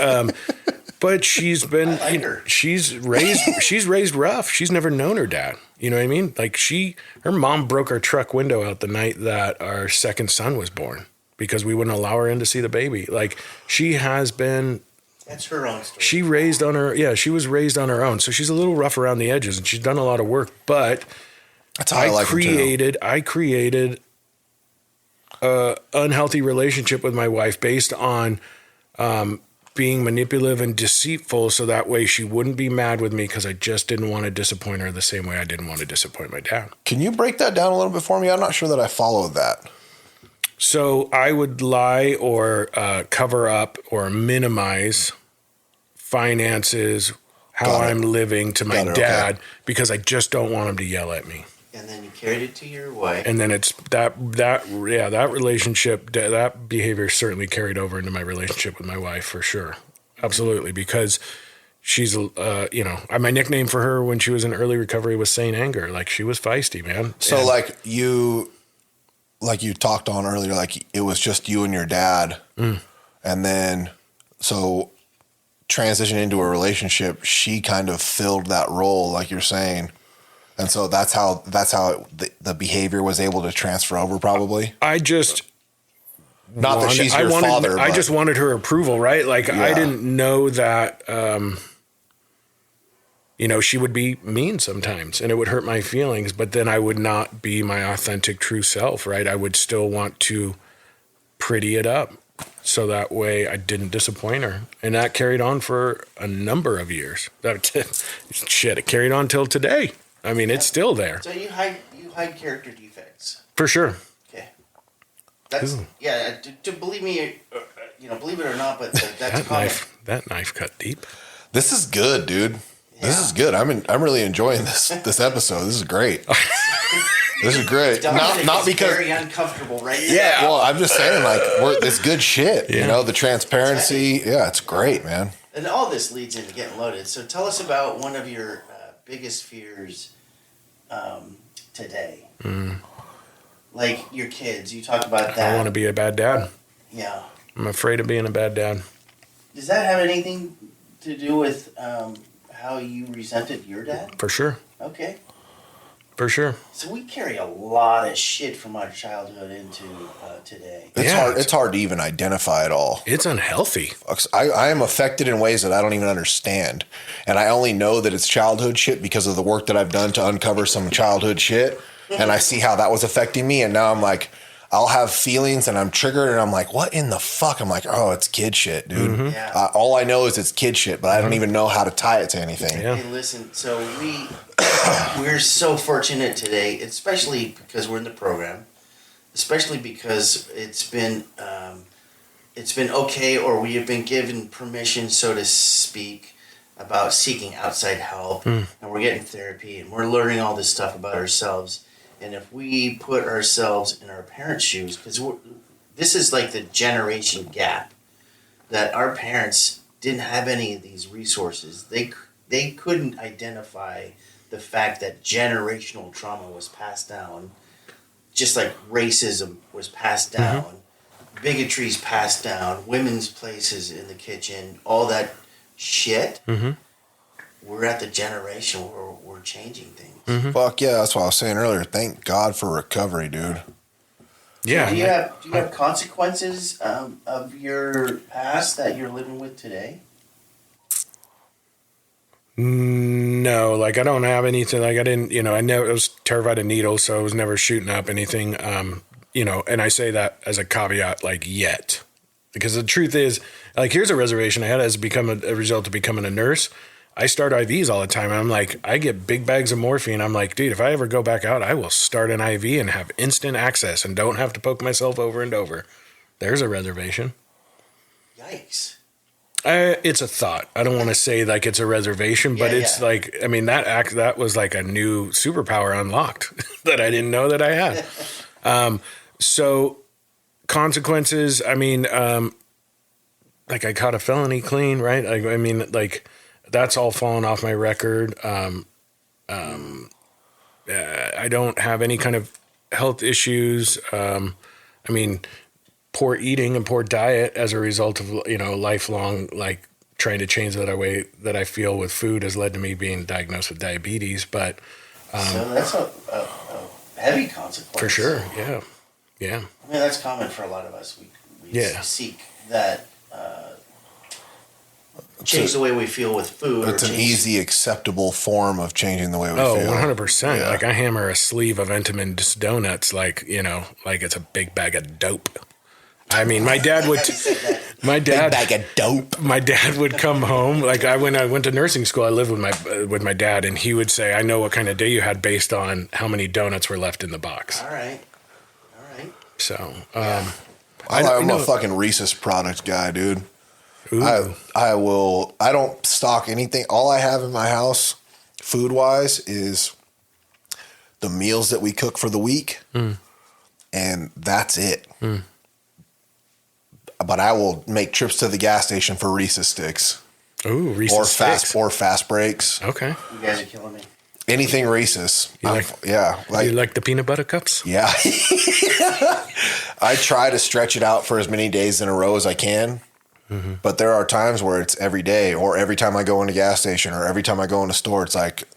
but she's been... I like her. She's raised rough. She's never known her dad. You know what I mean? Like her mom broke our truck window out the night that our second son was born. because we wouldn't allow her in to see the baby. Like, she has been, That's her own story. she was raised on her own. So she's a little rough around the edges, and she's done a lot of work, but That's how I like I created a unhealthy relationship with my wife based on being manipulative and deceitful, so that way she wouldn't be mad with me, because I just didn't want to disappoint her the same way I didn't want to disappoint my dad. Can you break that down a little bit for me? I'm not sure that I followed that. So I would lie or cover up or minimize finances, how I'm living to my dad, because I just don't want him to yell at me. And then you carried it to your wife. And then it's that relationship, that behavior certainly carried over into my relationship with my wife, for sure. Absolutely. Because she's, my nickname for her when she was in early recovery was Saint Anger. Like, she was feisty, man. So like you talked on earlier, like it was just you and your dad. And then, so transition into a relationship, she kind of filled that role, like you're saying. And so that's how the behavior was able to transfer over, probably. I just that she's your father. I just wanted her approval, right? Like, I didn't know that, she would be mean sometimes, and it would hurt my feelings, but then I would not be my authentic, true self, right? I would still want to pretty it up, so that way I didn't disappoint her. And that carried on for a number of years. It carried on till today. I mean, it's still there. So you hide character defects. For sure. Okay. That's to believe me, believe it or not, but that's common. That knife cut deep. This is good, dude. Yeah. This is good. I'm really enjoying this episode. This is great. This is great. Not because very uncomfortable right now. Yeah. Well, I'm just saying, like, it's good shit. Yeah. The transparency. Yeah, it's great, man. And all this leads into getting loaded. So tell us about one of your biggest fears today. Like your kids. You talked about that. I want to be a bad dad. Yeah. I'm afraid of being a bad dad. Does that have anything to do with how you resented your dad? For sure. Okay. For sure. So we carry a lot of shit from our childhood into today. It's hard to even identify it all. It's unhealthy. I am affected in ways that I don't even understand. And I only know that it's childhood shit because of the work that I've done to uncover some childhood shit. And I see how that was affecting me. And now I'm like, I'll have feelings and I'm triggered and I'm like, what in the fuck? I'm like, oh, it's kid shit, dude. Mm-hmm. Yeah. All I know is it's kid shit, but I don't even know how to tie it to anything. Yeah. Hey, listen, so we're so fortunate today, especially because we're in the program, especially because it's been okay, or we have been given permission, so to speak, about seeking outside help, and we're getting therapy, and we're learning all this stuff about ourselves. And if we put ourselves in our parents' shoes, because this is like the generation gap, that our parents didn't have any of these resources. They couldn't identify the fact that generational trauma was passed down, just like racism was passed down, bigotry's passed down, women's places in the kitchen, all that shit. We're at the generation where we're changing things. Fuck yeah, that's what I was saying earlier. Thank God for recovery, dude. Yeah. Do you have consequences of your past that you're living with today? No, like I don't have anything. Like I didn't, I was terrified of needles, so I was never shooting up anything. And I say that as a caveat, like yet, because the truth is, like here's a reservation I had as a result of becoming a nurse. I start IVs all the time. And I'm like, I get big bags of morphine. I'm like, dude, if I ever go back out, I will start an IV and have instant access and don't have to poke myself over and over. There's a reservation. Yikes. It's a thought. I don't want to say like it's a reservation, but it's like, I mean, that was like a new superpower unlocked that I didn't know that I had. So consequences, I mean, like I caught a felony clean, right? Like, I mean, like that's all fallen off my record. I don't have any kind of health issues. I mean, poor eating and poor diet as a result of, lifelong, like trying to change that way that I feel with food has led to me being diagnosed with diabetes. But so that's a heavy consequence. For sure. Yeah. Yeah. I mean, that's common for a lot of us. We seek that change the way we feel with food. It's an easy, acceptable form of changing the way we feel. 100%. Yeah. Like I hammer a sleeve of Entenmann's donuts like it's a big bag of dope. I mean, my dad would. Big bag of dope. My dad would come home. Like when I went to nursing school, I lived with my dad, and he would say, "I know what kind of day you had based on how many donuts were left in the box." All right. So, I'm a fucking Reese's product guy, dude. Ooh. I don't stock anything. All I have in my house, food wise, is the meals that we cook for the week, and that's it. But I will make trips to the gas station for Reese's sticks. Ooh, Reese's sticks. Or fast breaks. Okay. You guys are killing me. Anything Reese's. You like the peanut butter cups? Yeah. I try to stretch it out for as many days in a row as I can. But there are times where it's every day, or every time I go in a gas station, or every time I go in a store, it's like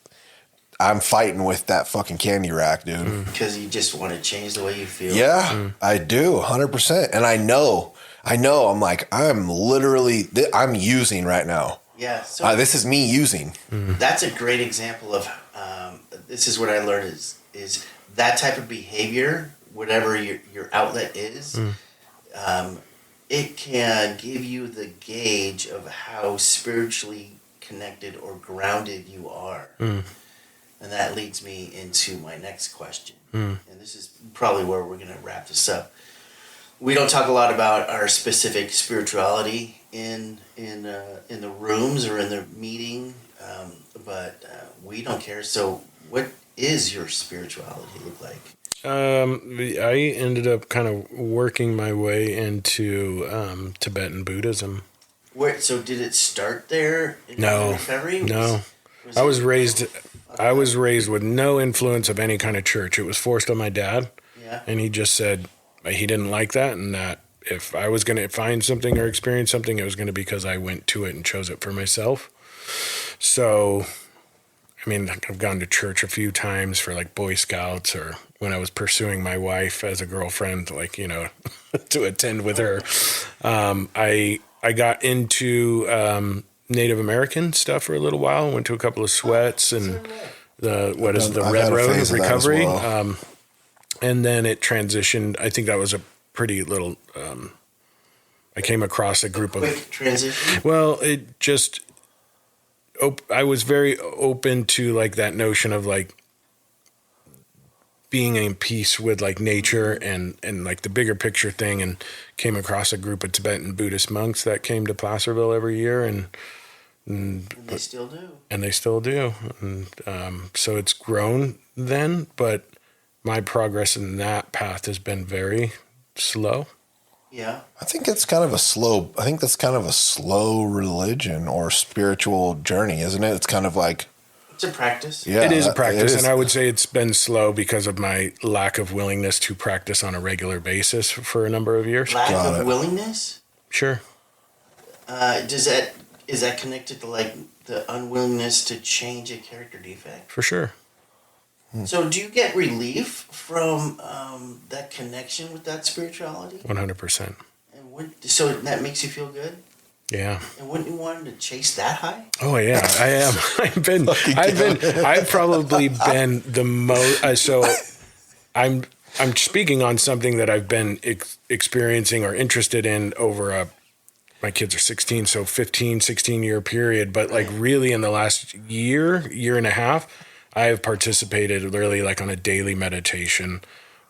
I'm fighting with that fucking candy rack, dude. Because you just want to change the way you feel. Yeah, I do, 100%. And I know, I'm like, I'm using right now. Yeah. So this is me using. That's a great example of, this is what I learned is that type of behavior, whatever your outlet is, it can give you the gauge of how spiritually connected or grounded you are. And that leads me into my next question. And this is probably where we're going to wrap this up. We don't talk a lot about our specific spirituality in the rooms or in the meeting, but we don't care. So what is your spirituality look like? I ended up kind of working my way into Tibetan Buddhism. So did it start there in recovery? No. I was raised with no influence of any kind of church. It was forced on my dad. Yeah. And he just said he didn't like that, and that if I was going to find something or experience something, it was going to be because I went to it and chose it for myself. So, I mean, I've gone to church a few times for like Boy Scouts, or when I was pursuing my wife as a girlfriend, like, to attend with her. I got into Native American stuff for a little while. Went to a couple of sweats and the Red Road of Recovery. Well. And then it transitioned. I think that was a pretty little. I came across a group of quick transition. Well, it just. I was very open to like that notion of like being in peace with like nature and like the bigger picture thing, and came across a group of Tibetan Buddhist monks that came to Placerville every year, and they still do. And they still do. And so it's grown then, but my progress in that path has been very slow. Yeah. I think that's kind of a slow religion or spiritual journey, isn't it? It's kind of like, it's a practice. Yeah, it is a practice. And I would say it's been slow because of my lack of willingness to practice on a regular basis for a number of years. Lack of willingness? Sure. Is that connected to like the unwillingness to change a character defect? For sure. So do you get relief from that connection with that spirituality? 100%. And so that makes you feel good? Yeah. And wouldn't you want to chase that high? Oh yeah, I am. I've probably been the most. So I'm speaking on something that I've been experiencing or interested in over my kids are 16, so 15, 16 year period. But like really in the last year and a half, I have participated literally like on a daily meditation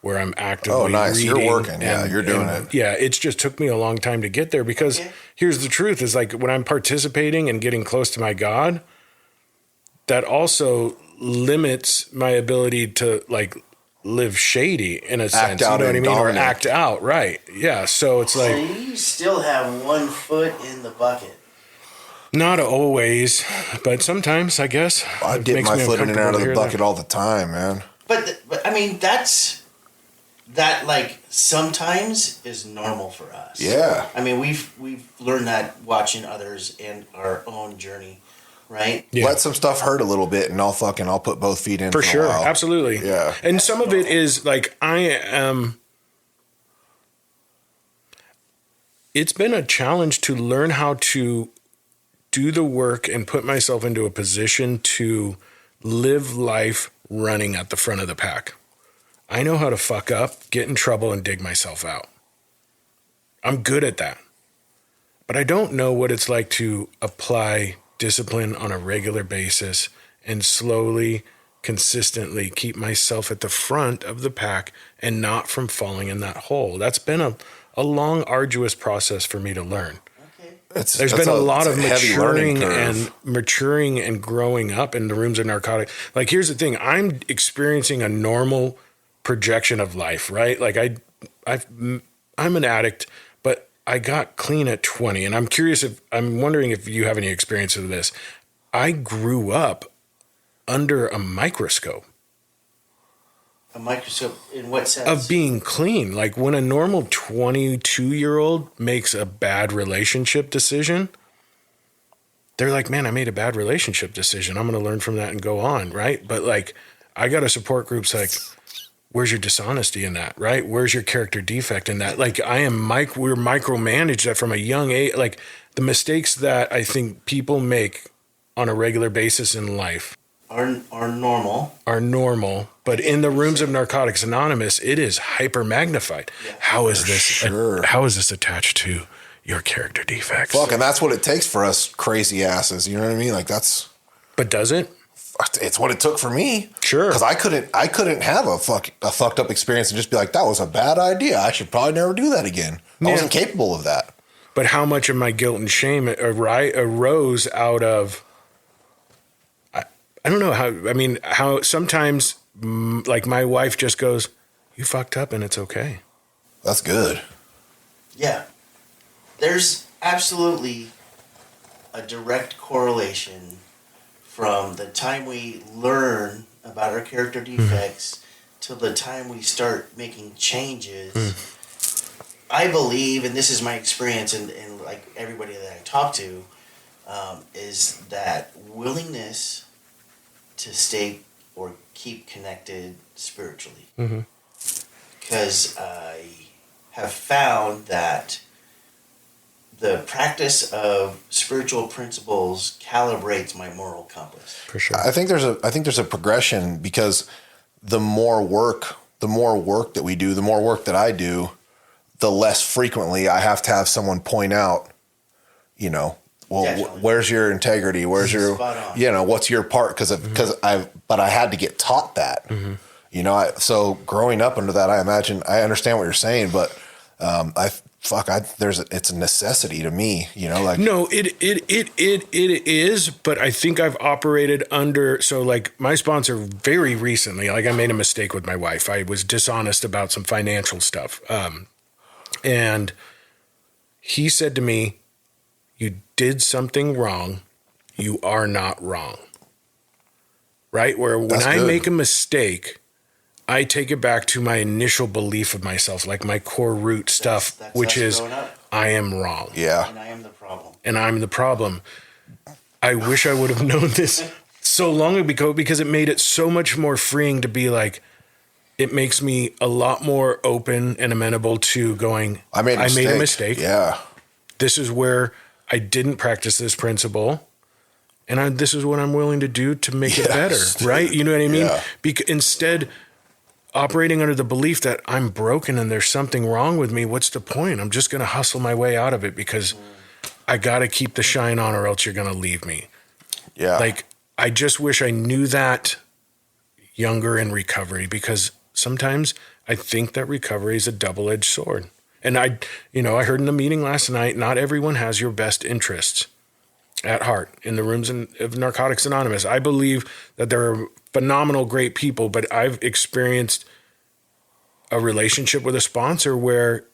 where I'm actively reading. You're working. You're doing it. Yeah, it's just took me a long time to get there because here's the truth is like when I'm participating and getting close to my God, that also limits my ability to like live shady in a sense. You know what I mean? Dominate. Or act out. Right. Yeah. So it's like. So you still have one foot in the bucket. Not always, but sometimes, I guess. I dip my foot in and out of the bucket all the time, man. But I mean, that like sometimes is normal for us. Yeah. I mean, we've learned that watching others and our own journey, right? Yeah. Let some stuff hurt a little bit, and I'll put both feet in for sure. a while. Absolutely. Yeah. And some of it is like I am it's been a challenge to learn how to do the work and put myself into a position to live life running at the front of the pack. I know how to fuck up, get in trouble, and dig myself out. I'm good at that. But I don't know what it's like to apply discipline on a regular basis and slowly, consistently keep myself at the front of the pack and not from falling in that hole. That's been a long, arduous process for me to learn. There's been a lot of maturing and growing up in the rooms of narcotics. Like, here's the thing. I'm experiencing a normal projection of life, right? Like I'm an addict, but I got clean at 20. And I'm wondering if you have any experience of this. I grew up under a microscope. A microscope in what sense? Of being clean. Like when a normal 22-year-old makes a bad relationship decision, they're like, man, I made a bad relationship decision. I'm going to learn from that and go on, right? But like, I got a support groups like, where's your dishonesty in that, right? Where's your character defect in that? Like we're micromanaged that from a young age. Like the mistakes that I think people make on a regular basis in life are normal. But in the rooms of Narcotics Anonymous, it is hyper magnified. Yeah. How is this attached to your character defects? Fuck, and that's what it takes for us crazy asses. You know what I mean? Like that's. But does it? It's what it took for me. Sure. Because I couldn't have a fucked up experience and just be like, that was a bad idea. I should probably never do that again. I wasn't capable of that. But how much of my guilt and shame arose out of, I don't know how sometimes like my wife just goes, you fucked up and it's okay. That's good. Yeah. There's absolutely a direct correlation from the time we learn about our character defects till the time we start making changes. I believe, and this is my experience and like everybody that I talk to, is that willingness to stay or keep connected spiritually. Because I have found that the practice of spiritual principles calibrates my moral compass. For sure. I think there's a progression, because the more work that we do, the more work that I do, the less frequently I have to have someone point out, where's your integrity? Where's your, what's your part? But I had to get taught that, so growing up under that, I understand what you're saying, but it's a necessity to me, No, it is, but I think I've operated under, so like my sponsor very recently, like I made a mistake with my wife. I was dishonest about some financial stuff. And he said to me, you did something wrong. You are not wrong. Right? Where when I make a mistake, I take it back to my initial belief of myself, like my core root stuff, which is I am wrong. Yeah. And I am the problem. And I'm the problem. I wish I would have known this so long ago, because it made it so much more freeing to be like, it makes me a lot more open and amenable to going, I made a mistake. Yeah. This is where I didn't practice this principle. And this is what I'm willing to do to make it better. Right? You know what I mean? Yeah. Instead, operating under the belief that I'm broken and there's something wrong with me, what's the point? I'm just going to hustle my way out of it because I got to keep the shine on or else you're going to leave me. Yeah. Like, I just wish I knew that younger in recovery, because sometimes I think that recovery is a double-edged sword. And I heard in the meeting last night, not everyone has your best interests at heart in the rooms of Narcotics Anonymous. I believe that there are phenomenal, great people, but I've experienced a relationship with a sponsor where...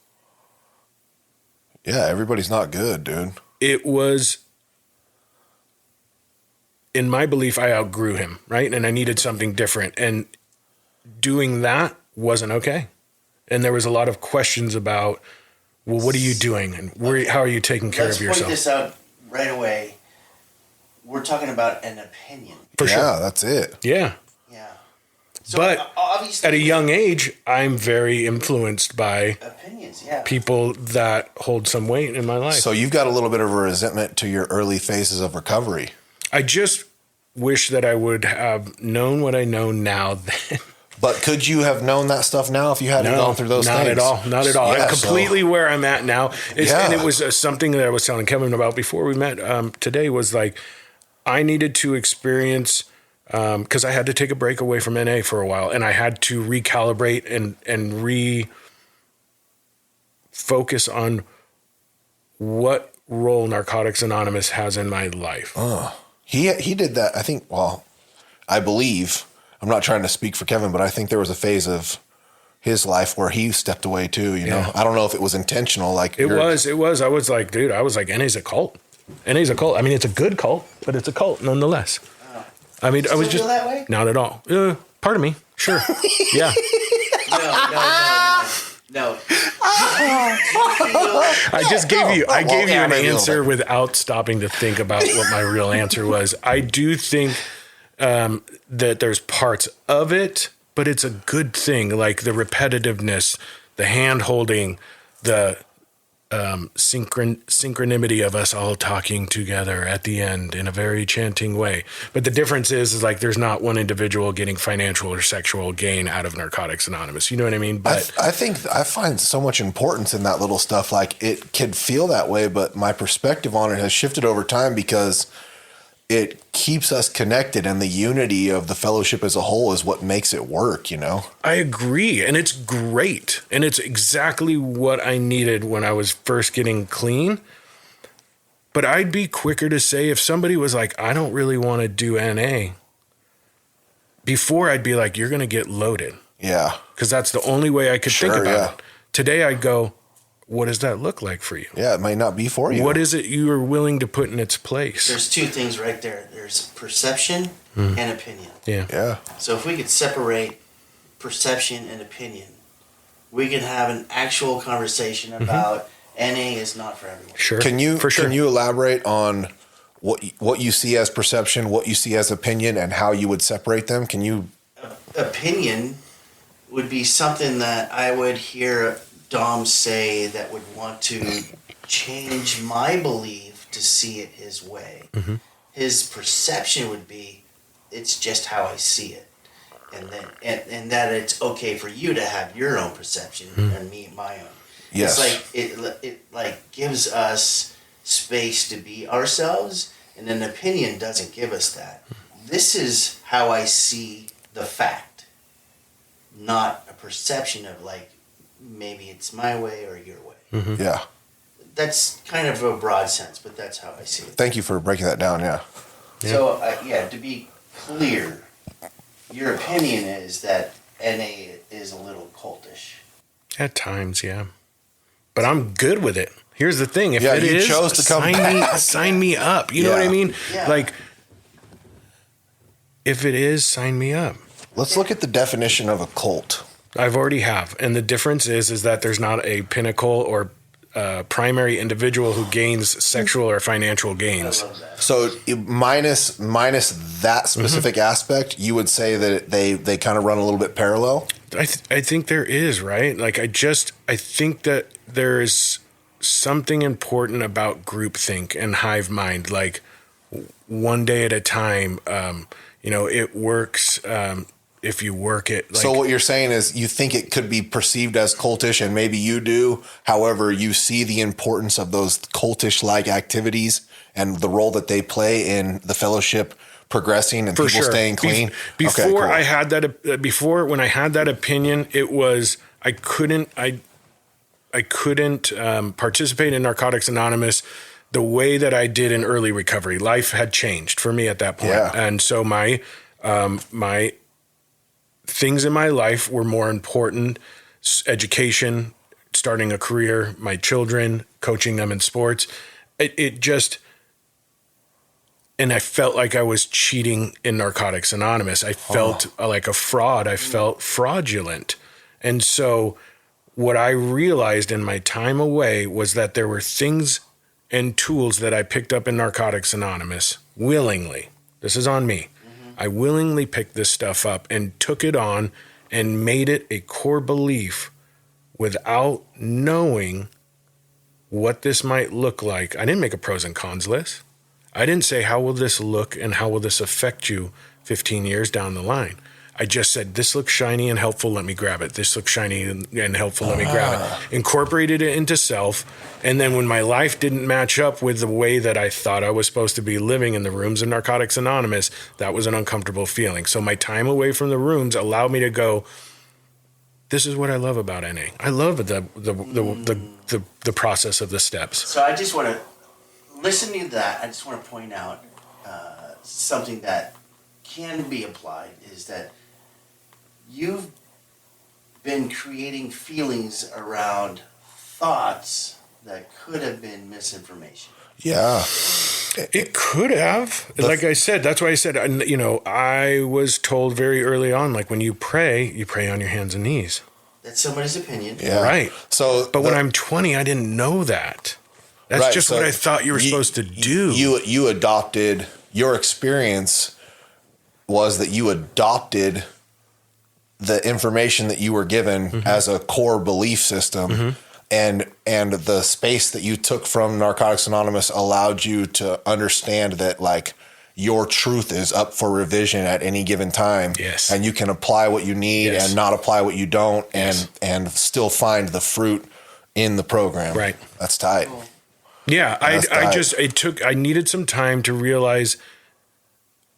Yeah, everybody's not good, dude. It was... In my belief, I outgrew him, right? And I needed something different. And doing that wasn't okay. And there was a lot of questions about, well, what are you doing? And how are you taking care of yourself? Let's point this out right away. We're talking about an opinion. For sure. Yeah, that's it. Yeah. Yeah. So but obviously, at a young age, I'm very influenced by opinions, yeah. people that hold some weight in my life. So you've got a little bit of a resentment to your early phases of recovery. I just wish that I would have known what I know now then. But could you have known that stuff now if you hadn't gone through those things? Not at all. Not at all. Yeah, I'm completely where I'm at now. Yeah. And it was something that I was telling Kevin about before we met today was like, I needed to experience, because I had to take a break away from NA for a while, and I had to recalibrate and refocus on what role Narcotics Anonymous has in my life. He did that, I think, well, I believe, I'm not trying to speak for Kevin, but I think there was a phase of his life where he stepped away too, you know? I don't know if it was intentional. Like It was. I was like, dude, NA's a cult. NA's a cult. I mean, it's a good cult, but it's a cult nonetheless. I mean, I was Still just feel that way? not at all. Part of me, sure, yeah. No. I just gave you an maybe a little answer bit. without stopping to think about what my real answer was. I do think that there's parts of it, but it's a good thing. Like the repetitiveness, the hand holding, the synchronimity of us all talking together at the end in a very chanting way. But the difference is like there's not one individual getting financial or sexual gain out of Narcotics Anonymous. You know what I mean? But I think I find so much importance in that little stuff. Like it could feel that way, but my perspective on it has shifted over time because it keeps us connected, and the unity of the fellowship as a whole is what makes it work, you know? I agree. And it's great. And it's exactly what I needed when I was first getting clean. But I'd be quicker to say if somebody was like, I don't really want to do NA, before I'd be like, you're going to get loaded. Yeah. Because that's the only way I could think about yeah. it. Today I'd go, what does that look like for you? Yeah, it might not be for you. What is it you are willing to put in its place? There's two things right there. There's perception and opinion. Yeah. Yeah. So if we could separate perception and opinion, we can have an actual conversation about NA is not for everyone. Sure. Can you For sure. can you elaborate on what you see as perception, what you see as opinion, and how you would separate them? Can you? Opinion would be something that I would hear Dom say that would want to change my belief to see it his way. His perception would be, it's just how I see it, and that it's okay for you to have your own perception and me my own. Yes. It's like it like gives us space to be ourselves, and an opinion doesn't give us that. This is how I see the fact, not a perception of like, maybe it's my way or your way. Yeah. That's kind of a broad sense, but that's how I see it. Thank you for breaking that down. Yeah. So, to be clear, your opinion is that NA is a little cultish. At times, yeah. But I'm good with it. Here's the thing. If Yeah, it you is, chose to come back. sign me up. You know what I Yeah. mean? Yeah. Like, if it is, sign me up. Let's look at the definition of a cult. I've already have. And the difference is that there's not a pinnacle or primary individual who gains sexual or financial gains. I love that. So minus that specific aspect, you would say that they kind of run a little bit parallel. I think there is, right? Like, I think that there is something important about groupthink and hive mind. Like, one day at a time, it works if you work it. Like, So what you're saying is you think it could be perceived as cultish, and maybe you do. However, you see the importance of those cultish-like activities and the role that they play in the fellowship progressing and for people sure. staying clean. Before Okay, cool. I had that, when I had that opinion, it was I couldn't participate in Narcotics Anonymous the way that I did in early recovery. Life had changed for me at that point, Yeah. and so my things in my life were more important: education, starting a career, my children, coaching them in sports. It just. And I felt like I was cheating in Narcotics Anonymous. I felt like a fraud. I felt fraudulent. And so what I realized in my time away was that there were things and tools that I picked up in Narcotics Anonymous willingly. This is on me. I willingly picked this stuff up and took it on and made it a core belief without knowing what this might look like. I didn't make a pros and cons list. I didn't say, how will this look and how will this affect you 15 years down the line? I just said, this looks shiny and helpful, let me grab it. This looks shiny and helpful, let me grab it. Incorporated it into self. And then when my life didn't match up with the way that I thought I was supposed to be living in the rooms of Narcotics Anonymous, that was an uncomfortable feeling. So my time away from the rooms allowed me to go, this is what I love about NA. I love the process of the steps. So I just want to, listening to that, I just want to point out something that can be applied is that you've been creating feelings around thoughts that could have been misinformation. Yeah. It could have. Like I said, that's why I said, I was told very early on, like when you pray on your hands and knees. That's somebody's opinion. Yeah. Right. So, but when I'm 20, I didn't know that. That's just what I thought you were supposed to do. You adopted, your experience was that you adopted the information that you were given as a core belief system. And the space that you took from Narcotics Anonymous allowed you to understand that like your truth is up for revision at any given time. Yes. And you can apply what you need and not apply what you don't and still find the fruit in the program. Right. That's tight. Yeah. I needed some time to realize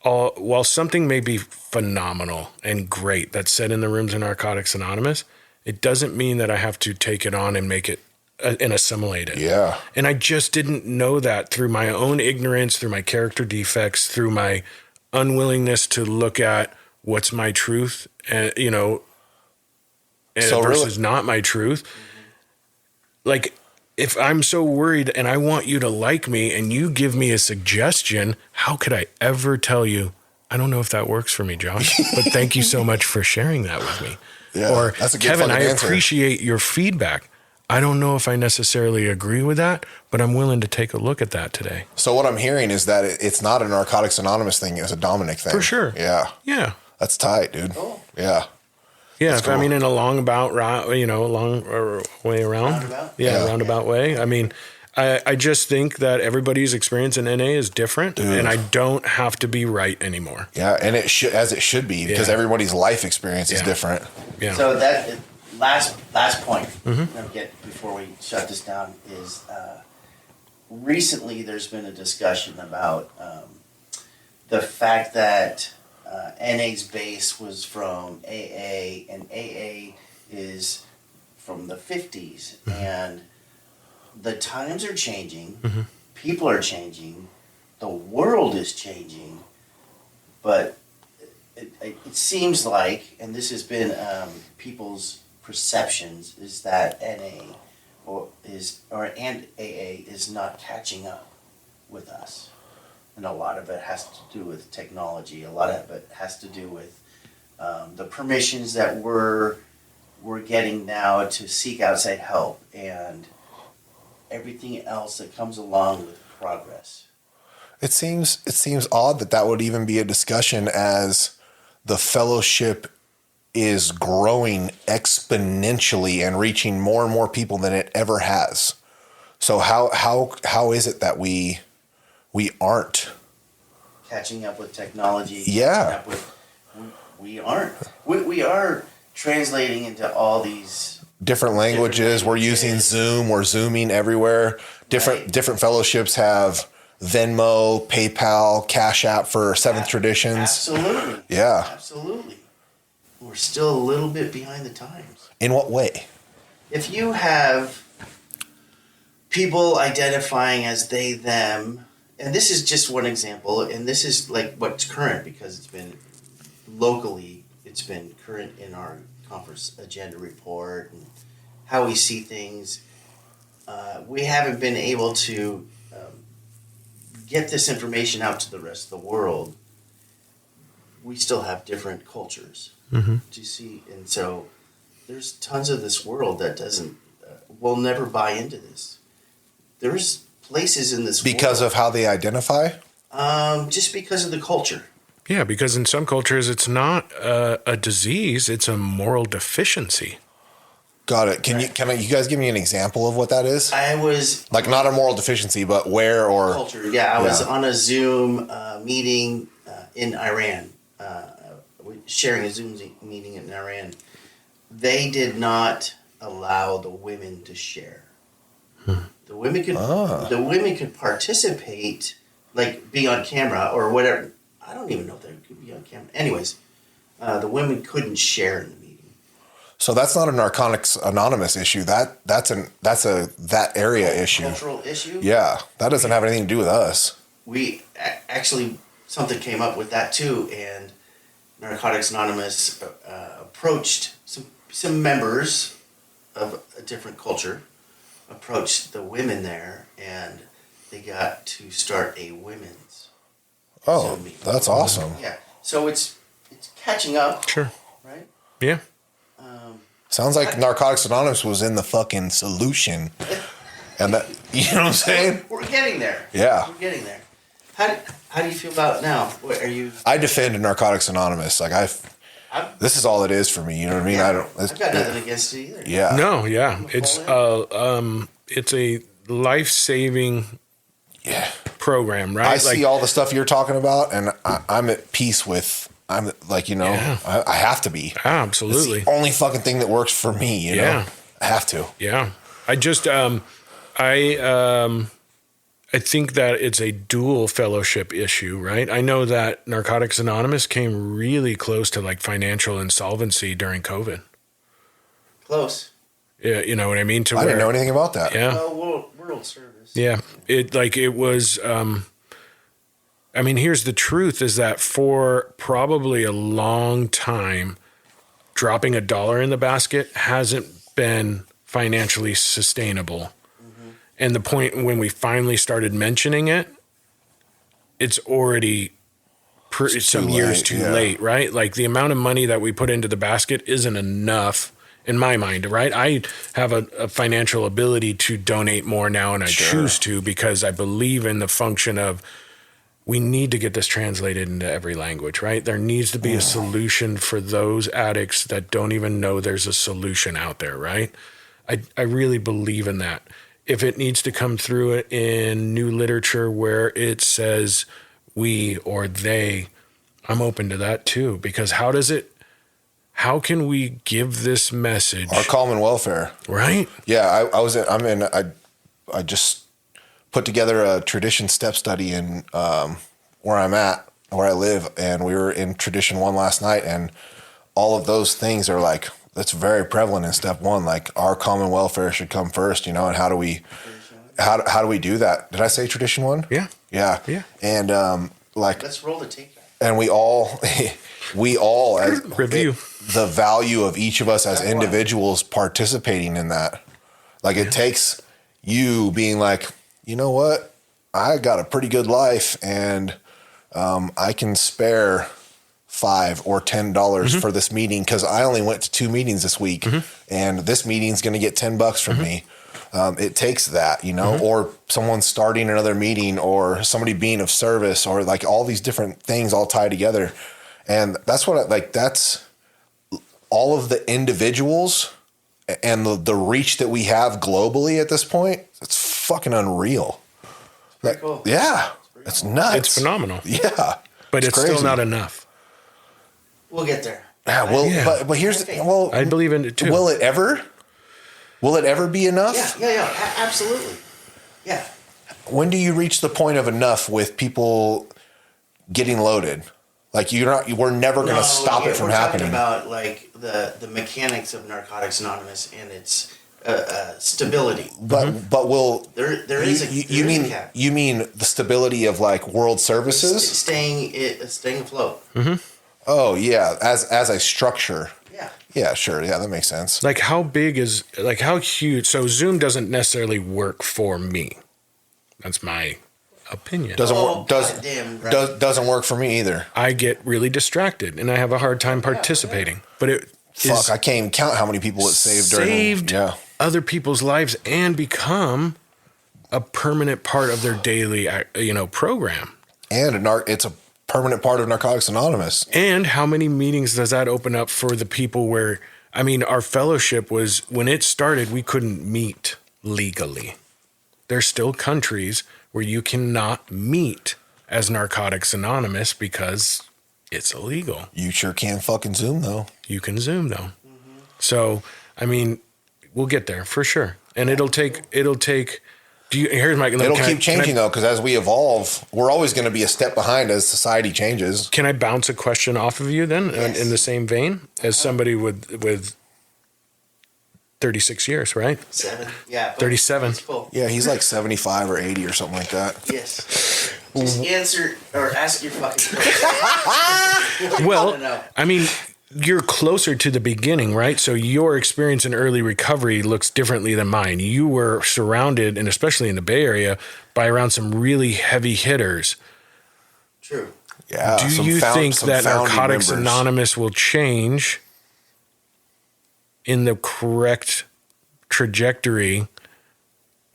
while something may be phenomenal and great that's said in the rooms of Narcotics Anonymous, it doesn't mean that I have to take it on and make it and assimilate it. Yeah. And I just didn't know that through my own ignorance, through my character defects, through my unwillingness to look at what's my truth and, versus not my truth. Like, if I'm so worried and I want you to like me and you give me a suggestion, how could I ever tell you, I don't know if that works for me, Josh, but thank you so much for sharing that with me. Yeah, or that's a good Kevin, I answer. appreciate your feedback. I don't know if I necessarily agree with that, but I'm willing to take a look at that today. So what I'm hearing is that it's not a Narcotics Anonymous thing. It's a Dominic thing. For sure. Yeah. Yeah. That's tight, dude. Cool. Yeah. Yeah. Cool. I mean, in a long way around. Roundabout? Roundabout way. I mean, I just think that everybody's experience in NA is different, and I don't have to be right anymore. Yeah, and it should be because everybody's life experience is different. Yeah. So that last point I'll get before we shut this down is recently there's been a discussion about the fact that NA's base was from AA and AA is from the 50s and the times are changing, people are changing, the world is changing, but it seems like, and this has been people's perceptions, is that NA and AA is not catching up with us, and a lot of it has to do with technology. A lot of it has to do with the permissions that we're getting now to seek outside help and everything else that comes along with progress. It seems odd that would even be a discussion as the fellowship is growing exponentially and reaching more and more people than it ever has. So how is it that we aren't catching up with technology? Yeah. We aren't. We are translating into all these different languages. We're using Zoom. We're Zooming everywhere. Different fellowships have Venmo, PayPal, Cash App for Seventh Traditions. Absolutely. Yeah. Absolutely. We're still a little bit behind the times. In what way? If you have people identifying as they, them, and this is just one example, and this is like what's current because it's been locally, it's been current in our conference agenda report and how we see things. We haven't been able to get this information out to the rest of the world. We still have different cultures to see, and so there's tons of this world that doesn't will never buy into this. There's places in this because world, of how they identify. just because of the culture. Yeah, because in some cultures, it's not a disease; it's a moral deficiency. Got it. Can you guys give me an example of what that is? I was Like not a moral deficiency, but where or culture. Yeah, I was on a Zoom meeting in Iran, sharing a Zoom meeting in Iran. They did not allow the women to share. The women could participate, like be on camera or whatever. I don't even know if they could be on camera. Anyways, the women couldn't share in the meeting. So that's not a Narcotics Anonymous issue. That's a that area issue. Cultural issue. Yeah, that doesn't have anything to do with us. We actually something came up with that too, and Narcotics Anonymous approached some members of a different culture, approached the women there, and they got to start a women's. Oh, Zoom meeting. that's awesome. Yeah, so it's catching up. Sure. Right. Yeah. Sounds like Narcotics Anonymous was in the fucking solution. And that, you know what I'm saying? We're getting there. Yeah. We're getting there. How do you feel about it now? What, are you? I defend Narcotics Anonymous. Like this is all it is for me. You know what I mean? Yeah, I've got nothing against it either. Yeah. No. Yeah. It's a life-saving program, right? I see all the stuff you're talking about, and I'm at peace with. I'm like, you know, Yeah. I have to be. Absolutely. It's the only fucking thing that works for me. You know, I have to. Yeah. I just I think that it's a dual fellowship issue, right? I know that Narcotics Anonymous came really close to like financial insolvency during COVID. Close. Yeah, you know what I mean? I didn't know anything about that. Yeah. Well, World Service. Yeah. It was I mean, here's the truth is that for probably a long time, dropping $1 in the basket hasn't been financially sustainable. Mm-hmm. And the point when we finally started mentioning it, it's already some years too late, right? Like the amount of money that we put into the basket isn't enough in my mind, right? I have a financial ability to donate more now, and I choose to because I believe in the function of we need to get this translated into every language, right? There needs to be a solution for those addicts that don't even know there's a solution out there, right? I really believe in that. If it needs to come through it in new literature where it says we or they, I'm open to that too, because how can we give this message? Our common welfare. Right? Yeah, I just put together a tradition step study in where I'm at, where I live, and we were in tradition 1 last night, and all of those things are like, that's very prevalent in step 1. Like our common welfare should come first, you know, and how do we do that? Did I say tradition 1? Yeah. Yeah. Yeah. And like, let's roll the tape back. And we all as review the value of each of us as individuals participating in that. Like it takes you being like, you know what? I got a pretty good life, and I can spare $5 or $10 for this meeting because I only went to 2 meetings this week, and this meeting's going to get $10 from me. It takes that, you know, or someone starting another meeting, or somebody being of service, or like all these different things all tie together, and that's what that's all of the individuals and the reach that we have globally at this point. It's fucking unreal. Pretty cool. Yeah, it's nuts. It's phenomenal. Yeah, but it's crazy. still not enough. We'll get there. Yeah, well, but here's I believe in it too. Will it ever be enough? Yeah, absolutely. Yeah. When do you reach the point of enough with people getting loaded? Like we're never going to stop it from happening. We're talking about like the mechanics of Narcotics Anonymous and its stability. But will there is a cap. You mean the stability of like world services staying afloat? Oh yeah, as a structure. Yeah. Yeah, sure. Yeah, that makes sense. Like how huge? So Zoom doesn't necessarily work for me. That's my opinion. Doesn't work for me either. I get really distracted and I have a hard time participating. But I can't even count how many people it saved other people's lives and become a permanent part of their daily, program. And it's permanent part of Narcotics Anonymous. And how many meetings does that open up for the people where, I mean, our fellowship was, when it started, we couldn't meet legally. There's still countries where you cannot meet as Narcotics Anonymous because it's illegal. You sure can fucking Zoom, though. You can Zoom, though. Mm-hmm. So, I mean, we'll get there for sure. And it'll take, here's my, it'll keep changing, though, because as we evolve, we're always going to be a step behind as society changes. Can I bounce a question off of you then, Yes. in the same vein as somebody with 36 years, right? 7. Yeah. 37. It's full. Yeah, he's like 75 or 80 or something like that. Yes. Just answer or ask your fucking question. Well, I mean, you're closer to the beginning, right? So your experience in early recovery looks differently than mine. You were surrounded, and especially in the Bay Area, by around some really heavy hitters. True. Yeah. Do you think that Narcotics members. Anonymous will change in the correct trajectory,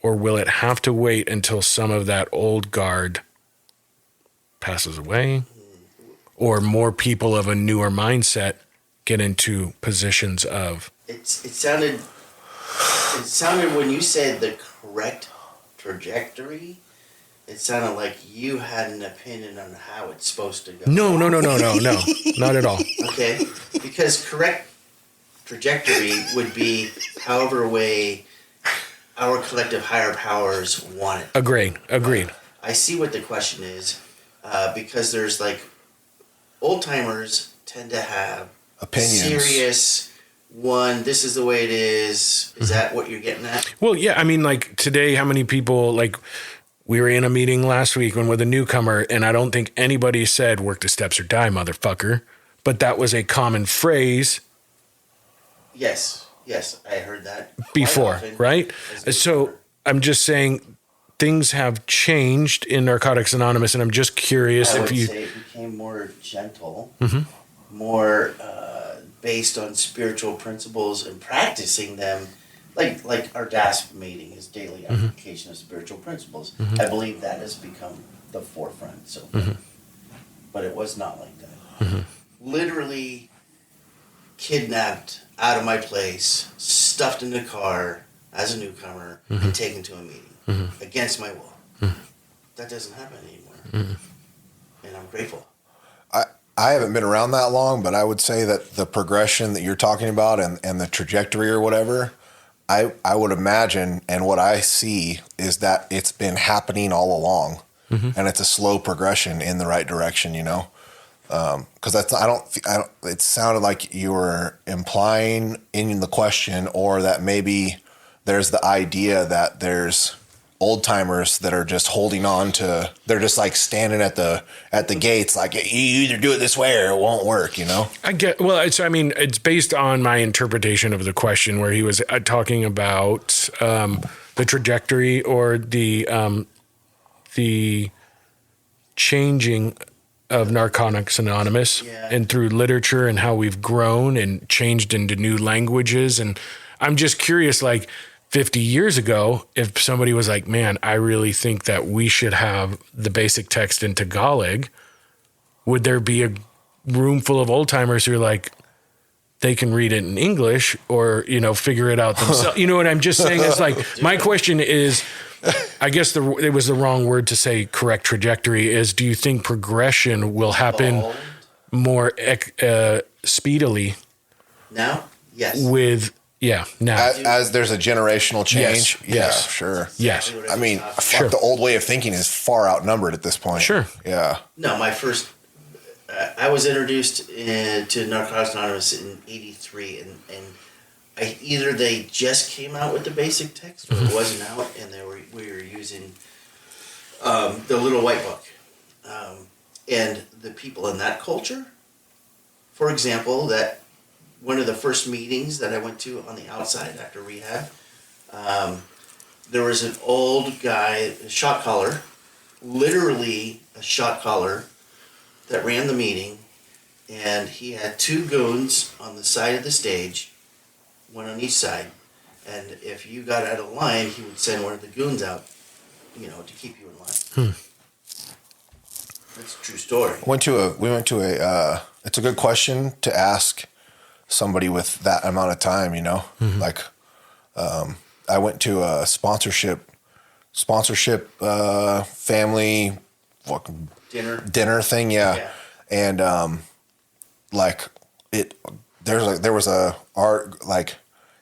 or will it have to wait until some of that old guard passes away, or more people of a newer mindset get into positions of? It sounded when you said the correct trajectory, it sounded like you had an opinion on how it's supposed to go. No, not at all. Okay, because correct trajectory would be however way our collective higher powers want it. Agreed. I see what the question is, because there's like old timers tend to have Opinions. serious one. This is the way it is. Is that what you're getting at? Well, yeah, I mean, like today, how many people, like we were in a meeting last week with a newcomer, and I don't think anybody said work the steps or die, motherfucker. But that was a common phrase. Yes, I heard that quite Before, often right? as a So newcomer. I'm just saying things have changed in Narcotics Anonymous, and I'm just curious I if would you. say it became more gentle, Mhm. more based on spiritual principles and practicing them, like our DAS meeting is daily Mm-hmm. application of spiritual principles. I believe that has become the forefront. So, Mm-hmm. but it was not like that. Literally kidnapped out of my place, stuffed in the car as a newcomer, Mm-hmm. and taken to a meeting against my will. That doesn't happen anymore, and I'm grateful. I haven't been around that long, but I would say that the progression that you're talking about and the trajectory or whatever, I would imagine, and what I see is that it's been happening all along, and it's a slow progression in the right direction, you know? Because I don't. It sounded like you were implying in the question, or that maybe there's the idea that there's old timers that are just holding on to. They're just like standing at the gates, like you either do it this way or it won't work. You know. I get. Well, it's based on my interpretation of the question, where he was talking about the trajectory or the changing of Narcotics Anonymous, and through literature and how we've grown and changed into new languages. And I'm just curious, like 50 years ago, if somebody was like, man, I really think that we should have the basic text in Tagalog, would there be a room full of old timers who are like, they can read it in English or, figure it out themselves? You know what I'm just saying? It's like, my question is, I guess it was the wrong word to say correct trajectory is, do you think progression will happen more speedily Now? Yes. Now. As there's a generational change? Yes. Yes. Yeah, sure. Yes. I mean, Sure. the old way of thinking is far outnumbered at this point. Sure. Yeah. No, my first. I was introduced to Narcotics Anonymous in '83, and either they just came out with the basic text, or it wasn't out, and we were using the Little White Book, and the people in that culture. For example, that one of the first meetings that I went to on the outside after rehab, there was an old guy, a shot caller, literally a shot caller, that ran the meeting, and he had 2 goons on the side of the stage, one on each side, and if you got out of line, he would send one of the goons out, to keep you in line. That's a true story. We went to a. It's a good question to ask somebody with that amount of time. You know, like I went to a sponsorship family fucking dinner thing. Yeah. And like it. There was a art like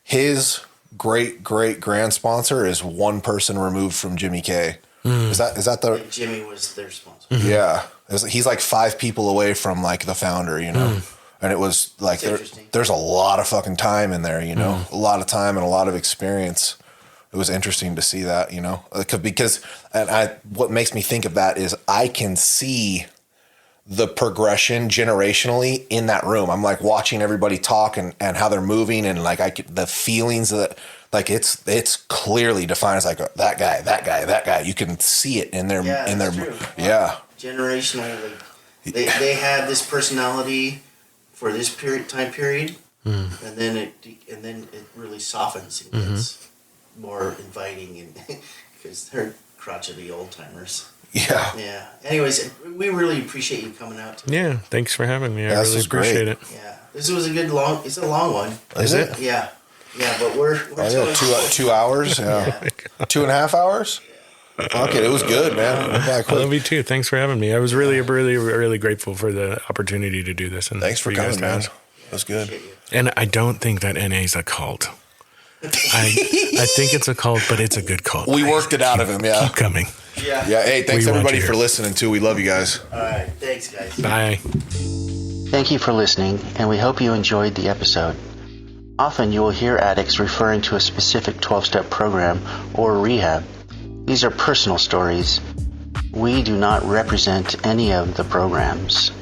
his great grand sponsor is one person removed from Jimmy K. Is that the Like Jimmy was their sponsor? Yeah, he's like 5 people away from like the founder, you know. And it was like there's a lot of fucking time in there, you know, a lot of time and a lot of experience. It was interesting to see that, you know, because what makes me think of that is I can see the progression generationally in that room. I'm like watching everybody talk and how they're moving and like the feelings that like it's clearly defined as like that guy. You can see it in their true. Yeah. Generational, like they had this personality for this time period, and then it really softens and gets more inviting, and because they're crotchety old timers. Yeah. Yeah. Anyways, we really appreciate you coming out. Yeah. Thanks for having me. I really appreciate it. Yeah. This was it's a long one. Is it? Yeah. Yeah, but we're 2 hours. Yeah. 2.5 hours. Okay, it was good, man. I love you too. Thanks for having me. I was really, really, really grateful for the opportunity to do this. And thanks for coming, man. That's good. And I don't think that NA is a cult. I think it's a cult, but it's a good cult. We worked it out of him. Yeah. Keep coming. Yeah. Yeah. Hey, thanks everybody for listening too. We love you guys. All right. Thanks, guys. Bye. Thank you for listening, and we hope you enjoyed the episode. Often you will hear addicts referring to a specific 12-step program or rehab. These are personal stories. We do not represent any of the programs.